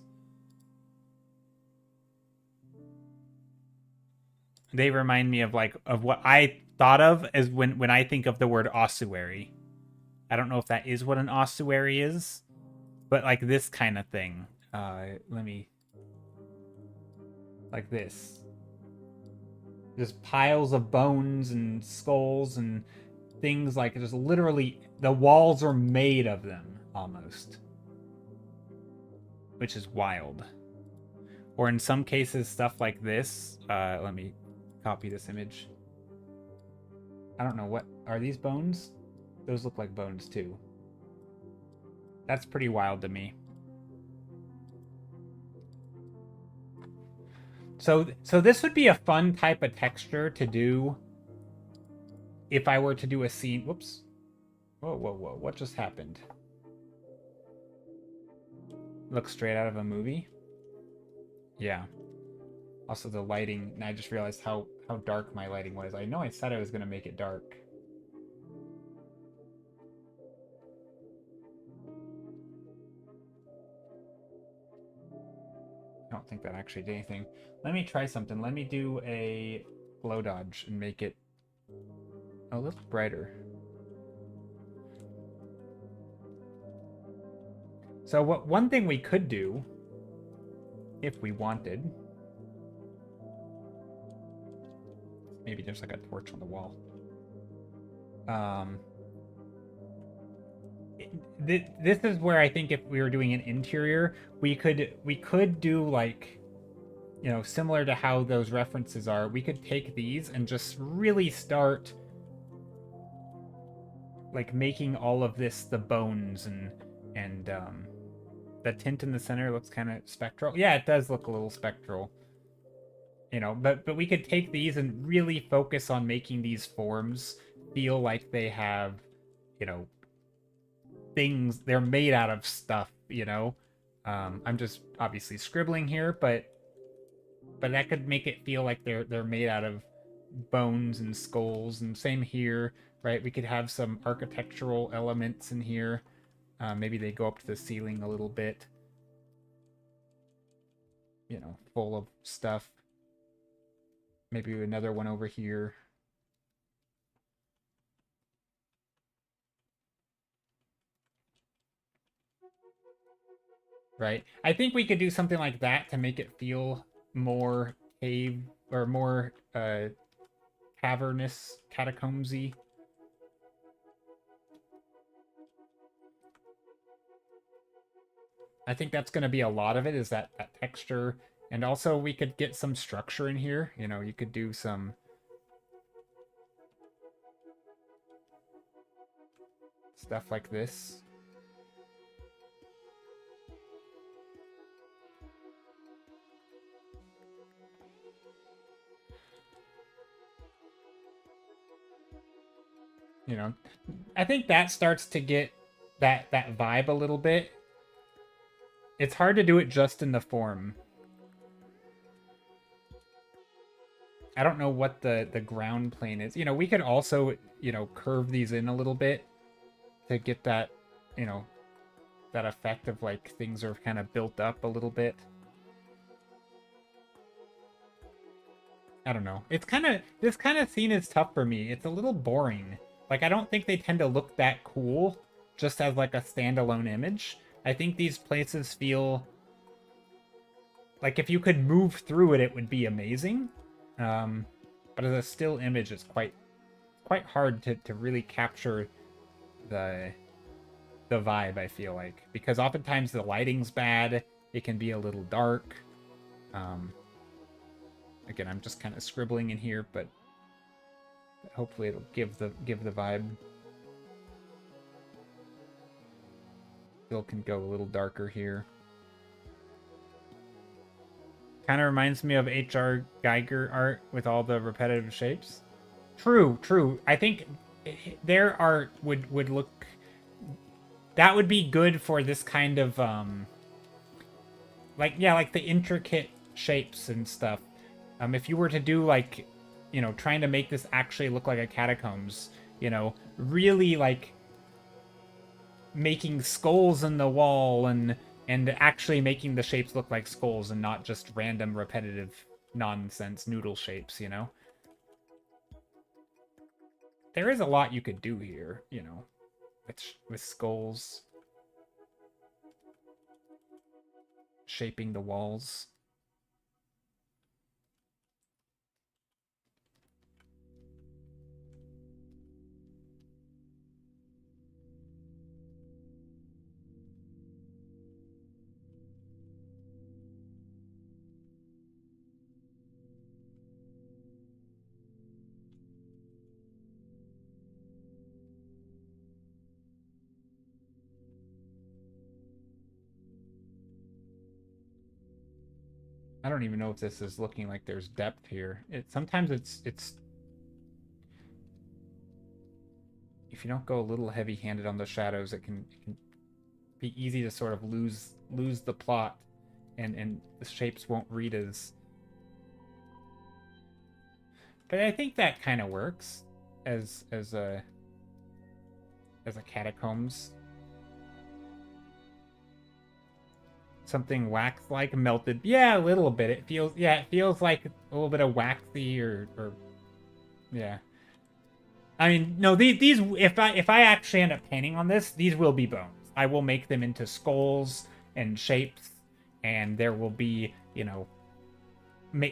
They remind me of what I thought of as when I think of the word ossuary. I don't know if that is what an ossuary is, but like this kind of thing. Let me, like this. Just piles of bones and skulls and things, like just literally the walls are made of them almost, which is wild. Or in some cases, stuff like this. Let me copy this image. I don't know, what are these bones? Those look like bones too. That's pretty wild to me. So this would be a fun type of texture to do if I were to do a scene. Whoops. Whoa, whoa, whoa. What just happened? Looks straight out of a movie. Yeah. Also the lighting, and I just realized how dark my lighting was. I know I said I was going to make it dark. I don't think that actually did anything. Let me try something. Let me do a glow dodge and make it a little brighter. So one thing we could do if we wanted. Maybe there's like a torch on the wall. This is where I think if we were doing an interior, we could do like, you know, similar to how those references are. We could take these and just really start like making all of this the bones, and the tint in the center looks kind of spectral. Yeah, it does look a little spectral. You know, but we could take these and really focus on making these forms feel like they have, you know, things, they're made out of stuff, you know. I'm just obviously scribbling here, but that could make it feel like they're made out of bones and skulls. And same here, right? We could have some architectural elements in here. Maybe they go up to the ceiling a little bit, you know, full of stuff. Maybe another one over here. Right? I think we could do something like that to make it feel more cave or more cavernous, catacombsy. I think that's going to be a lot of it, is that texture. And also we could get some structure in here. You know, you could do some stuff like this. You know, I think that starts to get that vibe a little bit. It's hard to do it just in the form. I don't know what the ground plane is. You know, we could also, you know, curve these in a little bit to get that, you know, that effect of like things are kind of built up a little bit. I don't know. It's kind of, this kind of scene is tough for me. It's a little boring. Like, I don't think they tend to look that cool just as like a standalone image. I think these places feel like if you could move through it, it would be amazing. But as a still image, it's quite hard to really capture the vibe, I feel like. Because oftentimes the lighting's bad. It can be a little dark. Again, I'm just kind of scribbling in here, but hopefully it'll give the vibe. Still can go a little darker here. Kind of reminds me of H.R. Geiger art with all the repetitive shapes. True. I think their art would look... That would be good for this kind of, like, yeah, like the intricate shapes and stuff. If you were to do, like, you know, trying to make this actually look like a catacombs, you know, really, like, making skulls in the wall and actually making the shapes look like skulls and not just random repetitive nonsense noodle shapes, you know? There is a lot you could do here, you know, with skulls. Shaping the walls. I don't even know if this is looking like there's depth here. Sometimes it's if you don't go a little heavy-handed on the shadows, it can be easy to sort of lose the plot, and the shapes won't read as. But I think that kind of works as a catacombs. Something wax-like melted. Yeah, a little bit. It feels like a little bit of waxy or yeah. I mean, no, these if I actually end up painting on this, these will be bones. I will make them into skulls and shapes and there will be, you know,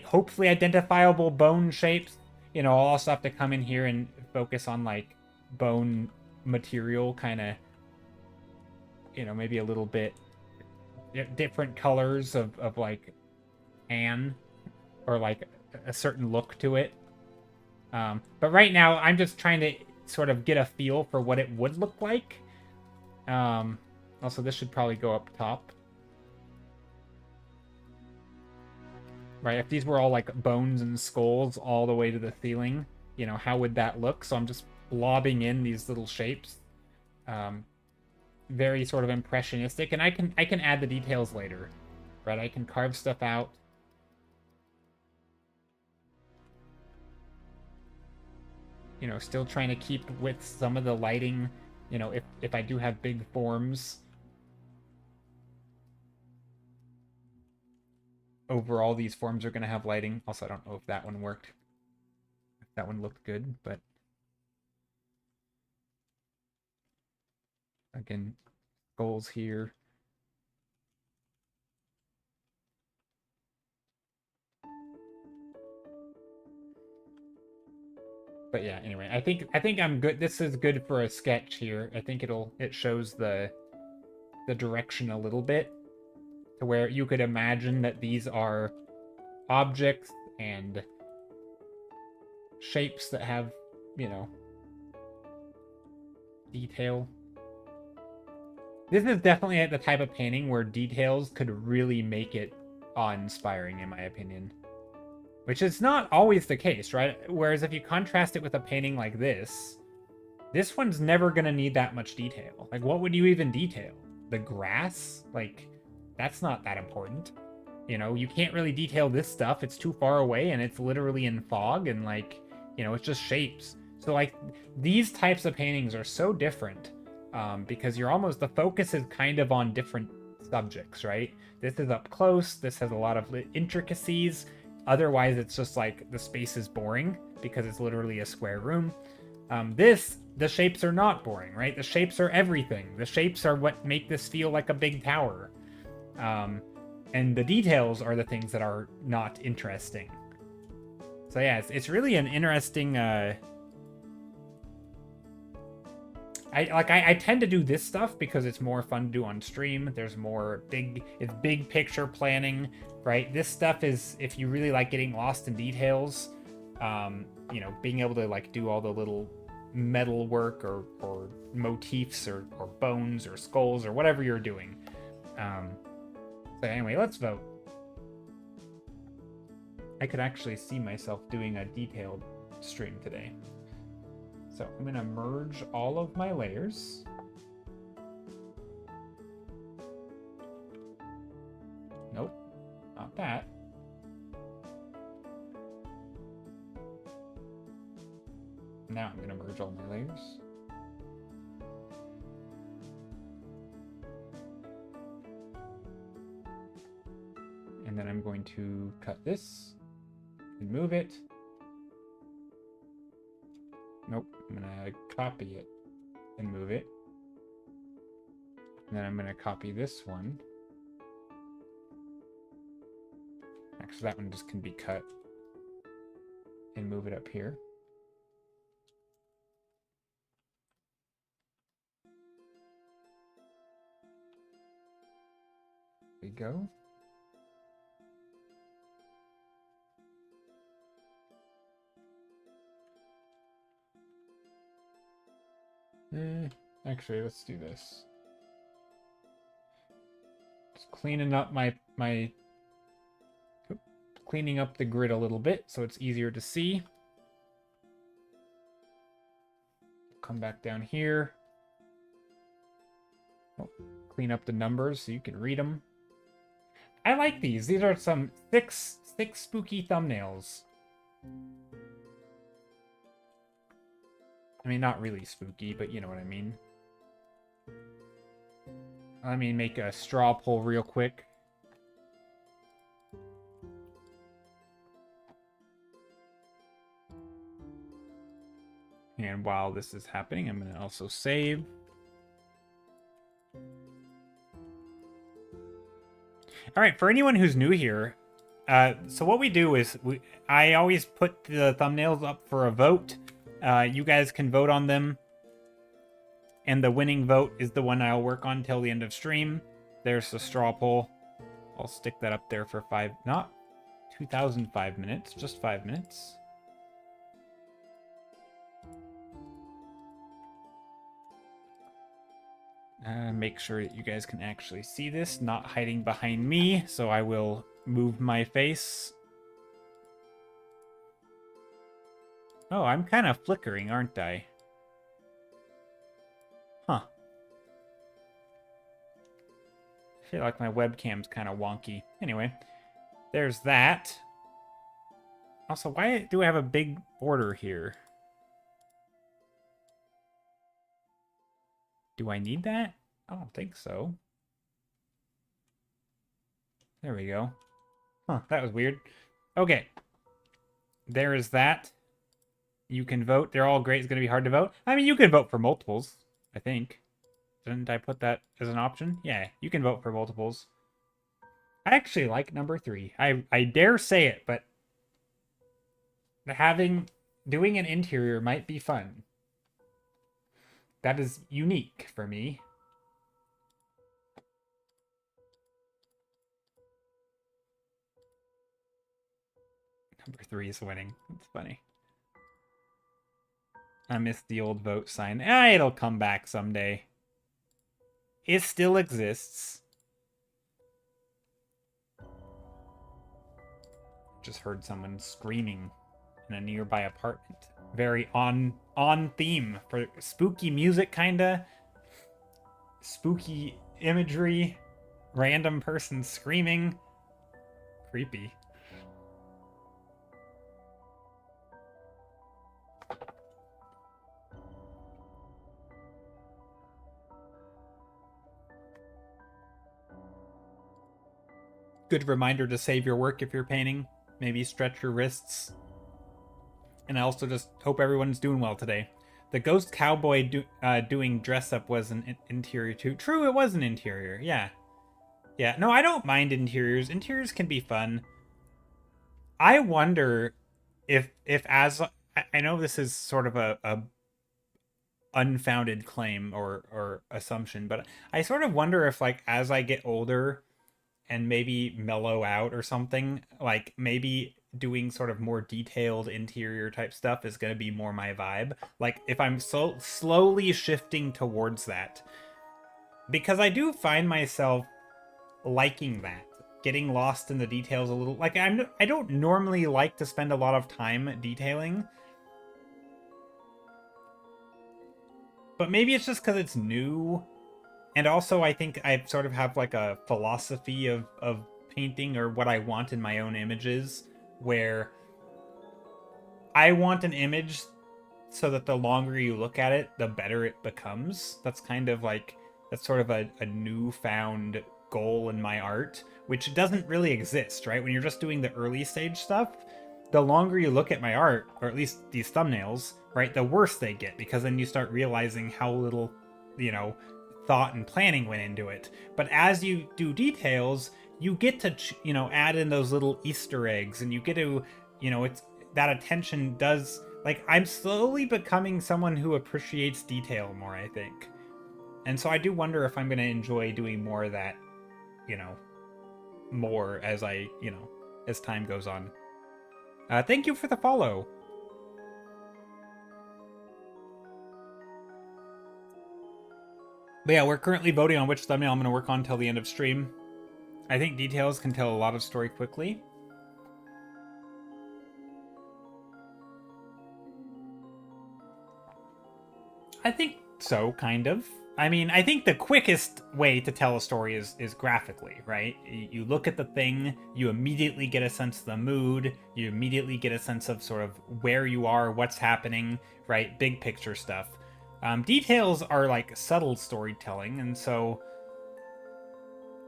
hopefully identifiable bone shapes. You know, I'll also have to come in here and focus on like bone material, kind of, you know, maybe a little bit different colors of like tan, or like a certain look to it. But right now, I'm just trying to sort of get a feel for what it would look like. Also, this should probably go up top. Right, if these were all like bones and skulls all the way to the ceiling, you know, how would that look? So I'm just lobbing in these little shapes. Very sort of impressionistic, and I can add the details later. Right, I can carve stuff out. You know, still trying to keep with some of the lighting, you know, if I do have big forms. Overall, these forms are going to have lighting. Also, I don't know if that one worked. If that one looked good, but again, skulls here. But yeah, anyway, I think I'm good. This is good for a sketch here. I think it shows the direction a little bit, to where you could imagine that these are objects and shapes that have, you know, detail. This is definitely the type of painting where details could really make it awe-inspiring, in my opinion. Which is not always the case, right? Whereas if you contrast it with a painting like this one's never going to need that much detail. Like, what would you even detail? The grass? Like, that's not that important. You know, you can't really detail this stuff. It's too far away, and it's literally in fog, and, like, you know, it's just shapes. So, like, these types of paintings are so different, because the focus is kind of on different subjects, right? This is up close. This has a lot of intricacies. Otherwise, it's just like the space is boring because it's literally a square room. The shapes are not boring, right? The shapes are everything. The shapes are what make this feel like a big tower. And the details are the things that are not interesting. So yeah, it's really an interesting... I tend to do this stuff because it's more fun to do on stream. There's more it's big picture planning, right? This stuff is, if you really like getting lost in details, you know, being able to like do all the little metal work or motifs or bones or skulls or whatever you're doing. So anyway, let's vote. I could actually see myself doing a detailed stream today. So I'm going to merge all of my layers. Nope, not that. Now I'm going to merge all my layers. And then I'm going to cut this and move it. Nope, I'm gonna copy it and move it. And then I'm gonna copy this one. Actually, that one just can be cut and move it up here. There we go. Actually, let's do this. Just cleaning up cleaning up the grid a little bit so it's easier to see. Come back down here. Oh, clean up the numbers so you can read them. I like these. These are some six spooky thumbnails. I mean, not really spooky, but you know what I mean. Let me make a straw poll real quick. And while this is happening, I'm going to also save. All right, for anyone who's new here, so what we do is I always put the thumbnails up for a vote. You guys can vote on them, and the winning vote is the one I'll work on till the end of stream. There's the straw poll. I'll stick that up there for not 2,005 minutes, just 5 minutes. Make sure that you guys can actually see this, not hiding behind me, so I will move my face. Oh, I'm kind of flickering, aren't I? Huh. I feel like my webcam's kind of wonky. Anyway, there's that. Also, why do I have a big border here? Do I need that? I don't think so. There we go. Huh, that was weird. Okay. There is that. You can vote. They're all great. It's going to be hard to vote. I mean, you can vote for multiples, I think. Didn't I put that as an option? Yeah, you can vote for multiples. I actually like number 3. I dare say it, but doing an interior might be fun. That is unique for me. Number 3 is winning. It's funny. I missed the old vote sign. It'll come back someday. It still exists. Just heard someone screaming in a nearby apartment. Very on theme for spooky music, kinda. Spooky imagery. Random person screaming. Creepy. Good reminder to save your work if you're painting. Maybe stretch your wrists. And I also just hope everyone's doing well today. The ghost cowboy doing dress up was an interior too. True, it was an interior. Yeah. Yeah, no, I don't mind interiors. Interiors can be fun. I wonder if as... I know this is sort of a unfounded claim or assumption, but I sort of wonder if, like, as I get older and maybe mellow out or something, like, maybe doing sort of more detailed interior type stuff is going to be more my vibe. Like, if I'm so slowly shifting towards that, because I do find myself liking that, getting lost in the details a little. Like, I don't normally like to spend a lot of time detailing, but maybe it's just because it's new. And also, I think I sort of have like a philosophy of painting, or what I want in my own images, where I want an image so that the longer you look at it, the better it becomes. That's kind of like, that's sort of a newfound goal in my art, which doesn't really exist, right? When you're just doing the early stage stuff, the longer you look at my art, or at least these thumbnails, right, the worse they get, because then you start realizing how little, thought and planning went into it. But as you do details, you get to, add in those little Easter eggs, and you get to, it's that attention does, like, I'm slowly becoming someone who appreciates detail more, I think. And so I do wonder if I'm going to enjoy doing more of that, more as I, as time goes on. Thank you for the follow. But yeah, we're currently voting on which thumbnail I'm going to work on till the end of stream. I think details can tell a lot of story quickly. I think so, kind of. I mean, I think the quickest way to tell a story is graphically, right? You look at the thing, you immediately get a sense of the mood, you immediately get a sense of sort of where you are, what's happening, right? Big picture stuff. Details are like subtle storytelling, and so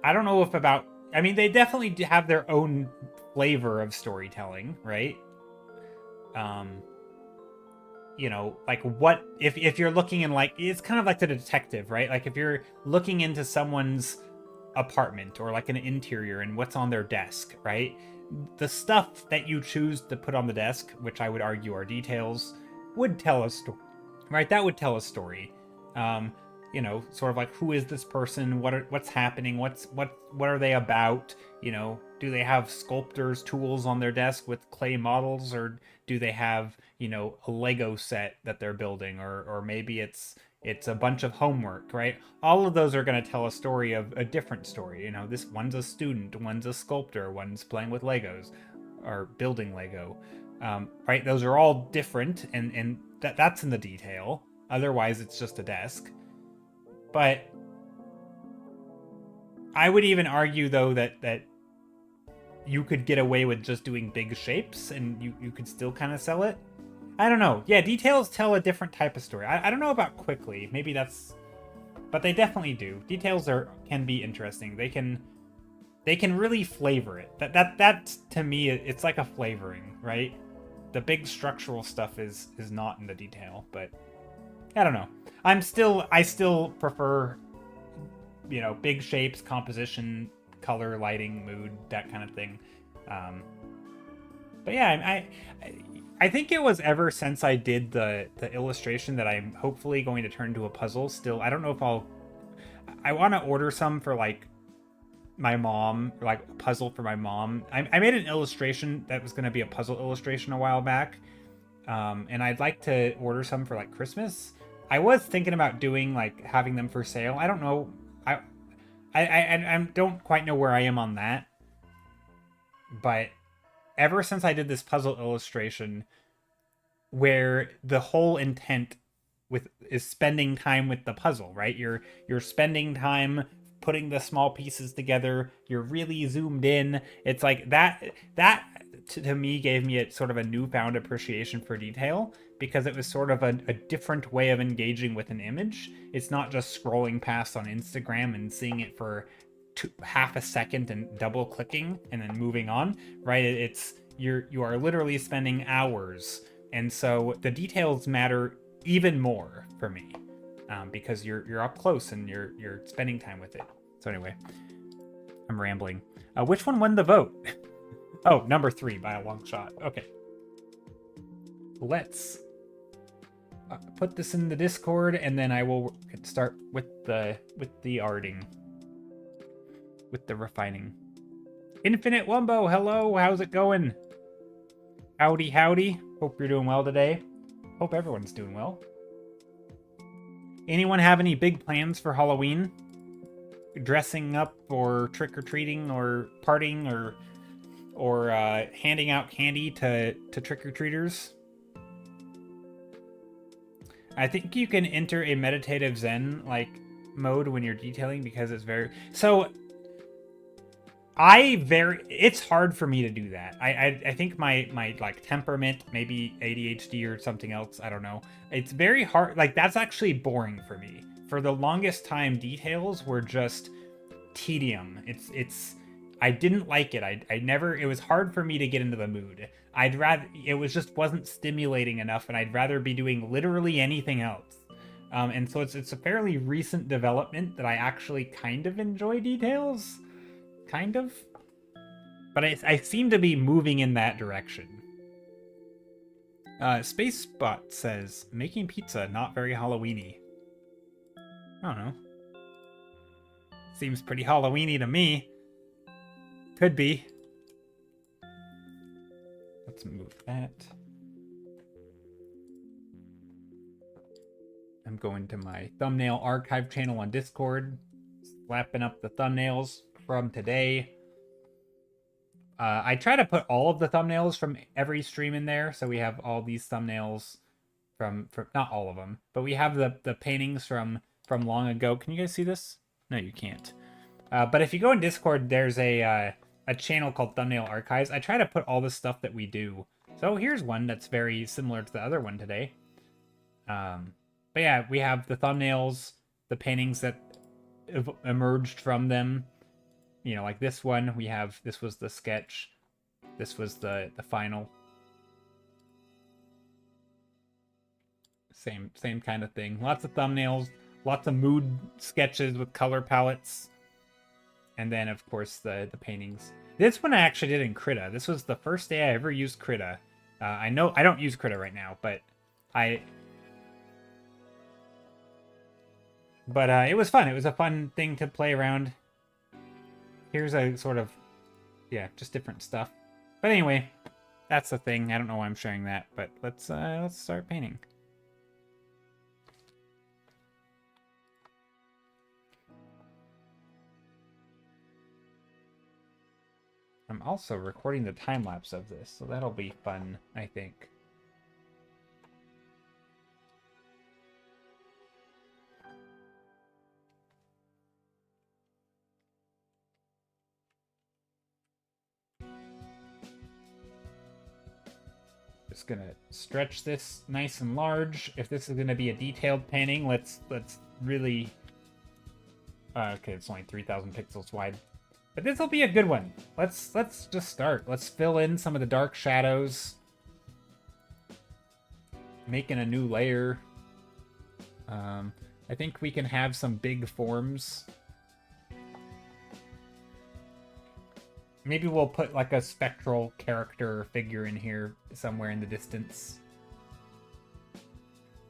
I don't know if I mean, they definitely have their own flavor of storytelling, right? Like, what if you're looking in, like, it's kind of like the detective, right? Like, if you're looking into someone's apartment or like an interior and what's on their desk, right? The stuff that you choose to put on the desk, which I would argue are details, would tell a story, right? That would tell a story. You know, sort of like, who is this person? What's happening? What are they about? You know, do they have sculptor's tools on their desk with clay models, or do they have, you know, a Lego set that they're building, or maybe it's a bunch of homework, right? All of those are going to tell a story of a different story. You know, this one's a student, one's a sculptor, one's playing with Legos or building Lego, right? Those are all different, and that's in the detail. Otherwise, it's just a desk. But I would even argue, though, that you could get away with just doing big shapes and you could still kind of sell it. I don't know. Yeah, details tell a different type of story. I don't know about quickly. Maybe that's... But they definitely do. Details can be interesting. They can really flavor it. That to me, it's like a flavoring, right? The big structural stuff is not in the detail, but I don't know. I still prefer, you know, big shapes, composition, color, lighting, mood, that kind of thing. But yeah, I think it was ever since I did the illustration that I'm hopefully going to turn to a puzzle. Still, I don't know if I want to order some for like my mom, like a puzzle for my mom. I made an illustration that was going to be a puzzle illustration a while back, and I'd like to order some for like Christmas. I was thinking about doing like having them for sale. I don't know. I don't quite know where I am on that. But ever since I did this puzzle illustration, where the whole intent is spending time with the puzzle, right? You're spending time putting the small pieces together. You're really zoomed in. It's like that to me gave me a sort of a newfound appreciation for detail, because it was sort of a different way of engaging with an image. It's not just scrolling past on Instagram and seeing it for half a second and double clicking and then moving on, right? You are literally spending hours, and so the details matter even more for me, because you're up close and you're spending time with it. So anyway, I'm rambling. Which one won the vote? Oh, number 3 by a long shot. Okay. Let's put this in the Discord, and then I will start with the arting, with the refining. Infinite Wumbo, hello. How's it going? Howdy, howdy. Hope you're doing well today. Hope everyone's doing well. Anyone have any big plans for Halloween? Dressing up, or trick-or-treating, or partying, or handing out candy to trick-or-treaters? I think you can enter a meditative Zen like mode when you're detailing, because it's very... So it's hard for me to do that. I think my like temperament, maybe ADHD or something else, I don't know. It's very hard. Like, that's actually boring for me. For the longest time, details were just tedium. I didn't like it. It was hard for me to get into the mood. It wasn't stimulating enough, and I'd rather be doing literally anything else. And so it's a fairly recent development that I actually kind of enjoy details. Kind of. But I seem to be moving in that direction. Spacebot says, making pizza, not very Halloween-y. I don't know. Seems pretty Halloween-y to me. Could be. Let's move that. I'm going to my thumbnail archive channel on Discord, slapping up the thumbnails from today. I try to put all of the thumbnails from every stream in there, so we have all these thumbnails from not all of them, but we have the paintings from long ago. Can you guys see this? No, you can't. But if you go in Discord, there's a channel called Thumbnail Archives. I try to put all the stuff that we do. So here's one that's very similar to the other one today. But yeah, we have the thumbnails, the paintings that emerged from them. You know, like this one, this was the sketch. This was the final. Same kind of thing. Lots of thumbnails, lots of mood sketches with color palettes. And then, of course, the paintings. This one I actually did in Krita. This was the first day I ever used Krita. I know I don't use Krita right now, but it was fun. It was a fun thing to play around. Here's a sort of, yeah, just different stuff. But anyway, that's the thing. I don't know why I'm sharing that, but let's start painting. I'm also recording the time lapse of this, so that'll be fun, I think. Just gonna stretch this nice and large. If this is gonna be a detailed painting, let's really. Okay, it's only 3,000 pixels wide, but this will be a good one. Let's just start. Let's fill in some of the dark shadows, making a new layer. I think we can have some big forms. Maybe we'll put like a spectral character figure in here somewhere in the distance.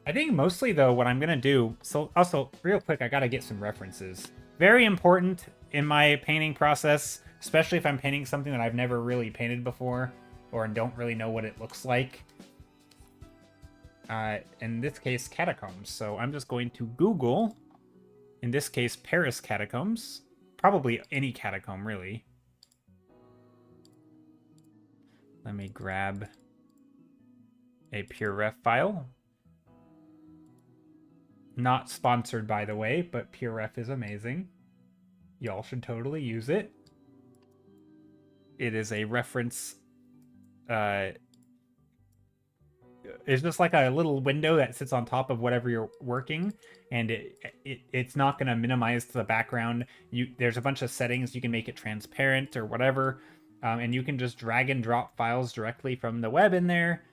I think mostly, though, what I'm going to do... So, also, real quick, I got to get some references. Very important in my painting process, especially if I'm painting something that I've never really painted before or don't really know what it looks like. In this case, catacombs. So I'm just going to Google, in this case, Paris catacombs. Probably any catacomb, really. Let me grab a PureRef file. Not sponsored, by the way, but PureRef is amazing. Y'all should totally use it. It is a reference. It's just like a little window that sits on top of whatever you're working, and it's not going to minimize the background. There's a bunch of settings. You can make it transparent or whatever, and you can just drag and drop files directly from the web in there.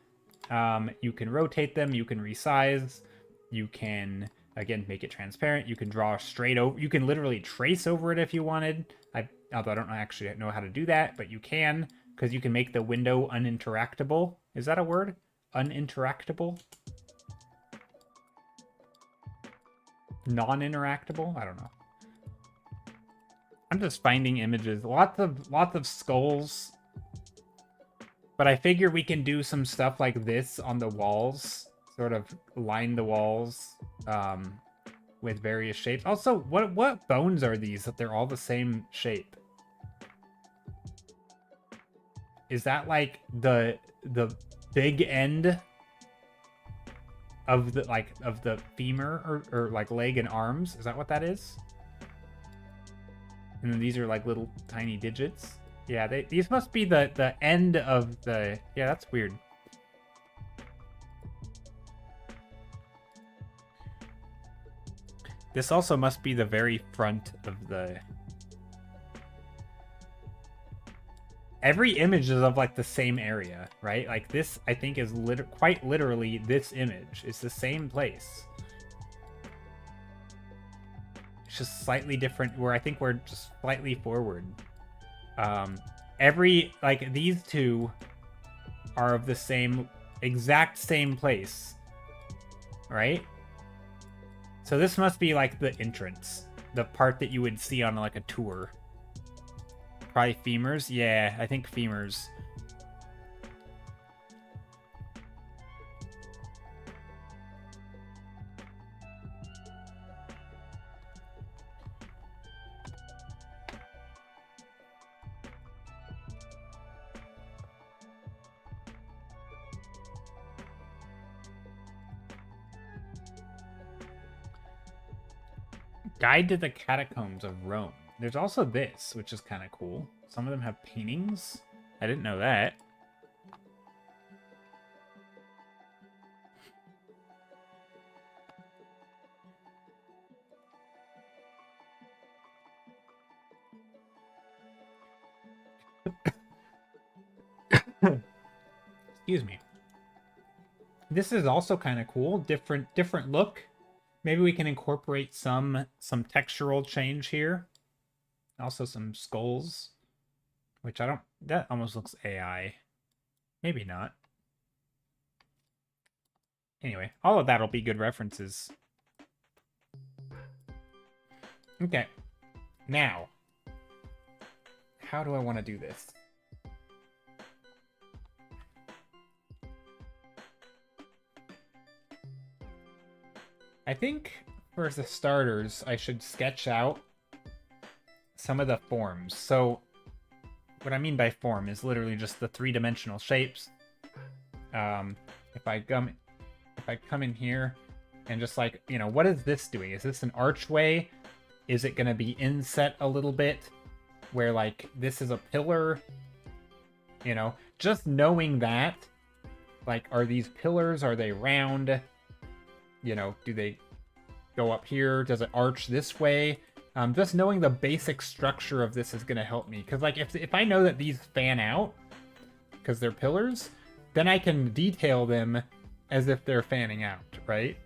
You can rotate them. You can resize. You can, again, make it transparent. You can draw straight over. You can literally trace over it if you wanted. Although I don't actually know how to do that, but you can, because you can make the window uninteractable. Is that a word? Uninteractable? Non-interactable? I don't know. I'm just finding images. Lots of skulls. But I figure we can do some stuff like this on the walls. Sort of line the walls with various shapes. Also, what bones are these that they're all the same shape? Is that like the big end of the femur or like leg and arms? Is that what that is? And then these are like little tiny digits. Yeah, these must be the end of the... Yeah, that's weird. This also must be the very front of the... Every image is of like the same area, right? Like this, I think, is quite literally this image. It's the same place. It's just slightly different, where I think we're just slightly forward. Like these two are of the same, exact same place, right? So this must be like the entrance, the part that you would see on like a tour. Probably femurs? Yeah, I think femurs. Guide to the Catacombs of Rome. There's also this, which is kind of cool. Some of them have paintings. I didn't know that. Excuse me. This is also kind of cool. Different look. Maybe we can incorporate some textural change here. Also some skulls, which I don't, that almost looks AI. Maybe not. Anyway, all of that'll be good references. Okay. Now, how do I want to do this? I think for the starters, I should sketch out some of the forms. So what I mean by form is literally just the three-dimensional shapes. If I come in here and just like, you know, what is this doing? Is this an archway? Is it going to be inset a little bit where like this is a pillar? You know, just knowing that, like, are these pillars, are they round? You know, do they go up here? Does it arch this way? Just knowing the basic structure of this is going to help me. Because, like, if I know that these fan out, because they're pillars, then I can detail them as if they're fanning out, right?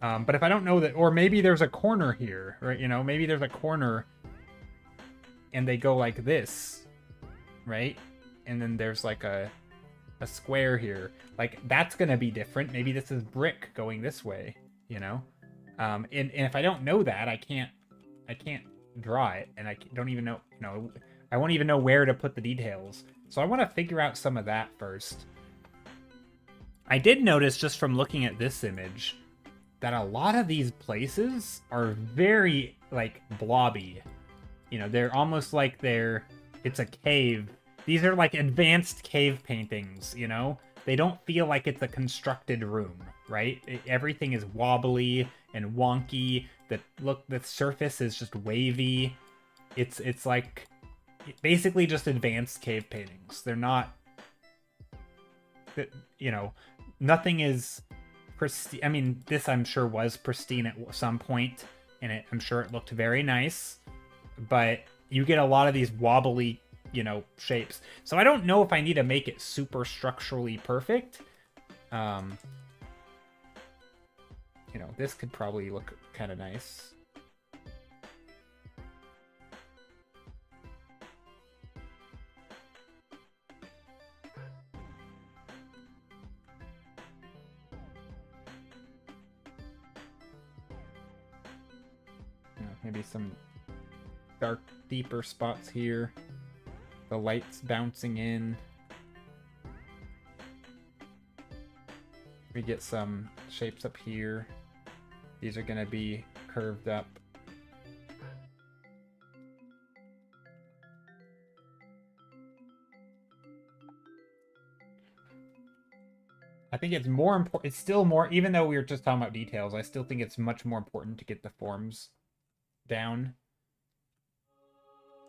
But if I don't know that, or maybe there's a corner here, right? You know, maybe there's a corner and they go like this, right? And then there's like a square here. Like, that's going to be different. Maybe this is brick going this way, you know? And if I don't know that, I can't draw it, and I don't even know, you know, I won't even know where to put the details. So I want to figure out some of that first. I did notice just from looking at this image that a lot of these places are very, like, blobby. You know, they're almost like it's a cave. These are like advanced cave paintings, you know? They don't feel like it's a constructed room, right? Everything is wobbly and wonky. The surface is just wavy. It's like basically just advanced cave paintings. They're not, you know, nothing is pristine. I mean, this I'm sure was pristine at some point, and I'm sure it looked very nice, but you get a lot of these wobbly, you know, shapes. So I don't know if I need to make it super structurally perfect. You know, this could probably look kind of nice. You know, maybe some dark, deeper spots here. The light's bouncing in. We get some shapes up here. These are going to be curved up. I think it's more important. It's still more, even though we were just talking about details, I still think it's much more important to get the forms down.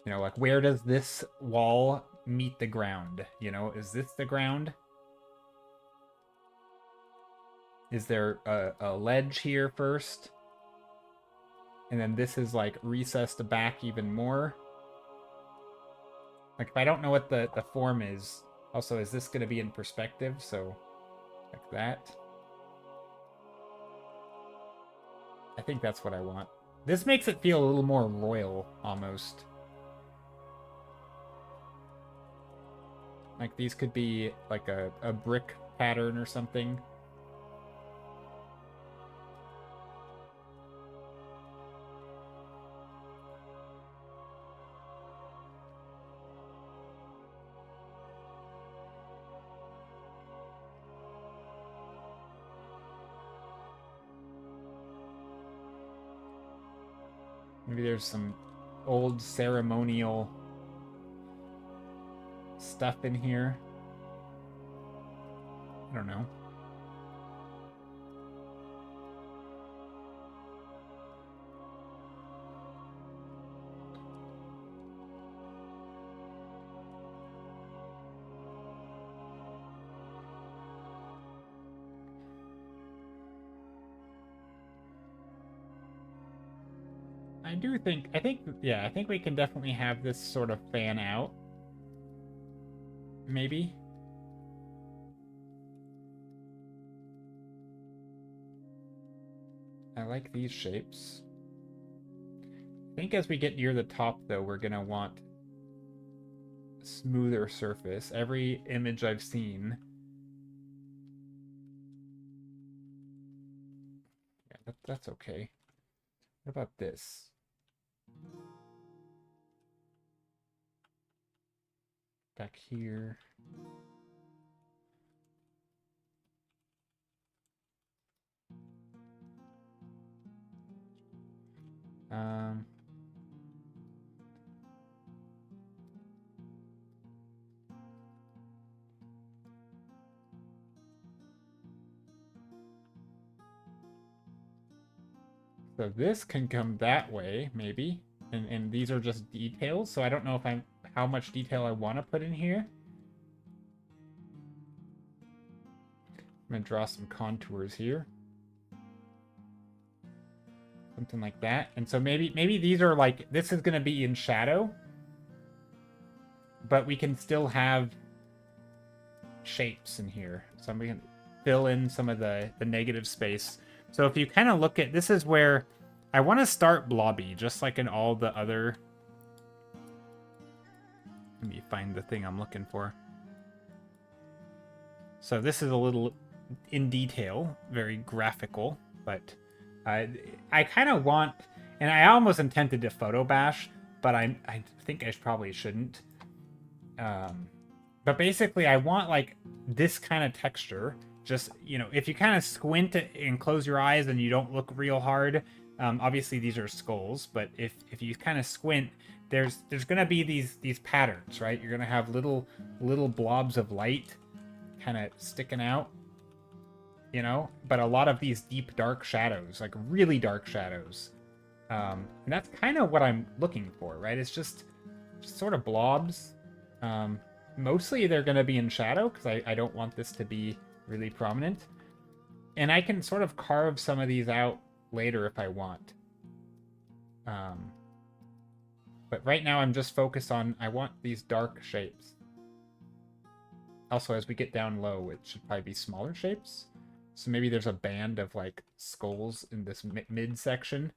You know, like, where does this wall meet the ground? You know, is this the ground? Is there a ledge here first? And then this is, like, recessed back even more. Like, if I don't know what the form is, also, is this going to be in perspective? So, like that. I think that's what I want. This makes it feel a little more royal, almost. Like, these could be, like, a brick pattern or something. Maybe there's some old ceremonial stuff in here. I don't know. I think we can definitely have this sort of fan out. Maybe. I like these shapes. I think as we get near the top, though, we're going to want a smoother surface. Every image I've seen... Yeah, that's okay. What about this? Back here. So this can come that way, maybe. And these are just details, so I don't know if how much detail I want to put in here. I'm going to draw some contours here. Something like that. And so maybe these are like, this is going to be in shadow, but we can still have shapes in here. So we can fill in some of the negative space. So if you kind of look at, this is where I want to start blobby, just like in all the other... Let me find the thing I'm looking for. So this is a little in detail, very graphical, but I kind of want, and I almost intended to photo bash, but I think I probably shouldn't. But basically I want like this kind of texture. Just, you know, if you kind of squint and close your eyes and you don't look real hard, obviously these are skulls, but if you kind of squint, there's gonna be these patterns, right? You're gonna have little blobs of light kind of sticking out, you know, but a lot of these deep dark shadows, like really dark shadows, and that's kind of what I'm looking for, right? It's just sort of blobs. Mostly they're gonna be in shadow because I don't want this to be really prominent, and I can sort of carve some of these out later if I want. But right now I'm just focused on, I want these dark shapes. Also, as we get down low, it should probably be smaller shapes. So maybe there's a band of like skulls in this mid section,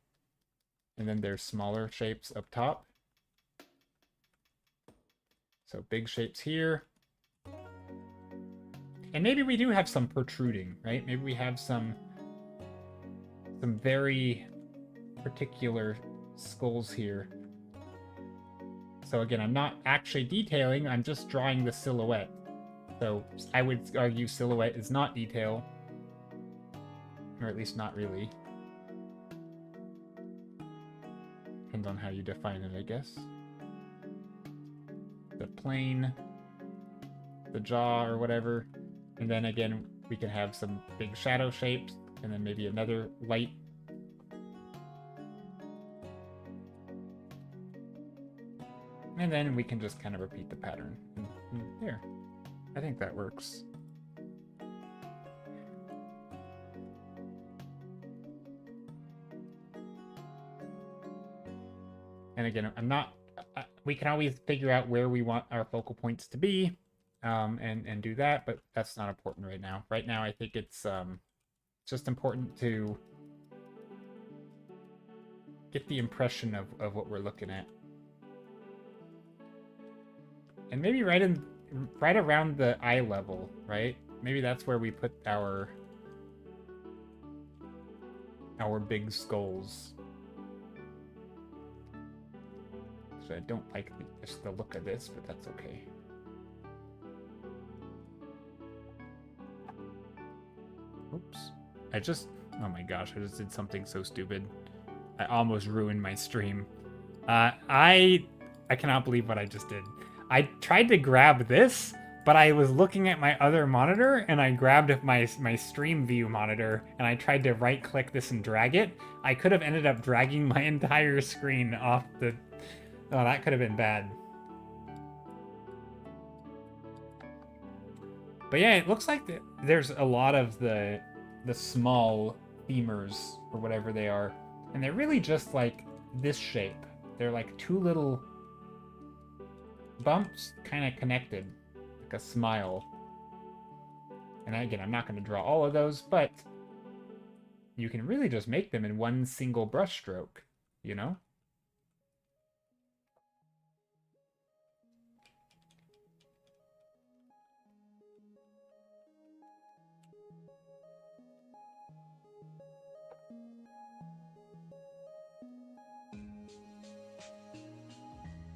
and then there's smaller shapes up top. So big shapes here. And maybe we do have some protruding, right? Maybe we have some very particular skulls here. So again, I'm not actually detailing, I'm just drawing the silhouette. So I would argue silhouette is not detail. Or at least not really. Depends on how you define it, I guess. The plane, the jaw or whatever. And then again, we can have some big shadow shapes, and then maybe another light. And then we can just kind of repeat the pattern. And there. I think that works. And again, we can always figure out where we want our focal points to be. And do that, but that's not important right now. Right now, I think it's just important to get the impression of what we're looking at. And maybe right around the eye level, right? Maybe that's where we put our big skulls. So I don't like just the look of this, but that's okay. Oops. Oh my gosh, I just did something so stupid. I almost ruined my stream. I cannot believe what I just did. I tried to grab this, but I was looking at my other monitor, and I grabbed my stream view monitor, and I tried to right-click this and drag it. I could have ended up dragging my entire screen off the... Oh, that could have been bad. But yeah, it looks like there's a lot of the small femurs, or whatever they are. And they're really just like this shape. They're like two little bumps kind of connected, like a smile. And again, I'm not going to draw all of those, but you can really just make them in one single brush stroke, you know?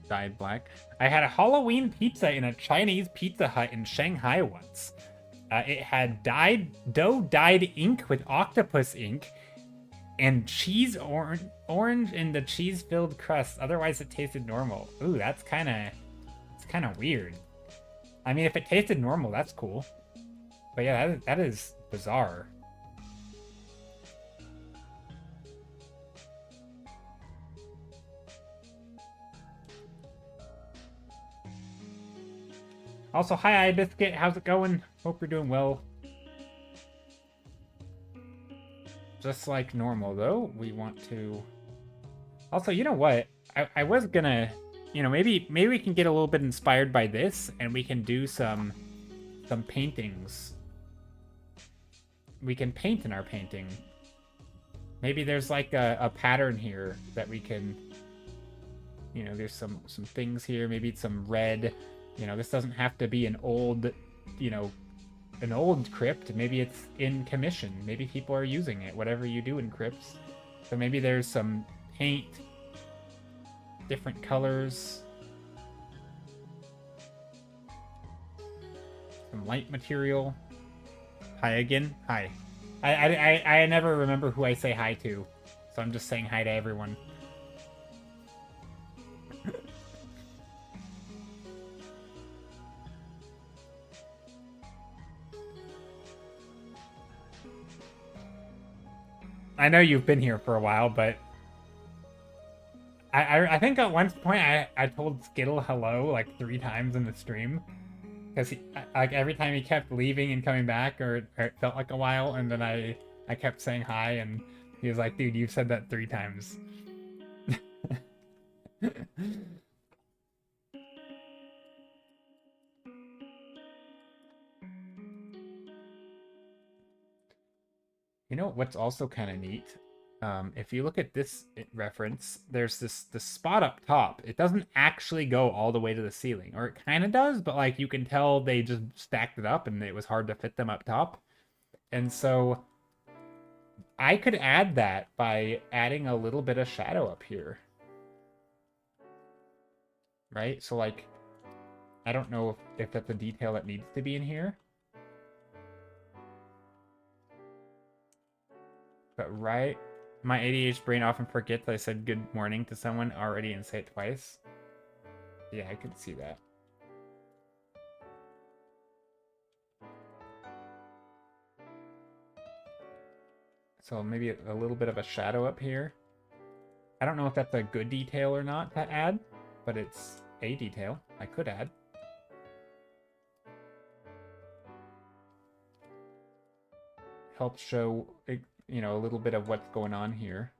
dyed black. I had a Halloween pizza in a Chinese Pizza Hut in Shanghai once. It had dough dyed ink with octopus ink and cheese orange in the cheese-filled crust. Otherwise, it tasted normal. Ooh, it's kind of weird. I mean, if it tasted normal, that's cool. But yeah, that is bizarre. Also, hi, iBiscuit. How's it going? Hope you're doing well. Just like normal, though, we want to... Also, you know what? I was gonna... You know, maybe we can get a little bit inspired by this, and we can do some paintings. We can paint in our painting. Maybe there's like a pattern here that we can... You know, there's some things here. Maybe it's some red... You know, this doesn't have to be an old, you know, an old crypt. Maybe it's in commission. Maybe people are using it, whatever you do in crypts. So maybe there's some paint, different colors, some light material. Hi again. Hi. I never remember who I say hi to, so I'm just saying hi to everyone. I know you've been here for a while, but I think at one point I told Skittle hello like 3 times in the stream, because like every time he kept leaving and coming back, or it felt like a while, and then I kept saying hi, and he was like, "Dude, you've said that 3 times." You know what's also kind of neat? If you look at this reference, there's this spot up top. It doesn't actually go all the way to the ceiling, or it kind of does, but like you can tell they just stacked it up and it was hard to fit them up top. And so I could add that by adding a little bit of shadow up here. Right? So like, I don't know if that's a detail that needs to be in here. But right, my ADHD brain often forgets I said good morning to someone already and say it twice. Yeah, I could see that. So maybe a little bit of a shadow up here. I don't know if that's a good detail or not to add, but it's a detail I could add. Helps show, you know, a little bit of what's going on here.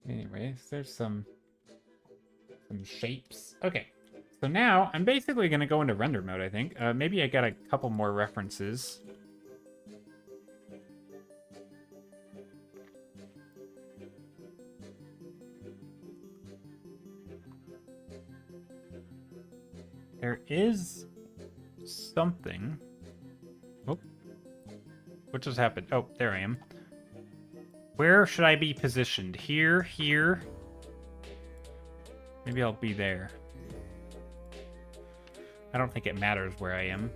Anyways, there's some shapes. Okay, so now I'm basically going to go into render mode, I think. Maybe I got a couple more references. There is something. Oh, what just happened? Oh, there I am. Where should I be positioned? Here, here. Maybe I'll be there. I don't think it matters where I am.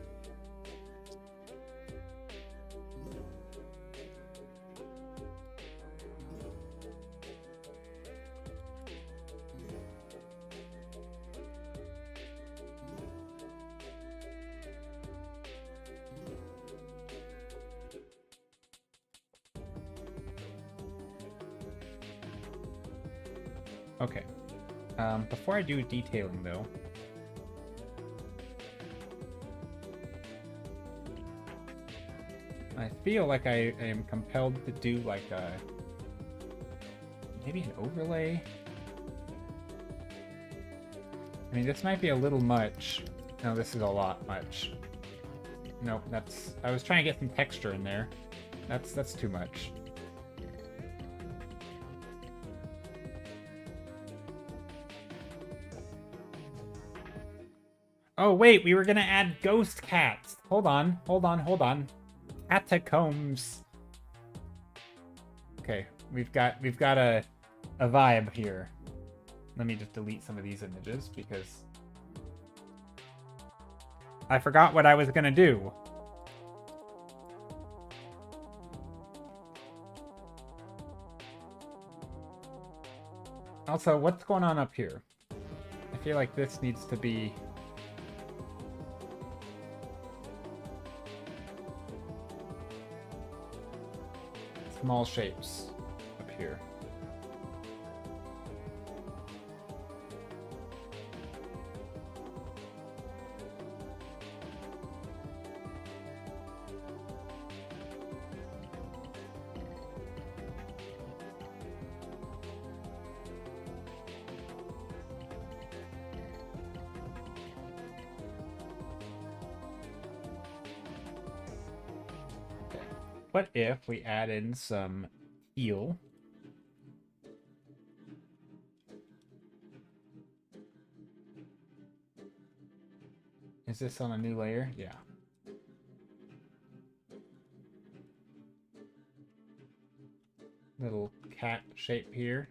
Okay. Before I do detailing, though, I feel like I am compelled to do like a maybe an overlay. I mean, this might be a little much. No, this is a lot much. Nope, that's... I was trying to get some texture in there. That's too much. Oh, wait, we were gonna add ghost cats. Hold on, hold on, hold on. Catacombs. Okay, we've got a vibe here. Let me just delete some of these images because I forgot what I was gonna do. Also, what's going on up here? I feel like this needs to be... small shapes up here. What if we add in some teal? Is this on a new layer? Yeah. Little cat shape here.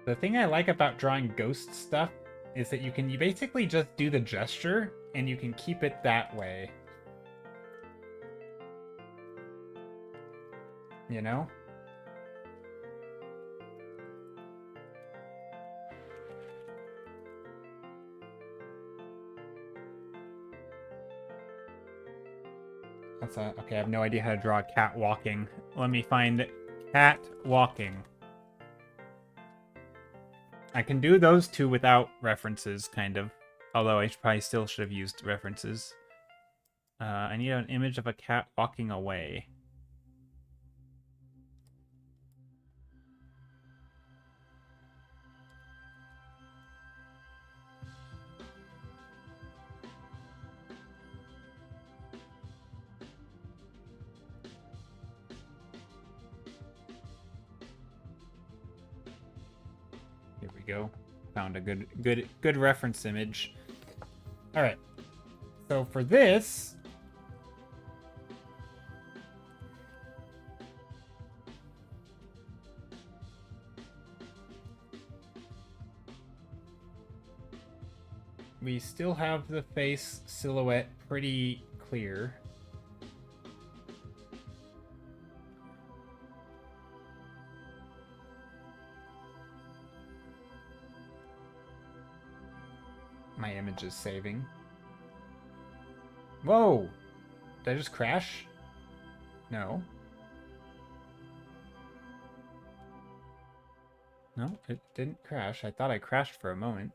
The thing I like about drawing ghost stuff is that you basically just do the gesture and you can keep it that way. You know? Okay, I have no idea how to draw a cat walking. Let me find cat walking. I can do those two without references, kind of. Although I probably still should have used references. I need an image of a cat walking away. Here we go. Found a good reference image. All right. So for this, we still have the face silhouette pretty clear. My image is saving. Whoa! Did I just crash? No. No, it didn't crash. I thought I crashed for a moment.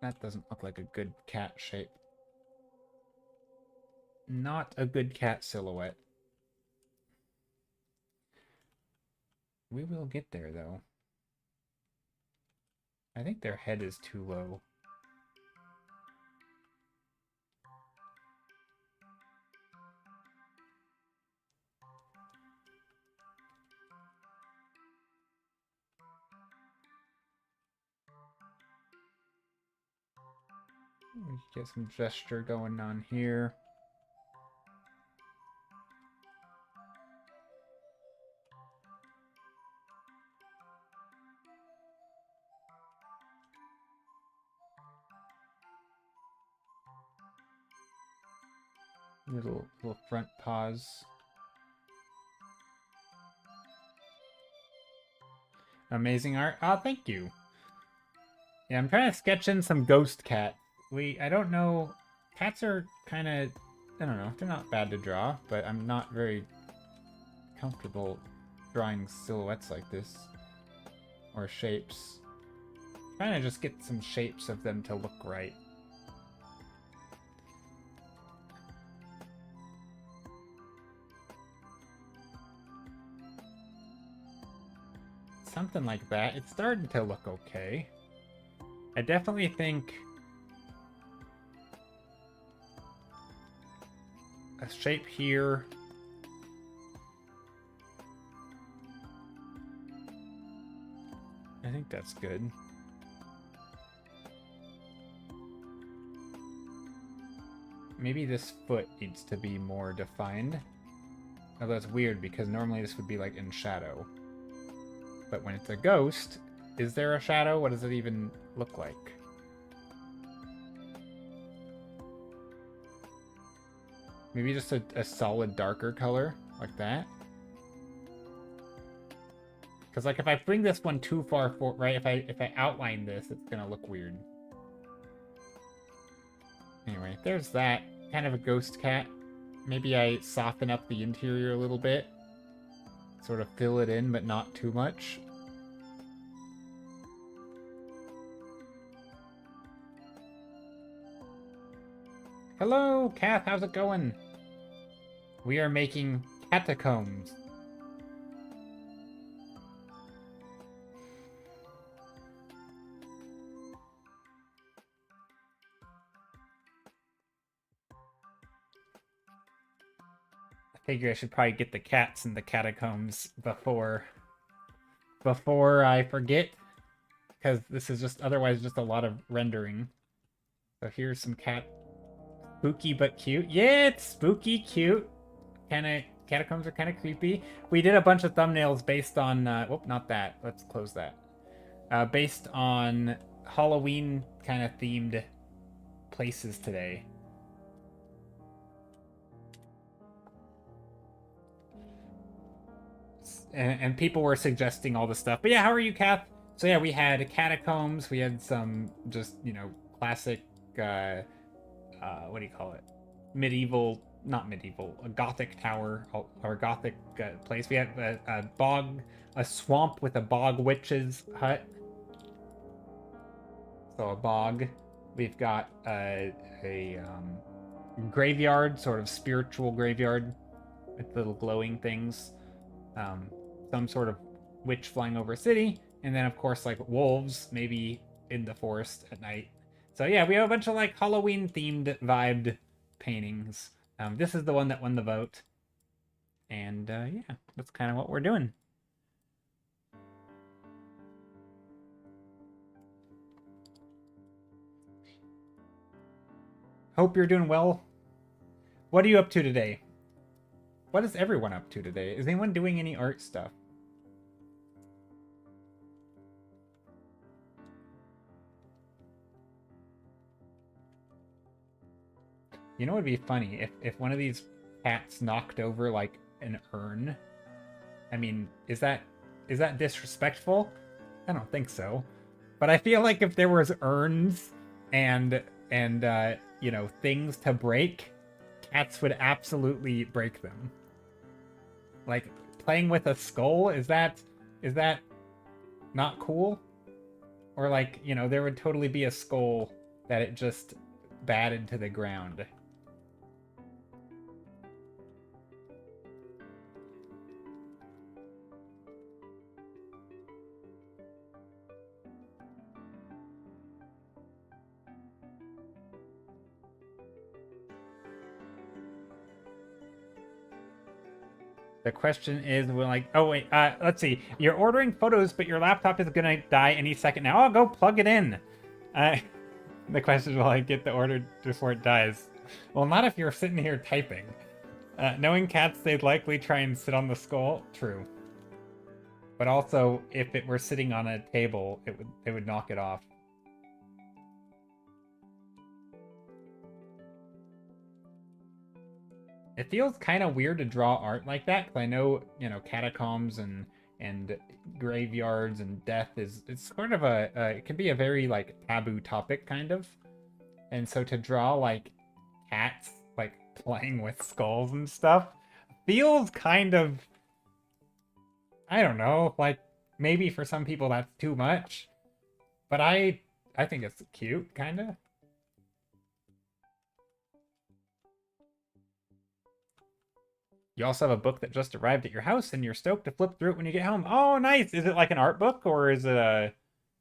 That doesn't look like a good cat shape. Not a good cat silhouette. We will get there, though. I think their head is too low. We get some gesture going on here. Little front paws. Amazing art. Oh, thank you. Yeah, I'm trying to sketch in some ghost cat. I don't know. Cats are kind of, I don't know. They're not bad to draw, but I'm not very comfortable drawing silhouettes like this. Or shapes. Trying to just get some shapes of them to look right. Something like that. It's starting to look okay. I definitely think a shape here. I think that's good. Maybe this foot needs to be more defined. Although it's weird because normally this would be like in shadow. But when it's a ghost, is there a shadow? What does it even look like? Maybe just a solid darker color, like that. Because like if I bring this one too far forward, right? If I outline this, it's gonna look weird. Anyway, there's that. Kind of a ghost cat. Maybe I soften up the interior a little bit. Sort of fill it in, but not too much. Hello, Kath, how's it going? We are making catacombs. I figure I should probably get the cats in the catacombs before I forget, because this is just otherwise just a lot of rendering. So here's some cat, spooky but cute. Yeah, it's spooky, cute. Kind of catacombs are kind of creepy. We did a bunch of thumbnails based on. Whoop, not that. Let's close that. Based on Halloween kind of themed places today. And people were suggesting all this stuff. But yeah, how are you, Kath? So yeah, we had catacombs. We had some just, you know, classic, what do you call it? Not medieval, a gothic tower or gothic place. We had a swamp with a bog witch's hut. So a bog. We've got a graveyard, sort of spiritual graveyard with little glowing things. Some sort of witch flying over a city, and then of course like wolves maybe in the forest at night. So yeah, we have a bunch of like Halloween themed vibed paintings. This is the one that won the vote, and yeah, that's kind of what we're doing. Hope you're doing well. What are you up to today? What is everyone up to today? Is anyone doing any art stuff? You know what would be funny? If one of these cats knocked over like an urn. I mean, is that disrespectful? I don't think so. But I feel like if there was urns and you know, things to break, cats would absolutely break them. Like playing with a skull, is that not cool? Or like, you know, there would totally be a skull that it just batted to the ground. The question is, we're like, oh wait, let's see. You're ordering photos, but your laptop is gonna die any second now. Oh, go plug it in. The question is, will I get the order before it dies? Well, not if you're sitting here typing. Knowing cats, they'd likely try and sit on the skull. True. But also, if it were sitting on a table, it would knock it off. It feels kind of weird to draw art like that, because I know, catacombs and graveyards and death it's sort of it can be a very, like, taboo topic, kind of. And so to draw, like, cats, like, playing with skulls and stuff feels kind of, I don't know, like, maybe for some people that's too much. But I think it's cute, kind of. You also have a book that just arrived at your house, and you're stoked to flip through it when you get home. Oh, nice! Is it like an art book, or is it a...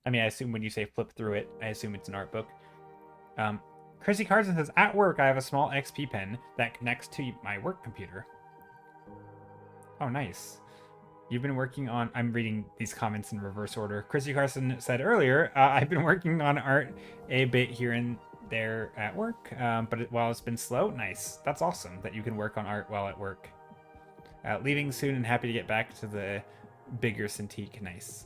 I mean, I assume when you say flip through it, I assume it's an art book. Chrissy Carson says, at work, I have a small XP pen that connects to my work computer. Oh, nice. You've been working on... I'm reading these comments in reverse order. Chrissy Carson said earlier, I've been working on art a bit here and there at work, but while it's been slow, nice. That's awesome that you can work on art while at work. Leaving soon and happy to get back to the bigger Cintiq. Nice.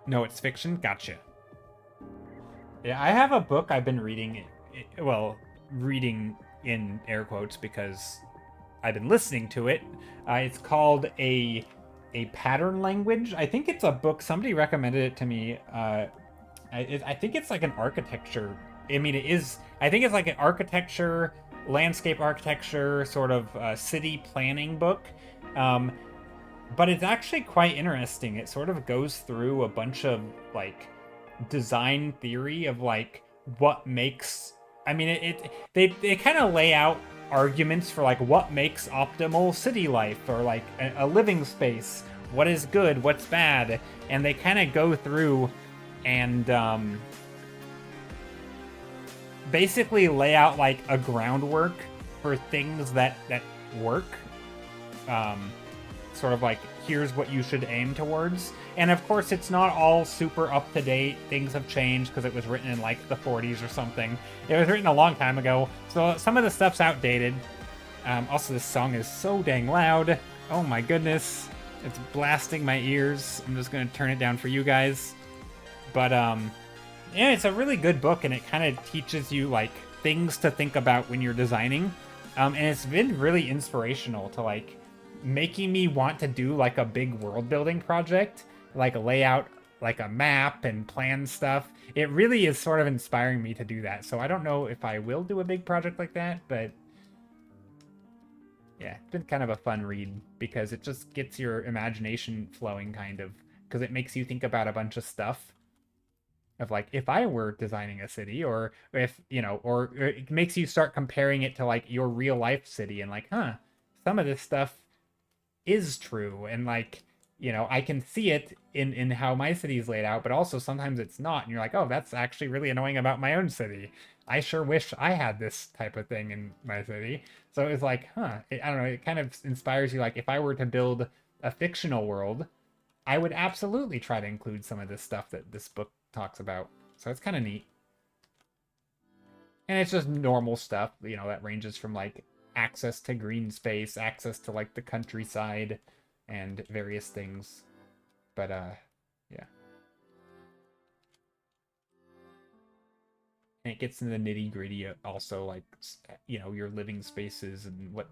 No, it's fiction? Gotcha. Yeah, I have a book I've been reading, well, reading in air quotes because I've been listening to it. It's called a pattern language. I think it's a book, somebody recommended it to me. I think it's like an architecture. I mean, it is, I think it's like an architecture, landscape architecture, sort of city planning book. But it's actually quite interesting. It sort of goes through a bunch of, like, design theory of, like, what makes... I mean, they kind of lay out arguments for, like, what makes optimal city life, or, like, a living space. What is good, what's bad. And they kind of go through and basically lay out, like, a groundwork for things that work. Sort of like, here's what you should aim towards. And of course, it's not all super up to date. Things have changed because it was written in, like, the 40s or something. It was written a long time ago, so some of the stuff's outdated. Also, this song is so dang loud. Oh my goodness. It's blasting my ears. I'm just gonna turn it down for you guys. But, yeah, it's a really good book, and it kind of teaches you, like, things to think about when you're designing. And it's been really inspirational to, like, making me want to do, like, a big world building project, like lay out, like, a map and plan stuff. It really is sort of inspiring me to do that. So I don't know if I will do a big project like that, but yeah, it's been kind of a fun read because it just gets your imagination flowing, kind of, because it makes you think about a bunch of stuff of, like, if I were designing a city, or if, or it makes you start comparing it to, like, your real life city, and, like, some of this stuff is true, and, like, I can see it in how my city is laid out, but also sometimes it's not, and you're like, oh, that's actually really annoying about my own city. I sure wish I had this type of thing in my city. So it's like, I don't know, it kind of inspires you, like, if I were to build a fictional world, I would absolutely try to include some of this stuff that this book talks about. So it's kind of neat. And it's just normal stuff, that ranges from, like, access to green space, access to, like, the countryside, and various things. But, yeah. And it gets into the nitty-gritty also, like, your living spaces and what,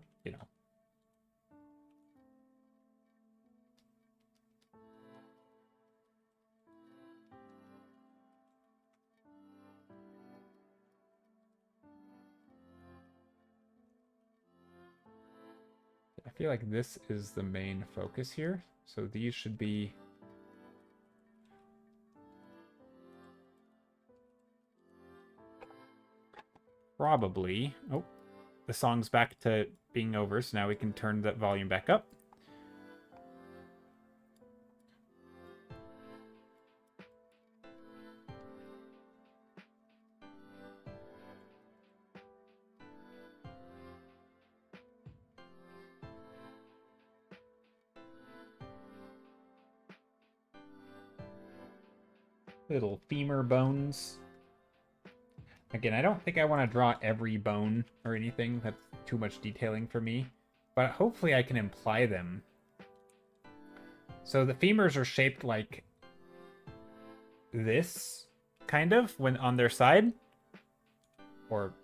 I feel like this is the main focus here. So these should be... probably... Oh, the song's back to being over, so now we can turn the volume back up. little femur bones. Again, I don't think I want to draw every bone or anything. That's too much detailing for me. But hopefully I can imply them. So the femurs are shaped like this, kind of, when on their side. Or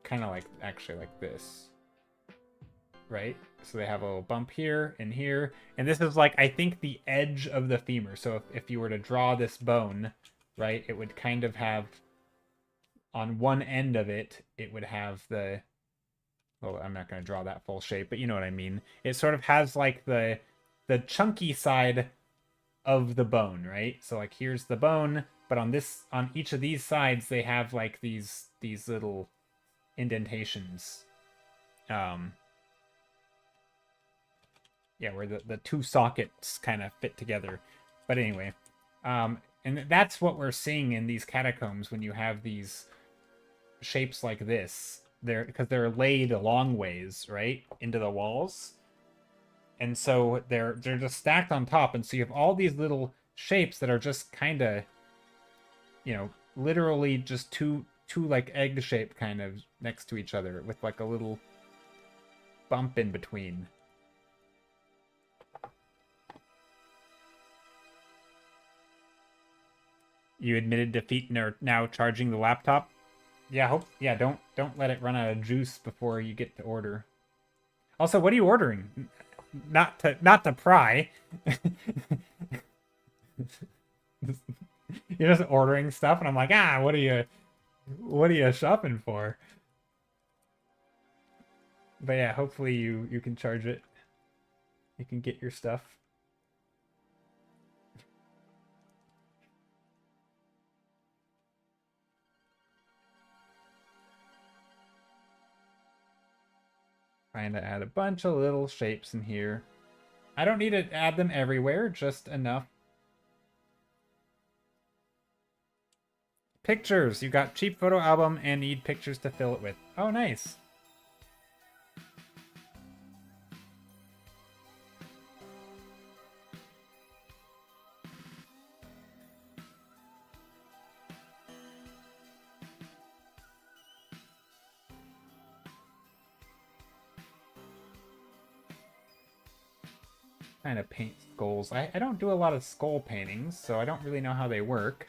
kind of like, actually like this. Right? So they have a little bump here and here. And this is like, I think, the edge of the femur. So if you were to draw this bone, right, it would kind of have, on one end of it, it would have the, well, I'm not going to draw that full shape, but you know what I mean. It sort of has like the chunky side of the bone, right? So like here's the bone, but on each of these sides, they have like these little indentations. Yeah, where the two sockets kind of fit together. But anyway, and that's what we're seeing in these catacombs when you have these shapes like this. Because they're laid a long ways, right, into the walls. And so they're just stacked on top, and so you have all these little shapes that are just kind of, you know, literally just two like egg shape kind of next to each other with like a little bump in between. You admitted defeat and are now charging the laptop. Yeah, don't let it run out of juice before you get to order. Also, what are you ordering? Not to pry. You're just ordering stuff, and I'm like, what are you shopping for? But yeah, hopefully you can charge it. You can get your stuff. Trying to add a bunch of little shapes in here. I don't need to add them everywhere, just enough. Pictures! You got cheap photo album and need pictures to fill it with. Oh, nice. Trying to paint skulls. I don't do a lot of skull paintings, so I don't really know how they work.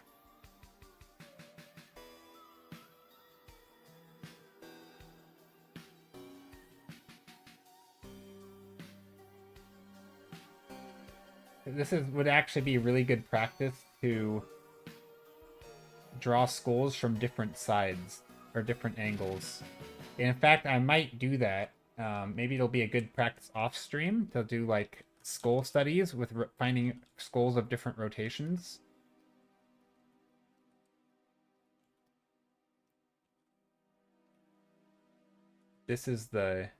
This would actually be really good practice to draw skulls from different sides or different angles. In fact, I might do that. Maybe it'll be a good practice off stream to do like skull studies with finding skulls of different rotations. This is the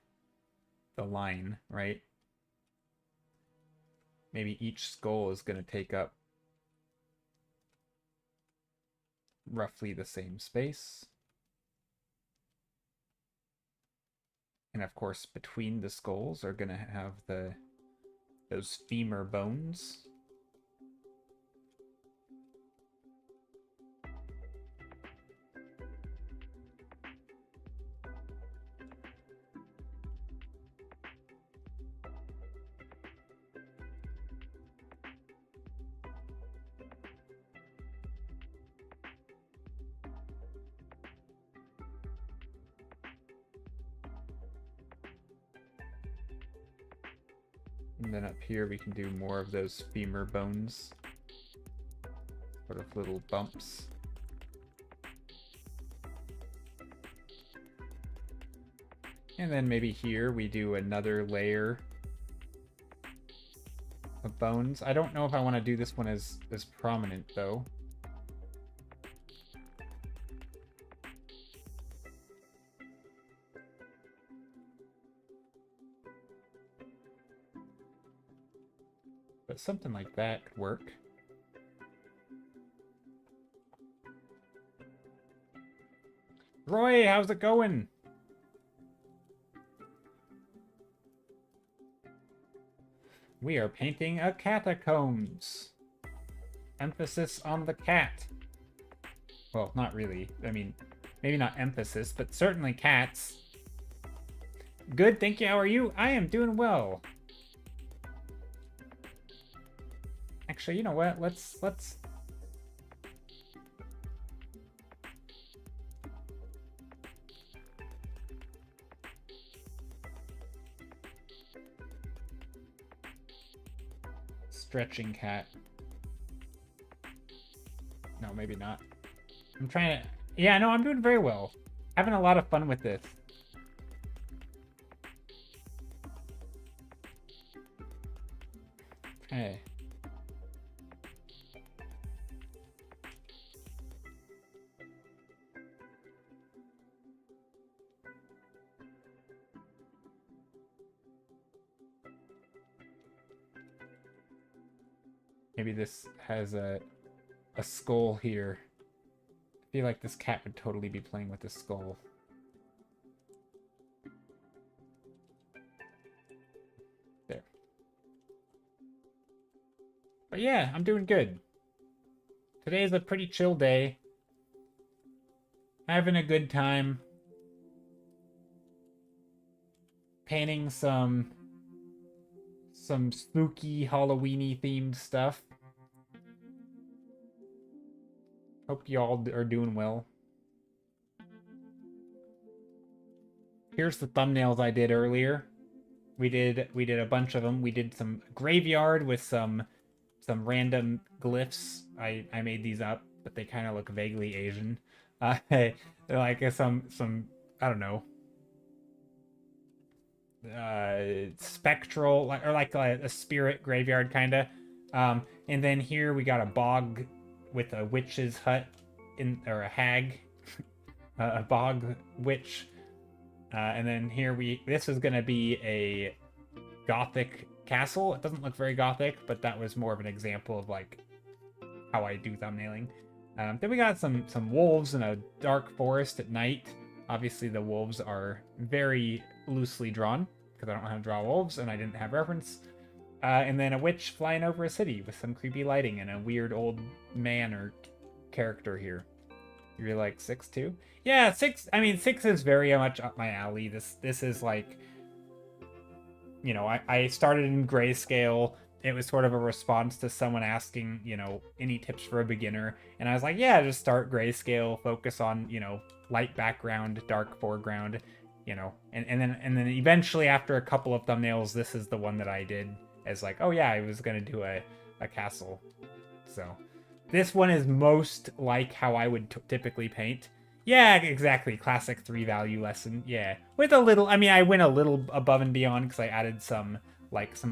line, right? Maybe each skull is going to take up roughly the same space. And of course, between the skulls are going to have those femur bones. And then up here we can do more of those femur bones. Sort of little bumps. And then maybe here we do another layer of bones. I don't know if I want to do this one as prominent though. But something like that could work. Roy, how's it going? We are painting a catacombs. emphasis on the cat. Well, not really. I mean, maybe not emphasis, but certainly cats. Good, thank you. How are you? I am doing well. Actually, you know what? Let's stretching cat. No, maybe not. I'm trying to... Yeah, no, I'm doing very well. Having a lot of fun with this. Okay. Maybe this has a skull here. I feel like this cat would totally be playing with the skull. There. But yeah, I'm doing good. Today's a pretty chill day. Having a good time. Painting some spooky Halloweeny themed stuff. Hope y'all are doing well. Here's the thumbnails I did earlier. We did a bunch of them. We did some graveyard with some random glyphs. I made these up, but they kind of look vaguely Asian. Like some I don't know. Spectral, or like a spirit graveyard kind of. And then here we got a bog with a witch's hut or a hag, a bog witch. And then here this is gonna be a gothic castle. It doesn't look very gothic, but that was more of an example of like how I do thumbnailing. Then we got some wolves in a dark forest at night. Obviously the wolves are very loosely drawn because I don't know how to draw wolves and I didn't have reference. And then a witch flying over a city with some creepy lighting and a weird old man or character here. You're like 6 too? Yeah, 6. I mean, 6 is very much up my alley. This is like, you know, I started in grayscale. It was sort of a response to someone asking, you know, any tips for a beginner. And I was like, yeah, just start grayscale, focus on, you know, light background, dark foreground, you know. And then eventually after a couple of thumbnails, this is the one that I did as like, oh yeah, I was going to do a castle. So this one is most like how I would typically paint. Yeah, exactly. Classic 3 value lesson. Yeah. With a little, I mean, I went a little above and beyond because I added some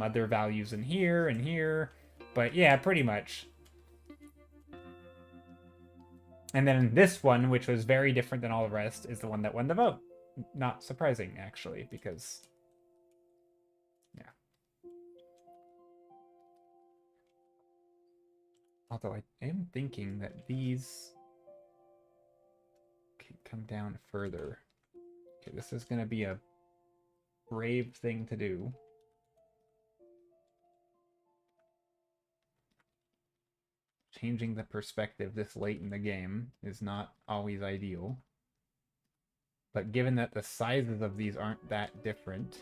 other values in here and here. But yeah, pretty much. And then this one, which was very different than all the rest, is the one that won the vote. Not surprising, actually, because... yeah. Although I am thinking that these can come down further. Okay, this is going to be a brave thing to do. Changing the perspective this late in the game is not always ideal. But given that the sizes of these aren't that different,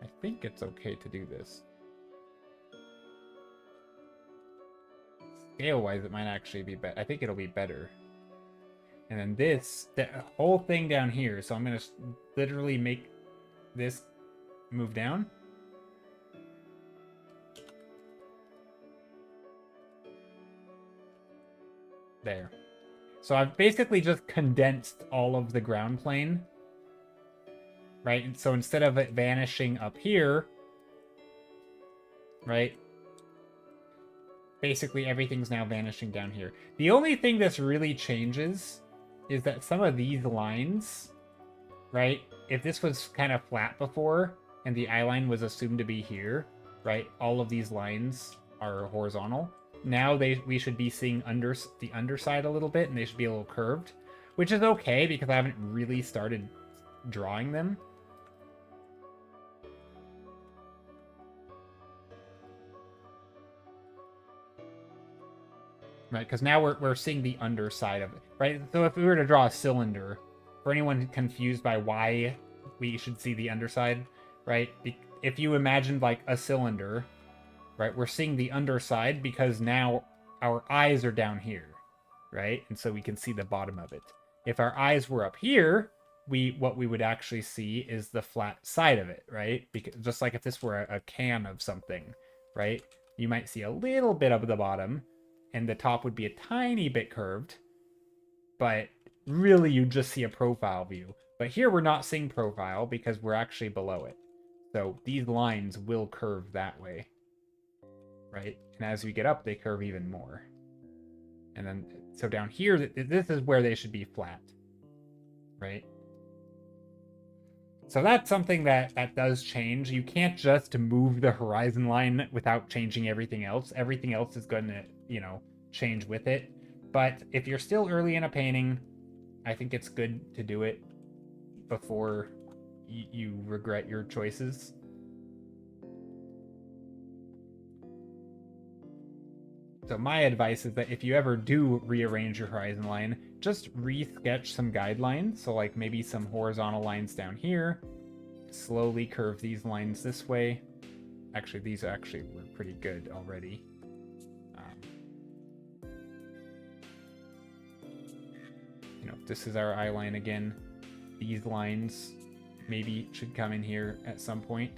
I think it's okay to do this. Scale-wise, it might actually be better. I think it'll be better. And then this, the whole thing down here, so I'm going to literally make this move down. There. So I've basically just condensed all of the ground plane. Right? And so instead of it vanishing up here, right? Basically everything's now vanishing down here. The only thing that's really changes is that some of these lines, right? If this was kind of flat before and the eye line was assumed to be here, right? All of these lines are horizontal. Now we should be seeing the underside a little bit, and they should be a little curved, which is okay because I haven't really started drawing them. right? Because now we're seeing the underside of it, right? So if we were to draw a cylinder, for anyone confused by why we should see the underside, right? If you imagined like a cylinder, right, we're seeing the underside because now our eyes are down here, right? And so we can see the bottom of it. If our eyes were up here, what we would actually see is the flat side of it, right? Because just like if this were a can of something, right? You might see a little bit of the bottom, and the top would be a tiny bit curved, but really you just see a profile view. But here we're not seeing profile because we're actually below it. So these lines will curve that way, right? And as we get up, they curve even more. And then, so down here, this is where they should be flat, right? So that's something that does change. You can't just move the horizon line without changing everything else. Everything else is going to, change with it. But if you're still early in a painting, I think it's good to do it before you regret your choices. So my advice is that if you ever do rearrange your horizon line, just re-sketch some guidelines. So like maybe some horizontal lines down here, slowly curve these lines this way. Actually, these actually were pretty good already. This is our eye line again. These lines maybe should come in here at some point,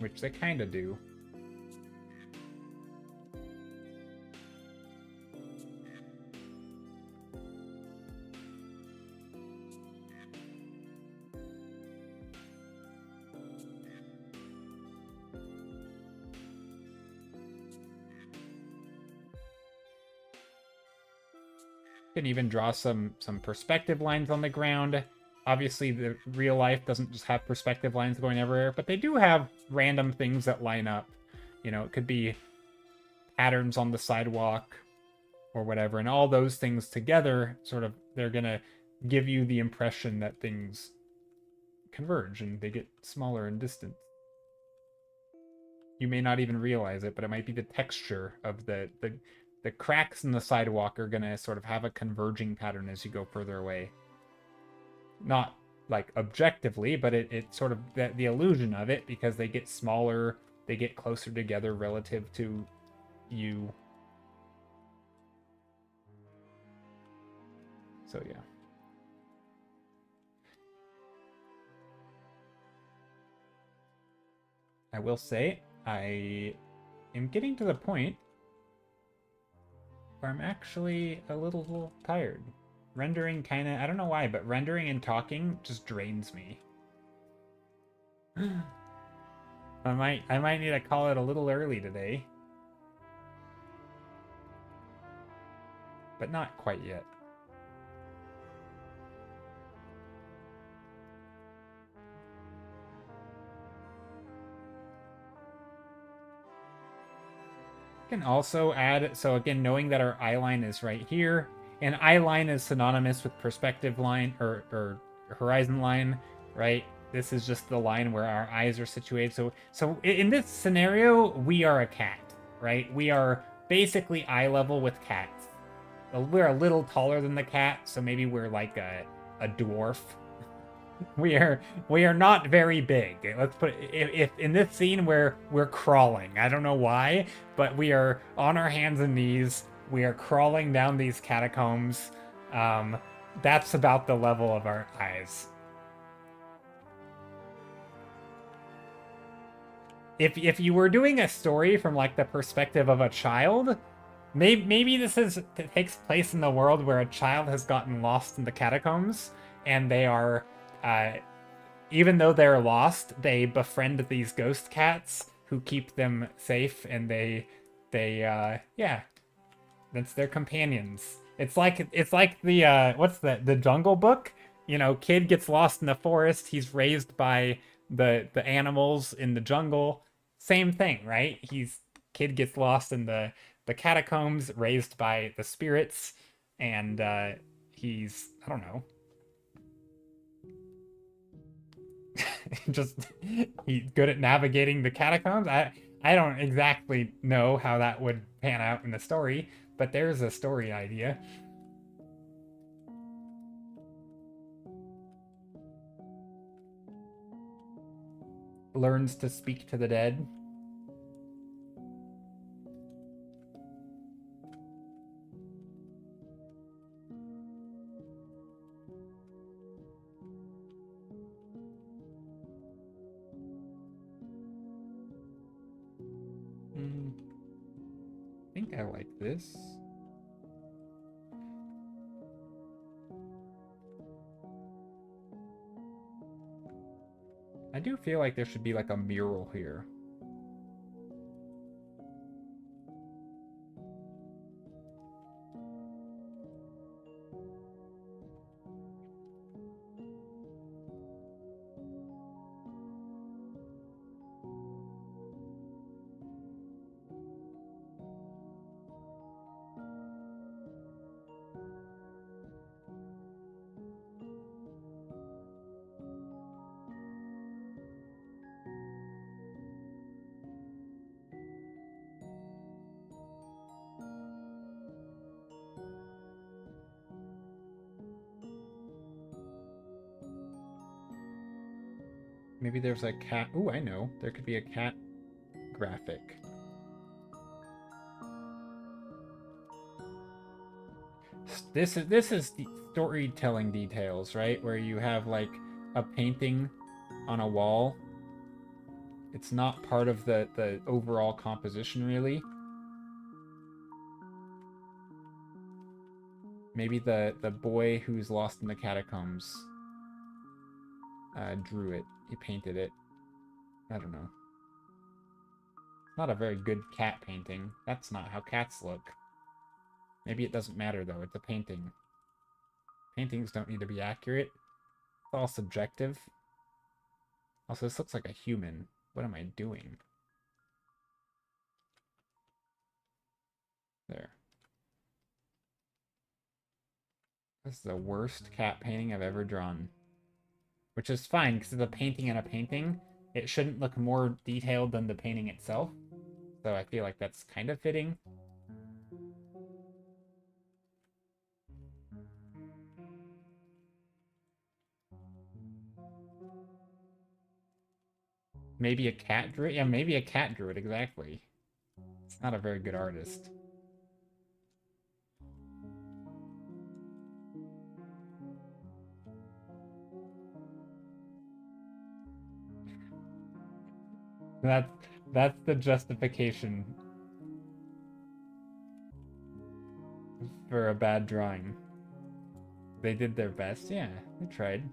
which they kind of do. Can even draw some perspective lines on the ground. Obviously, the real life doesn't just have perspective lines going everywhere, but they do have random things that line up. It could be patterns on the sidewalk or whatever, and all those things together, they're gonna give you the impression that things converge and they get smaller in distance. You may not even realize it, but it might be the texture of the cracks in the sidewalk are going to sort of have a converging pattern as you go further away. Not like objectively, but it sort of the illusion of it, because they get smaller, they get closer together relative to you. So yeah. I will say, I am getting to the point where I'm actually a little tired. Rendering kind of, I don't know why, but rendering and talking just drains me. I might need to call it a little early today. But not quite yet. Can also add, so again, knowing that our eye line is right here, and eye line is synonymous with perspective line or horizon line, right? This is just the line where our eyes are situated. So in this scenario, we are a cat, right? We are basically eye level with cats. We're a little taller than the cat, so maybe we're like a dwarf. We are not very big. Let's put it, if in this scene where we're crawling. I don't know why, but we are on our hands and knees. We are crawling down these catacombs. That's about the level of our eyes. If you were doing a story from like the perspective of a child, maybe this takes place in the world where a child has gotten lost in the catacombs, and they are even though they're lost, they befriend these ghost cats who keep them safe, and they yeah, that's their companions. It's like the what's the Jungle Book? Kid gets lost in the forest. He's raised by the animals in the jungle. Same thing, right? Kid gets lost in the catacombs, raised by the spirits, and he's, I don't know, just he's good at navigating the catacombs. I I don't exactly know how that would pan out in the story, but there's a story idea. Learns to speak to the dead. I think I like this. I do feel like there should be like a mural here. Maybe there's a cat. Ooh, I know. There could be a cat graphic. This is the storytelling details, right? Where you have like a painting on a wall. It's not part of the overall composition, really. Maybe the boy who's lost in the catacombs drew it. He painted it. I don't know. Not a very good cat painting. That's not how cats look. Maybe it doesn't matter, though. It's a painting. Paintings don't need to be accurate. It's all subjective. Also, this looks like a human. What am I doing? There. This is the worst cat painting I've ever drawn. Which is fine, because it's a painting and a painting. It shouldn't look more detailed than the painting itself. So I feel like that's kind of fitting. Maybe a cat drew it? Yeah, maybe a cat drew it, exactly. It's not a very good artist. That's the justification for a bad drawing. They did their best, yeah, they tried.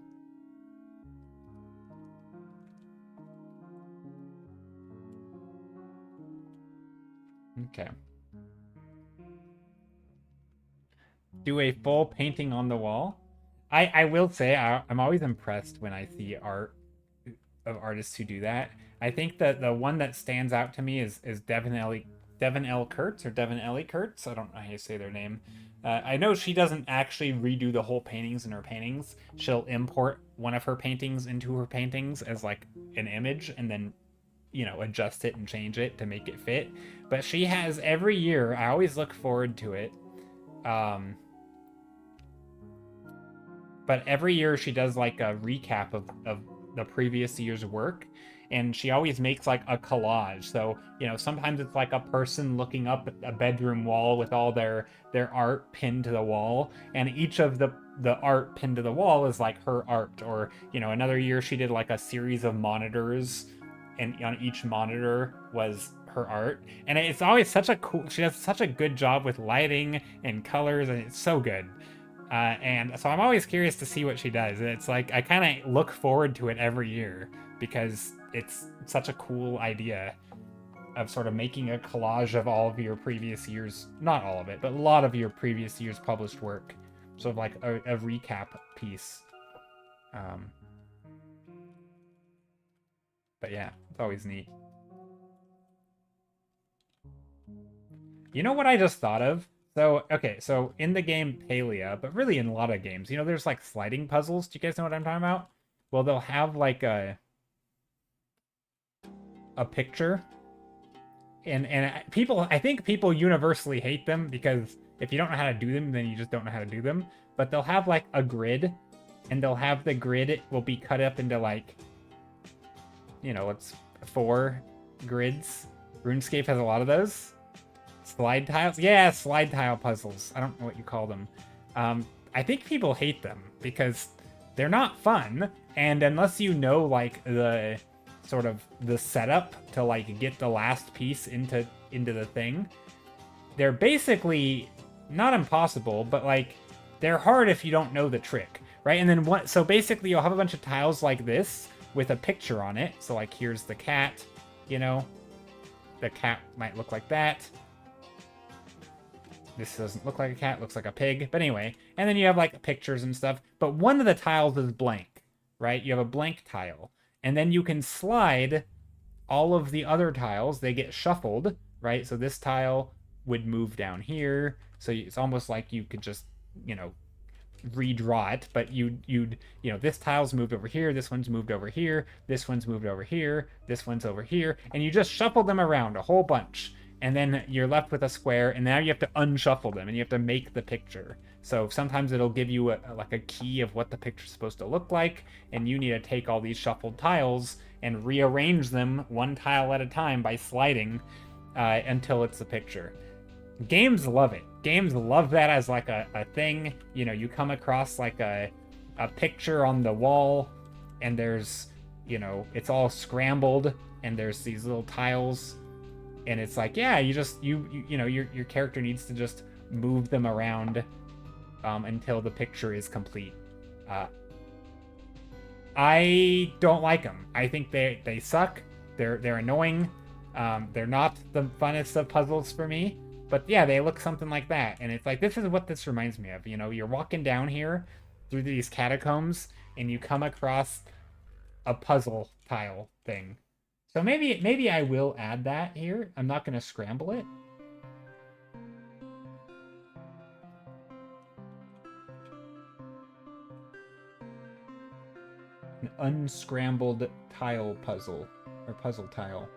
Okay. Do a full painting on the wall. I will say I'm always impressed when I see art of artists who do that. I think that the one that stands out to me is Devin L. Kurtz or Devin Ellie Kurtz. I don't know how you say their name. I know she doesn't actually redo the whole paintings in her paintings. She'll import one of her paintings into her paintings as like an image and then, you know, adjust it and change it to make it fit. But she has every year, I always look forward to it. But every year she does like a recap of the previous year's work, and she always makes like a collage. So, you know, sometimes it's like a person looking up at a bedroom wall with all their art pinned to the wall, and each of the art pinned to the wall is like her art. Or, you know, another year she did like a series of monitors, and on each monitor was her art. And it's always such a cool, she does such a good job with lighting and colors, and it's so good. And so I'm always curious to see what she does. It's like I kind of look forward to it every year because it's such a cool idea of sort of making a collage of all of your previous years, not all of it, but a lot of your previous years published work. Sort of like a recap piece. But yeah, it's always neat. You know what I just thought of? So, okay, so in the game Palia, but really in a lot of games, you know, there's like sliding puzzles. Do you guys know what I'm talking about? Well, they'll have like a picture and people, I think people universally hate them because if you don't know how to do them, then you just don't know how to do them. But they'll have like a grid, and they'll have the grid will be cut up into like, you know, it's 4 grids. RuneScape has a lot of those. Slide tiles? Yeah, slide tile puzzles. I don't know what you call them. I think people hate them because they're not fun, and unless you know like the sort of the setup to like get the last piece into the thing, they're basically not impossible, but like they're hard if you don't know the trick, right? And then what? So basically, you'll have a bunch of tiles like this with a picture on it. So like here's the cat, you know, the cat might look like that. This doesn't look like a cat, looks like a pig. But anyway, and then you have like pictures and stuff. But one of the tiles is blank, right? You have a blank tile. And then you can slide all of the other tiles. They get shuffled, right? So this tile would move down here. So it's almost like you could just, you know, redraw it. But you'd you know, this tile's moved over here. This one's moved over here. This one's moved over here. This one's over here. And you just shuffle them around a whole bunch. And then you're left with a square, and now you have to unshuffle them, and you have to make the picture. So sometimes it'll give you like a key of what the picture's supposed to look like, and you need to take all these shuffled tiles and rearrange them one tile at a time by sliding until it's the picture. Games love it. Games love that as like a thing. You know, you come across like a picture on the wall, and there's, you know, it's all scrambled, and there's these little tiles. And it's like, yeah, you just you know, your character needs to just move them around until the picture is complete. I don't like them. I think they suck. They're annoying. They're not the funnest of puzzles for me. But yeah, they look something like that. And it's like, this is what this reminds me of. You know, you're walking down here through these catacombs, and you come across a puzzle tile thing. So maybe I will add that here. I'm not going to scramble it. An unscrambled tile puzzle, or puzzle tile.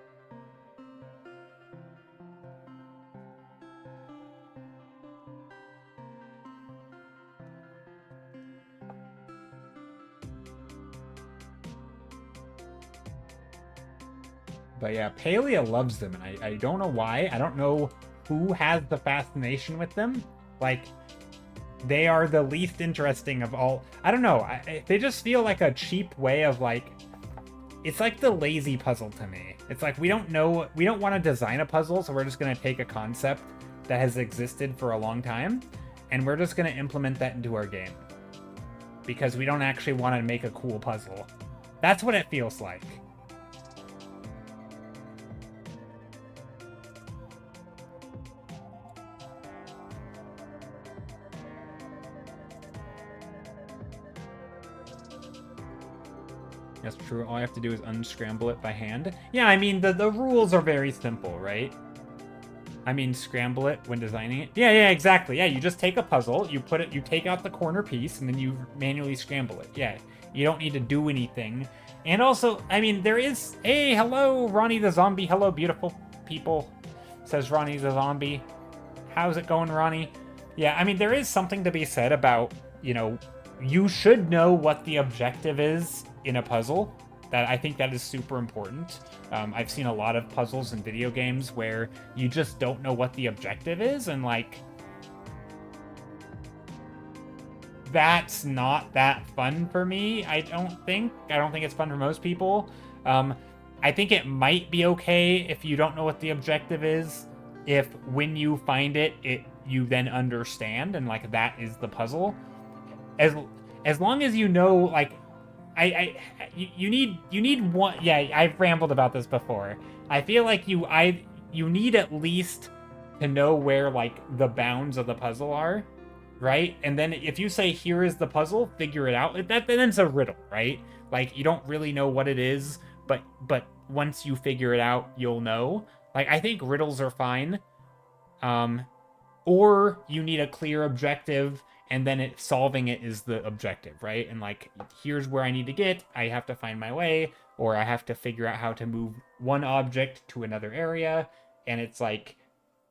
But yeah, Palia loves them, and I don't know why. I don't know who has the fascination with them. Like, they are the least interesting of all. I don't know. They just feel like a cheap way of like... It's like the lazy puzzle to me. It's like we don't want to design a puzzle, so we're just going to take a concept that has existed for a long time, and we're just going to implement that into our game. Because we don't actually want to make a cool puzzle. That's what it feels like. That's true. All I have to do is unscramble it by hand. Yeah, I mean, the rules are very simple, right? I mean, scramble it when designing it. Yeah, exactly. Yeah, you just take a puzzle, you take out the corner piece, and then you manually scramble it. Yeah, you don't need to do anything. And also, I mean, there is... Hey, hello, Ronnie the Zombie. Hello, beautiful people, says Ronnie the Zombie. How's it going, Ronnie? Yeah, I mean, there is something to be said about, you know, you should know what the objective is in a puzzle. That I think that is super important. I've seen a lot of puzzles in video games where you just don't know what the objective is, and like, that's not that fun for me. I don't think it's fun for most people. I think it might be okay if you don't know what the objective is, if when you find it you then understand, and like that is the puzzle. As long as you know, like, you need one. Yeah, I've rambled about this before. I feel like you need at least to know where like the bounds of the puzzle are, right? And then if you say here is the puzzle, figure it out. Then it's a riddle, right? Like, you don't really know what it is, but once you figure it out, you'll know. Like, I think riddles are fine. Or you need a clear objective, and then solving it is the objective, right? And like, here's where I need to get, I have to find my way, or I have to figure out how to move one object to another area, and it's like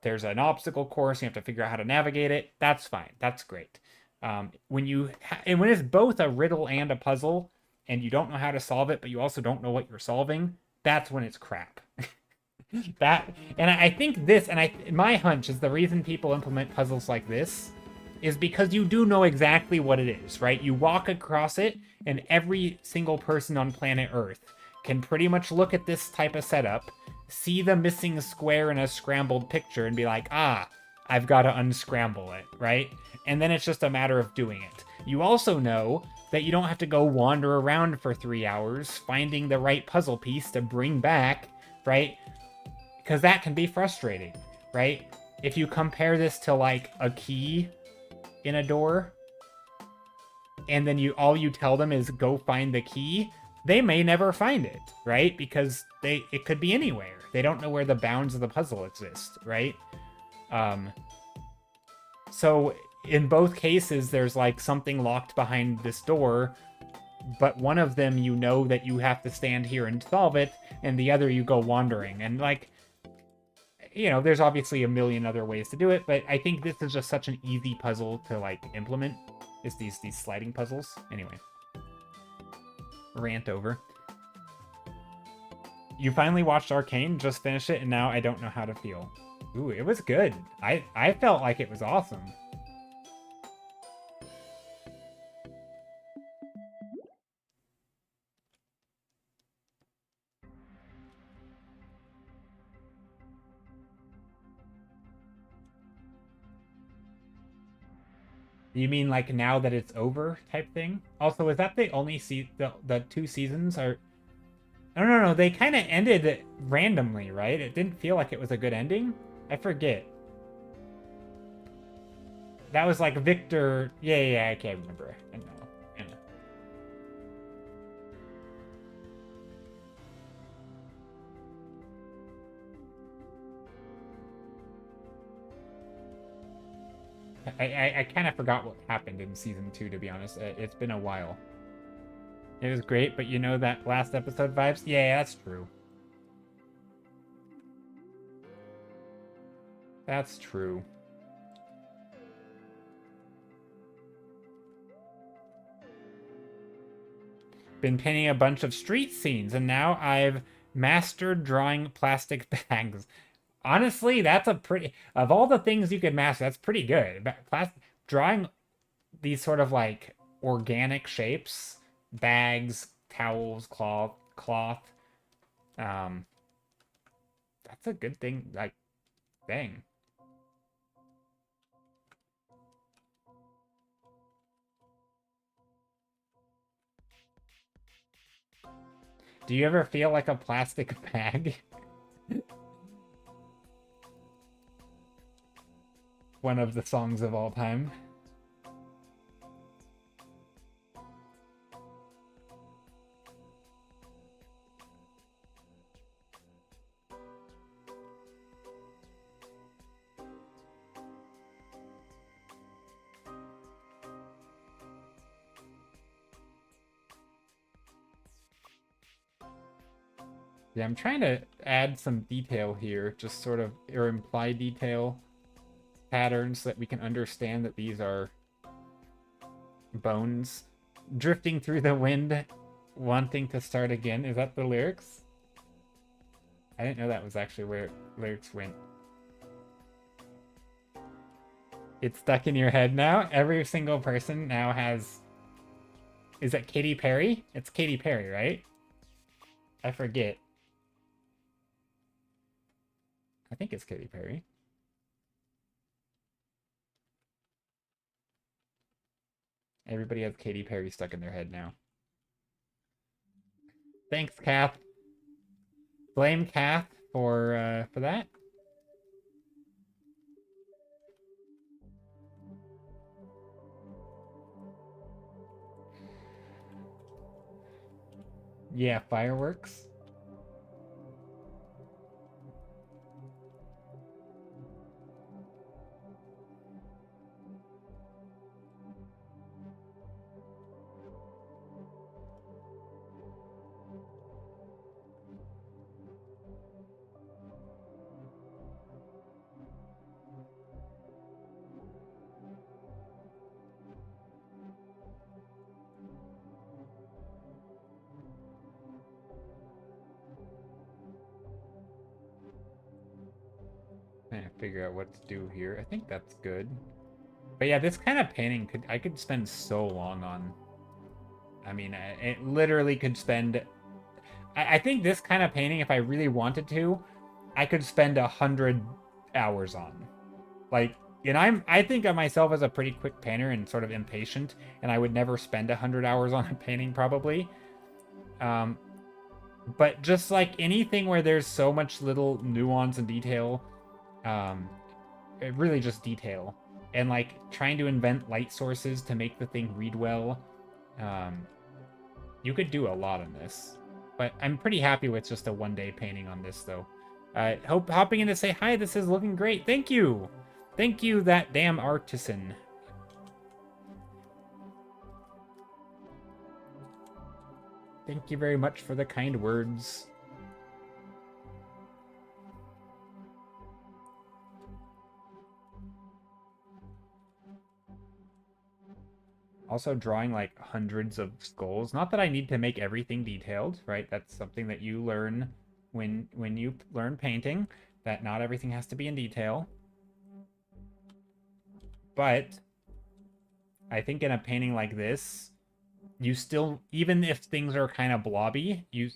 there's an obstacle course, you have to figure out how to navigate it. That's fine. That's great. And when it's both a riddle and a puzzle, and you don't know how to solve it, but you also don't know what you're solving, that's when it's crap. That and I think this, and my hunch is the reason people implement puzzles like this is because you do know exactly what it is, right? You walk across it, and every single person on planet Earth can pretty much look at this type of setup, see the missing square in a scrambled picture, and be like, ah, I've got to unscramble it, right? And then it's just a matter of doing it. You also know that you don't have to go wander around for 3 hours finding the right puzzle piece to bring back, right? Because that can be frustrating, right? If you compare this to like a key in a door, and then all you tell them is go find the key, they may never find it, right? Because it could be anywhere. They don't know where the bounds of the puzzle exist, right? So in both cases, there's like something locked behind this door, but one of them you know that you have to stand here and solve it, and the other you go wandering. And like, you know, there's obviously a million other ways to do it, but I think this is just such an easy puzzle to like implement. Is these sliding puzzles. Anyway. Rant over. You finally watched Arcane, just finished it, and now I don't know how to feel. Ooh, it was good. I felt like it was awesome. You mean like now that it's over type thing? Also, is that the only the 2 seasons are? No. They kind of ended it randomly, right? It didn't feel like it was a good ending. I forget. That was like Victor. Yeah. I can't remember. I know. I kind of forgot what happened in season 2, to be honest. It's been a while. It was great, but you know that last episode vibes? Yeah, that's true. That's true. Been painting a bunch of street scenes, and now I've mastered drawing plastic bags. Honestly, that's a pretty... Of all the things you could master, that's pretty good. Drawing these sort of like organic shapes, bags, towels, cloth, that's a good thing. Like, dang. Do you ever feel like a plastic bag? One of the songs of all time. Yeah, I'm trying to add some detail here, just sort of, or imply detail patterns so that we can understand that these are bones drifting through the wind, wanting to start again. Is that the lyrics? I didn't know that was actually where lyrics went. It's stuck in your head now. Every single person now has... Is that Katy Perry? It's Katy Perry, right? I forget. I think it's Katy Perry. Everybody has Katy Perry stuck in their head now. Thanks, Kath. Blame Kath for that. Yeah, fireworks. figure out what to do here. I think that's good. But yeah, this kind of painting I could spend so long on. I mean, it literally could spend. I think this kind of painting, if I really wanted to, I could spend 100 hours on. Like, and I think of myself as a pretty quick painter and sort of impatient, and I would never spend 100 hours on a painting probably. But just like anything where there's so much little nuance and detail, really just detail, and like trying to invent light sources to make the thing read well, you could do a lot in this. But I'm pretty happy with just a one-day painting on this, though. Hopping in to say hi, this is looking great. Thank you! Thank you, that damn artisan. Thank you very much for the kind words. Also drawing like hundreds of skulls. Not that I need to make everything detailed, right? That's something that you learn when you learn painting, that not everything has to be in detail. But I think in a painting like this, you still, even if things are kind of blobby, you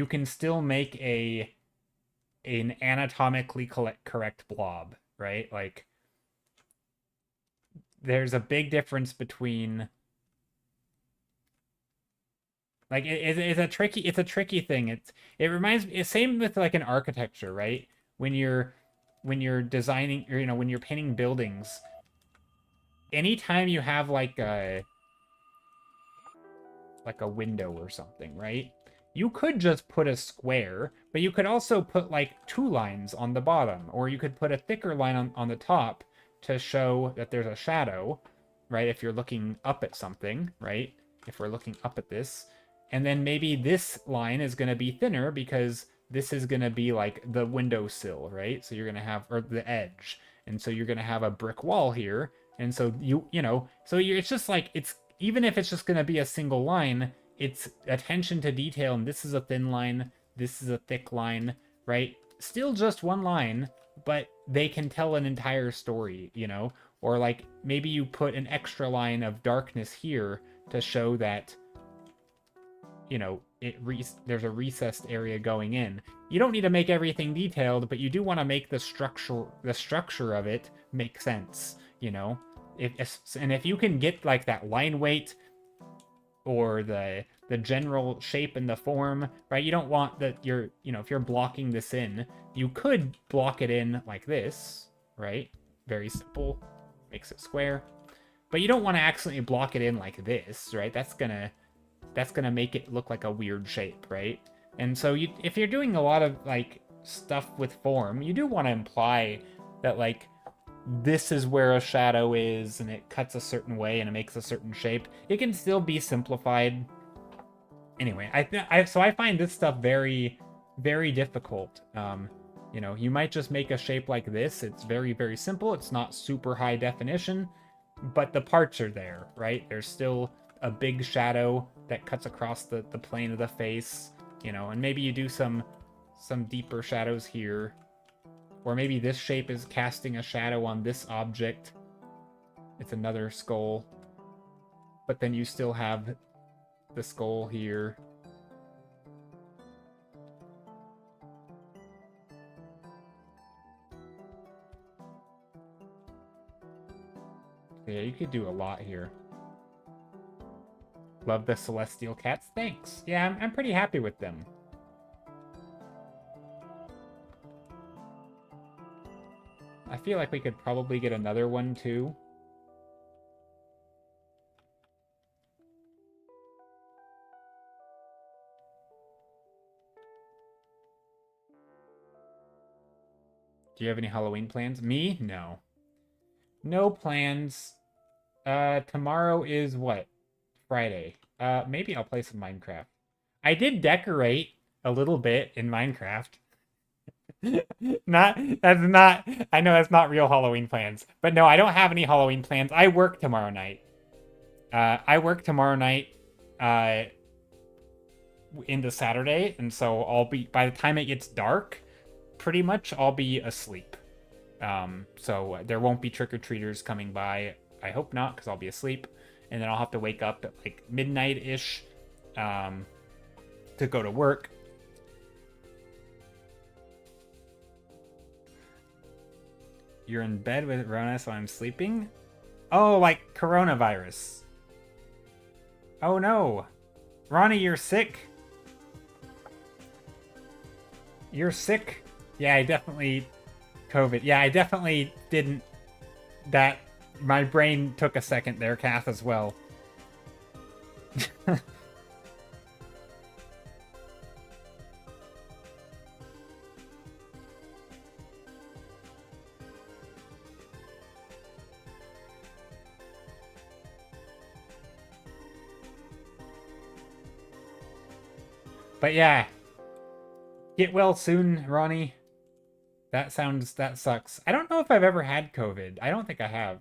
can still make an anatomically correct blob, right? Like, there's a big difference between, like, it's a tricky thing. It reminds me, it's same with like an architecture, right? When you're designing, or when you're painting buildings, anytime you have like a window or something, right? You could just put a square, but you could also put like 2 lines on the bottom, or you could put a thicker line on the top to show that there's a shadow, right? If you're looking up at something, right? If we're looking up at this, and then maybe this line is going to be thinner because this is going to be like the windowsill, right? So you're going to have, or the edge, and so you're going to have a brick wall here, and so it's just like, it's, even if it's just going to be a single line, it's attention to detail, and this is a thin line, this is a thick line, right? Still just one line, but they can tell an entire story, Or like, maybe you put an extra line of darkness here to show that, there's a recessed area going in. You don't need to make everything detailed, but you do want to make the structure of it make sense, If you can get like that line weight, or the general shape and the form, right? You don't want that if you're blocking this in, you could block it in like this, right? Very simple, makes it square. But you don't want to accidentally block it in like this, right? That's gonna make it look like a weird shape, right? And so if you're doing a lot of like stuff with form, you do want to imply that like, this is where a shadow is, and it cuts a certain way, and it makes a certain shape. It can still be simplified. Anyway, so I find this stuff very, very difficult. You might just make a shape like this. It's very, very simple. It's not super high definition, but the parts are there, right? There's still a big shadow that cuts across the plane of the face, and maybe you do some deeper shadows here. Or maybe this shape is casting a shadow on this object. It's another skull. But then you still have the skull here. Yeah, you could do a lot here. Love the celestial cats. Thanks. Yeah, I'm pretty happy with them. I feel like we could probably get another one, too. Do you have any Halloween plans? Me? No. No plans. Tomorrow is what? Friday. Maybe I'll play some Minecraft. I did decorate a little bit in Minecraft. I know that's not real Halloween plans. But no, I don't have any Halloween plans. I work tomorrow night. Into Saturday, and so I'll be, by the time it gets dark, pretty much I'll be asleep. So there won't be trick-or-treaters coming by. I hope not, because I'll be asleep. And then I'll have to wake up at like midnight-ish to go to work. You're in bed with Rona, so I'm sleeping? Oh, like coronavirus. Oh no. Ronnie, you're sick? You're sick? Yeah, I definitely... COVID. Yeah, I definitely didn't... That... My brain took a second there, Kath, as well. But yeah. Get well soon, Ronnie. That sucks. I don't know if I've ever had COVID. I don't think I have.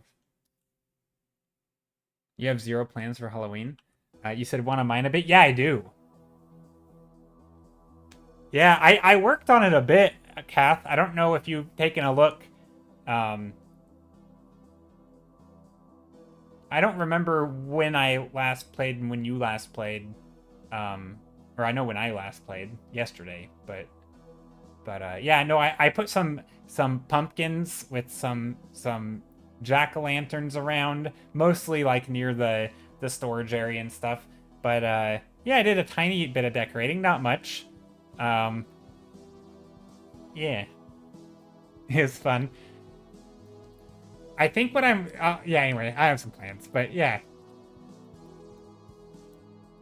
You have 0 plans for Halloween? You said one of mine a bit? Yeah, I do. Yeah, I worked on it a bit, Kath. I don't know if you've taken a look. I don't remember when I last played and when you last played. Or I know when I last played, yesterday, but yeah, no, I put some pumpkins with some jack-o'-lanterns around, mostly like near the storage area and stuff. But yeah, I did a tiny bit of decorating, not much. Yeah, it was fun. I think what I'm yeah, anyway, I have some plans, but yeah.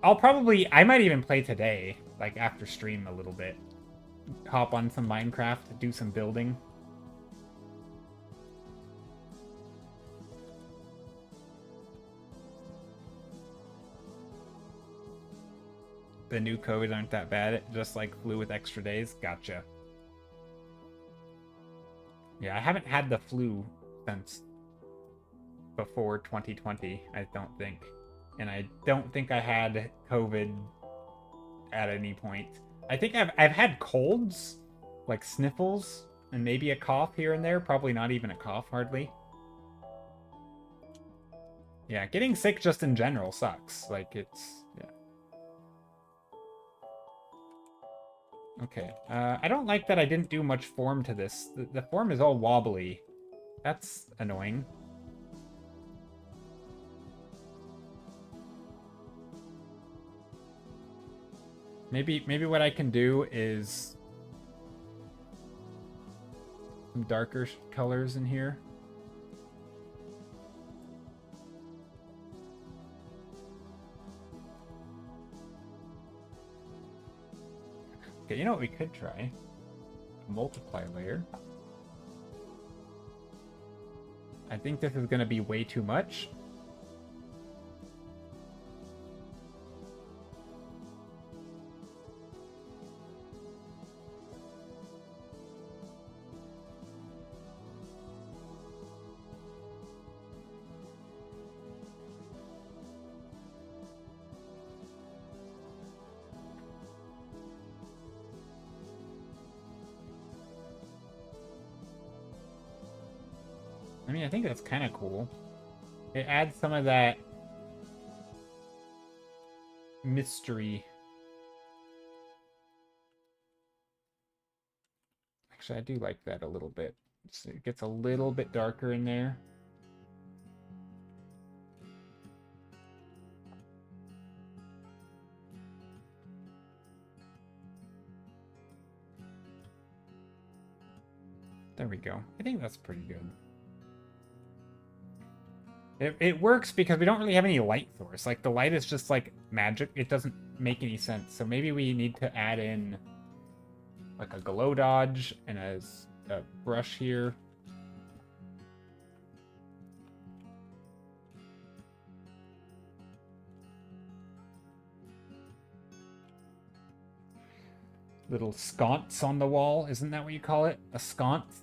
I might even play today, like after stream a little bit. Hop on some Minecraft, do some building. The new COVID aren't that bad, just like flu with extra days. Gotcha. Yeah, I haven't had the flu since before 2020, I don't think. And I don't think I had COVID at any point. I think I've had colds, like sniffles, and maybe a cough here and there. Probably not even a cough, hardly. Yeah, getting sick just in general sucks. Like, it's... yeah. Okay. I don't like that I didn't do much form to this. The form is all wobbly. That's annoying. Maybe what I can do is some darker colors in here. Okay, you know what we could try? A multiply layer. I think this is going to be way too much. I mean, I think that's kind of cool. It adds some of that mystery. Actually, I do like that a little bit. So it gets a little bit darker in there. There we go. I think that's pretty good. It works because we don't really have any light source. Like, the light is just, like, magic. It doesn't make any sense. So maybe we need to add in, like, a glow dodge and a brush here. Little sconce on the wall. Isn't that what you call it? A sconce?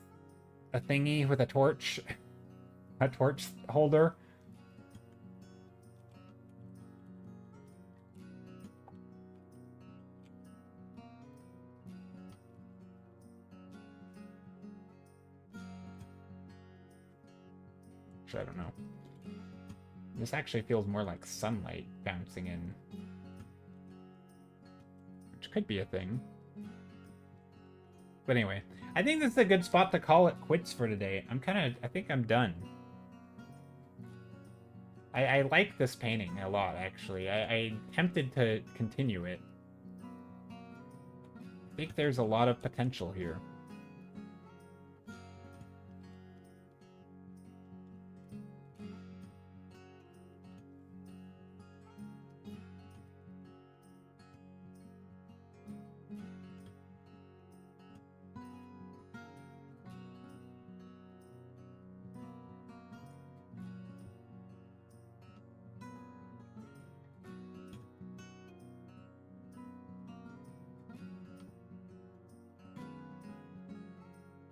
A thingy with a torch? A torch holder? Actually, I don't know. This actually feels more like sunlight bouncing in. Which could be a thing. But anyway, I think this is a good spot to call it quits for today. I think I'm done. I like this painting a lot, actually. I'm tempted to continue it. I think there's a lot of potential here.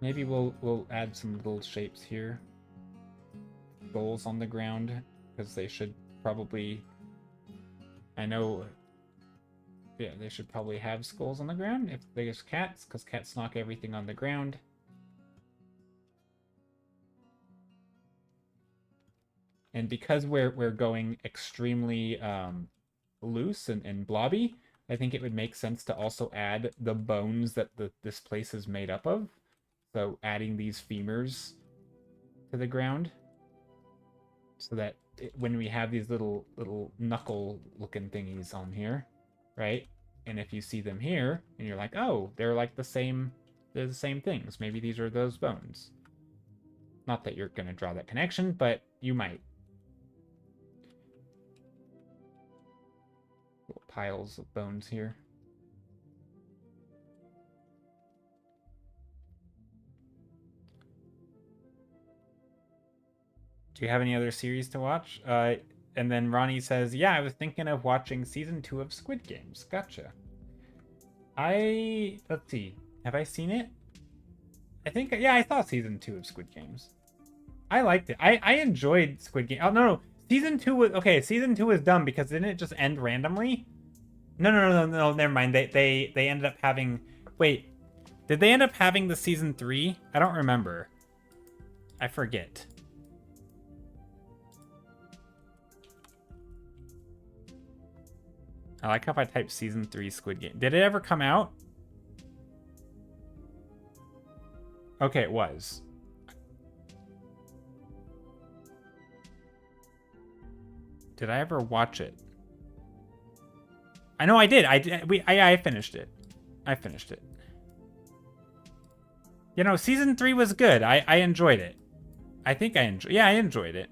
Maybe we'll add some little shapes here. Skulls on the ground, because they should probably... I know... Yeah, they should probably have skulls on the ground if there's cats, because cats knock everything on the ground. And because we're going extremely loose and blobby, I think it would make sense to also add the bones that this place is made up of. So adding these femurs to the ground, so that when we have these little knuckle-looking thingies on here, right? And if you see them here, and you're like, oh, they're like the same things. Maybe these are those bones. Not that you're gonna draw that connection, but you might. Little piles of bones here. Do you have any other series to watch? And then Ronnie says, yeah, I was thinking of watching season 2 of Squid Games. Gotcha. Let's see. Have I seen it? I think, yeah, I saw season 2 of Squid Games. I liked it. I enjoyed Squid Game. Oh, no. Season 2 was, okay, season 2 was dumb because didn't it just end randomly? No, never mind. They ended up having, wait, did they end up having the season 3? I don't remember. I forget. I like how if I type season 3 Squid Game. Did it ever come out? Okay, it was. Did I ever watch it? I know I did. I finished it. I finished it. You know, season 3 was good. I enjoyed it. I think I enjoyed it.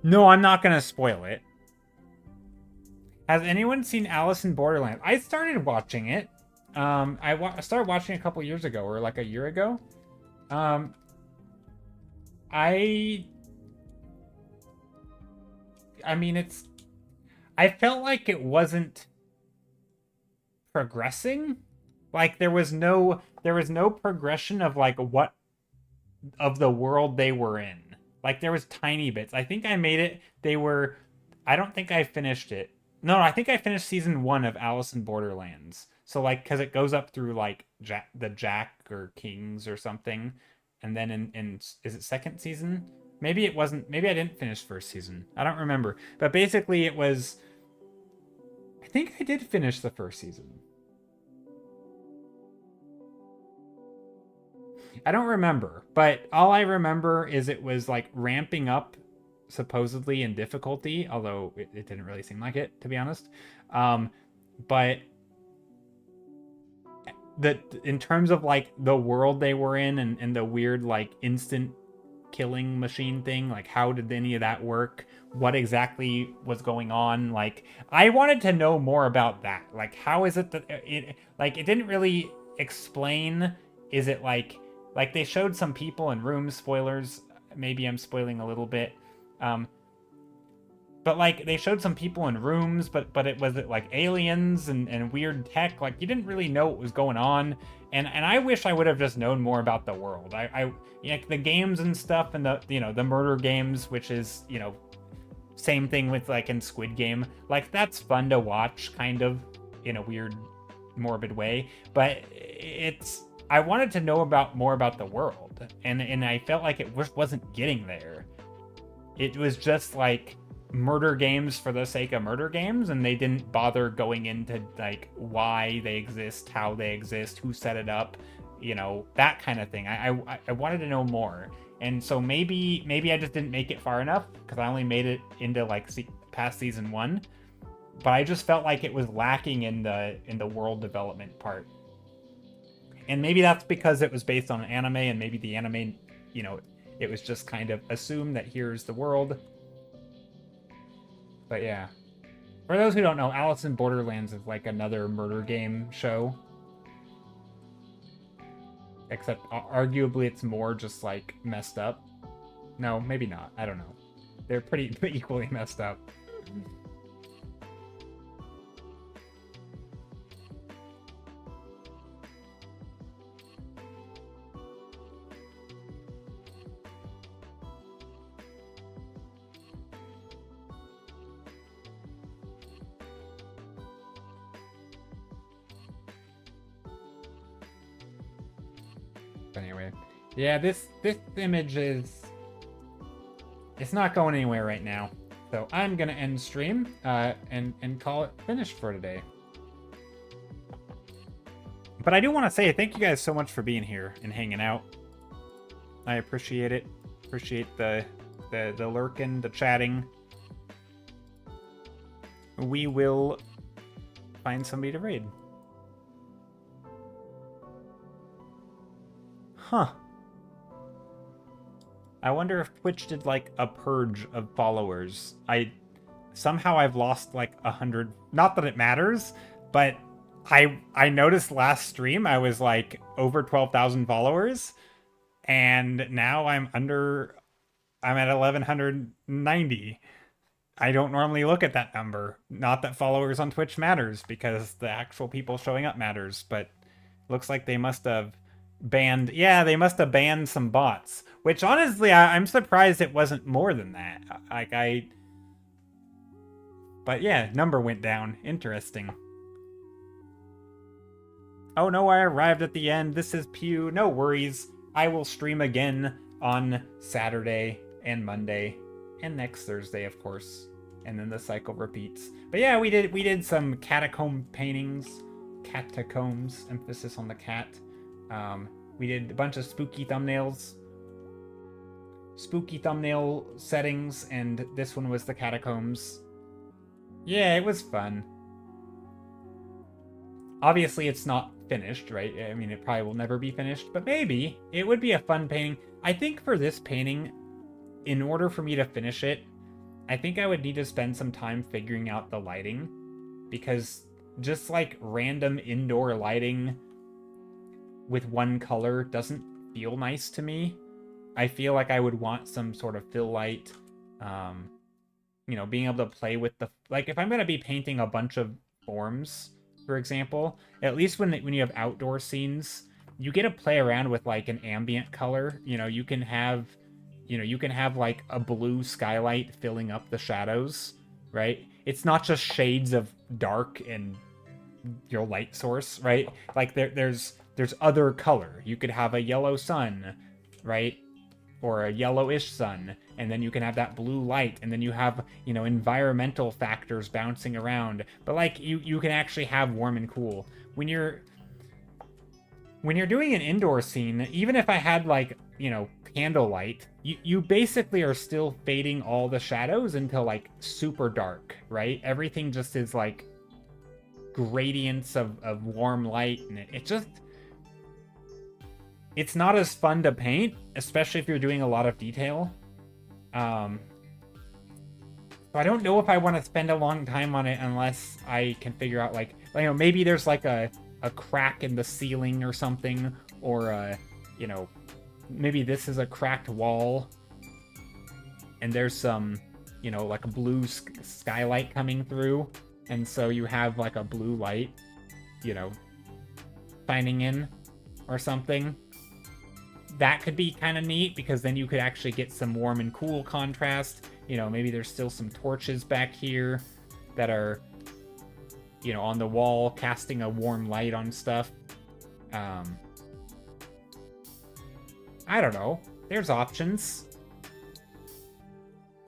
No, I'm not gonna spoil it. Has anyone seen Alice in Borderland? I started watching it. I started watching a couple years ago, or like a year ago. I mean, I felt like it wasn't progressing. Like there was no progression of like what of the world they were in. Like there was tiny bits. I think I made it. I don't think I finished it. No, I think I finished season 1 of Alice in Borderlands. So like, cause it goes up through like the Jack or Kings or something, and then in is it second season? Maybe it wasn't. Maybe I didn't finish first season. I don't remember. But basically, it was. I think I did finish the first season. I don't remember, but all I remember is it was like ramping up supposedly in difficulty, although it didn't really seem like it, to be honest. But in terms of like the world they were in and the weird like instant killing machine thing, like how did any of that work? What exactly was going on? Like I wanted to know more about that. Like how is it that it didn't really explain? Is it like they showed some people in rooms, spoilers, maybe I'm spoiling a little bit. But like they showed some people in rooms, but it was like aliens and weird tech. Like you didn't really know what was going on, and I wish I would have just known more about the world. The games and stuff, and the murder games, which is same thing with like in Squid Game. Like that's fun to watch, kind of in a weird, morbid way. But I wanted to know more about the world, world, and I felt like it just wasn't getting there. It was just like murder games for the sake of murder games, and they didn't bother going into like why they exist, how they exist, who set it up, you know, that kind of thing. I wanted to know more, and so maybe I just didn't make it far enough because I only made it into like past season 1, but I just felt like it was lacking in the world development part. And maybe that's because it was based on an anime, and maybe the anime, you know, it was just kind of assumed that here's the world. But yeah. For those who don't know, Alice in Borderlands is like another murder game show. Except arguably it's more just like messed up. No, maybe not. I don't know. They're pretty equally messed up. Anyway, yeah, this image is, it's not going anywhere right now, so I'm gonna end stream and call it finished for today. But I do want to say thank you guys so much for being here and hanging out. I appreciate it. Appreciate the lurking, the chatting. We will find somebody to raid. Huh. I wonder if Twitch did like a purge of followers. Somehow I've lost like 100. Not that it matters, but I noticed last stream I was like over 12,000 followers, and now I'm at 1,190. I don't normally look at that number. Not that followers on Twitch matters, because the actual people showing up matters, but looks like they must have banned, yeah, they must have banned some bots, which honestly I'm surprised it wasn't more than that. But yeah, number went down. Interesting. Oh no, I arrived at the end. This is Pew. No worries. I will stream again on Saturday and Monday and next Thursday, of course, and then the cycle repeats. But yeah, we did some catacomb paintings, catacombs, emphasis on the cat. We did a bunch of spooky thumbnail settings, and this one was the catacombs. Yeah, it was fun. Obviously, it's not finished, right? I mean, it probably will never be finished, but maybe it would be a fun painting. I think for this painting, in order for me to finish it, I think I would need to spend some time figuring out the lighting, because just like random indoor lighting with one color doesn't feel nice to me. I feel like I would want some sort of fill light, you know, being able to play with the, like if I'm going to be painting a bunch of forms, for example, at least when you have outdoor scenes, you get to play around with like an ambient color. You know, you can have like a blue skylight filling up the shadows, right? It's not just shades of dark and your light source, right? Like there's other color. You could have a yellow sun, right? Or a yellowish sun, and then you can have that blue light, and then you have, you know, environmental factors bouncing around. But like you can actually have warm and cool. When you're doing an indoor scene, even if I had like, you know, candlelight, you basically are still fading all the shadows until like super dark, right? Everything just is like gradients of warm light, and it's not as fun to paint, especially if you're doing a lot of detail. So I don't know if I want to spend a long time on it unless I can figure out, like, you know, maybe there's like a crack in the ceiling or something, or you know, maybe this is a cracked wall and there's some, you know, like a blue skylight coming through, and so you have like a blue light, you know, shining in or something. That could be kind of neat, because then you could actually get some warm and cool contrast. You know, maybe there's still some torches back here that are, you know, on the wall casting a warm light on stuff. I don't know. There's options.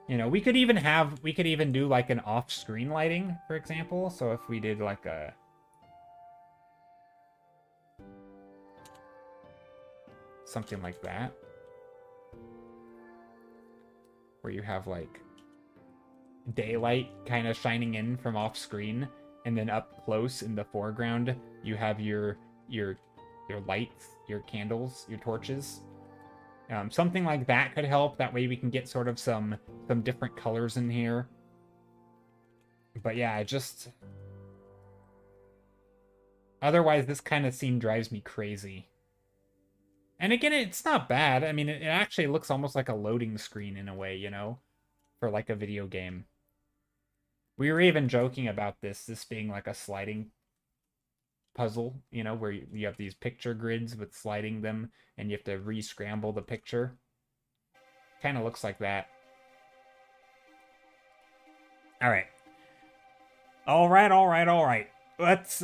You know, we could even do like an off-screen lighting, for example. So if we did like something like that, where you have like daylight kind of shining in from off screen, and then up close in the foreground you have your lights, your candles, your torches. Something like that could help. That way we can get sort of some different colors in here. But yeah, otherwise this kind of scene drives me crazy. And again, it's not bad. I mean, it actually looks almost like a loading screen in a way, you know, for like a video game. We were even joking about this being like a sliding puzzle, you know, where you have these picture grids with sliding them, and you have to re-scramble the picture. Kind of looks like that. All right. All right. Let's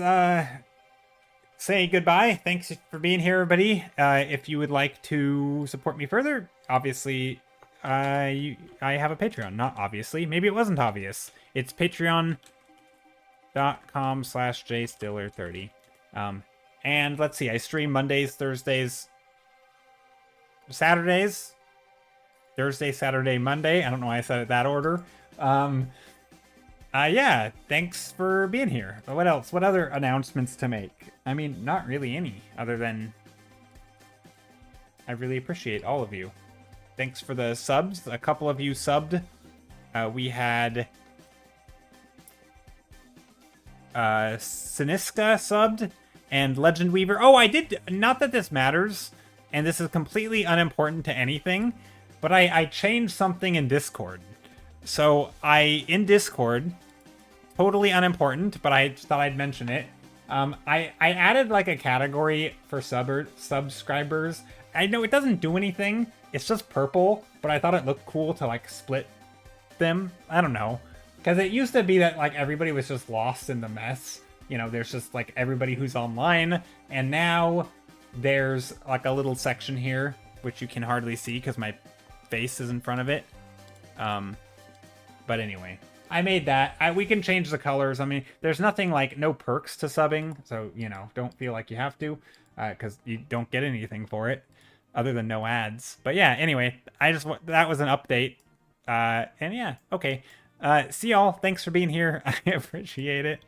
say goodbye. Thanks for being here, everybody. If you would like to support me further, obviously, I have a Patreon. Not obviously. Maybe it wasn't obvious. It's patreon.com/jstiller30. And let's see, I stream Mondays, Thursdays, Saturdays. Thursday, Saturday, Monday. I don't know why I said it that order. Yeah, thanks for being here. What else? What other announcements to make? I mean, not really any, other than I really appreciate all of you. Thanks for the subs. A couple of you subbed. We had Siniska subbed and Legend Weaver. Oh, I did, not that this matters, and this is completely unimportant to anything, but I changed something in Discord. So in Discord, totally unimportant, but I thought I'd mention it. I added like a category for subscribers. I know it doesn't do anything. It's just purple, but I thought it looked cool to like split them. I don't know. Because it used to be that like everybody was just lost in the mess. You know, there's just like everybody who's online. And now there's like a little section here, which you can hardly see because my face is in front of it. But anyway, I made that. We can change the colors. I mean, there's nothing like, no perks to subbing. So, you know, don't feel like you have to, because you don't get anything for it other than no ads. But yeah, anyway, that was an update. And yeah, okay. See y'all. Thanks for being here. I appreciate it.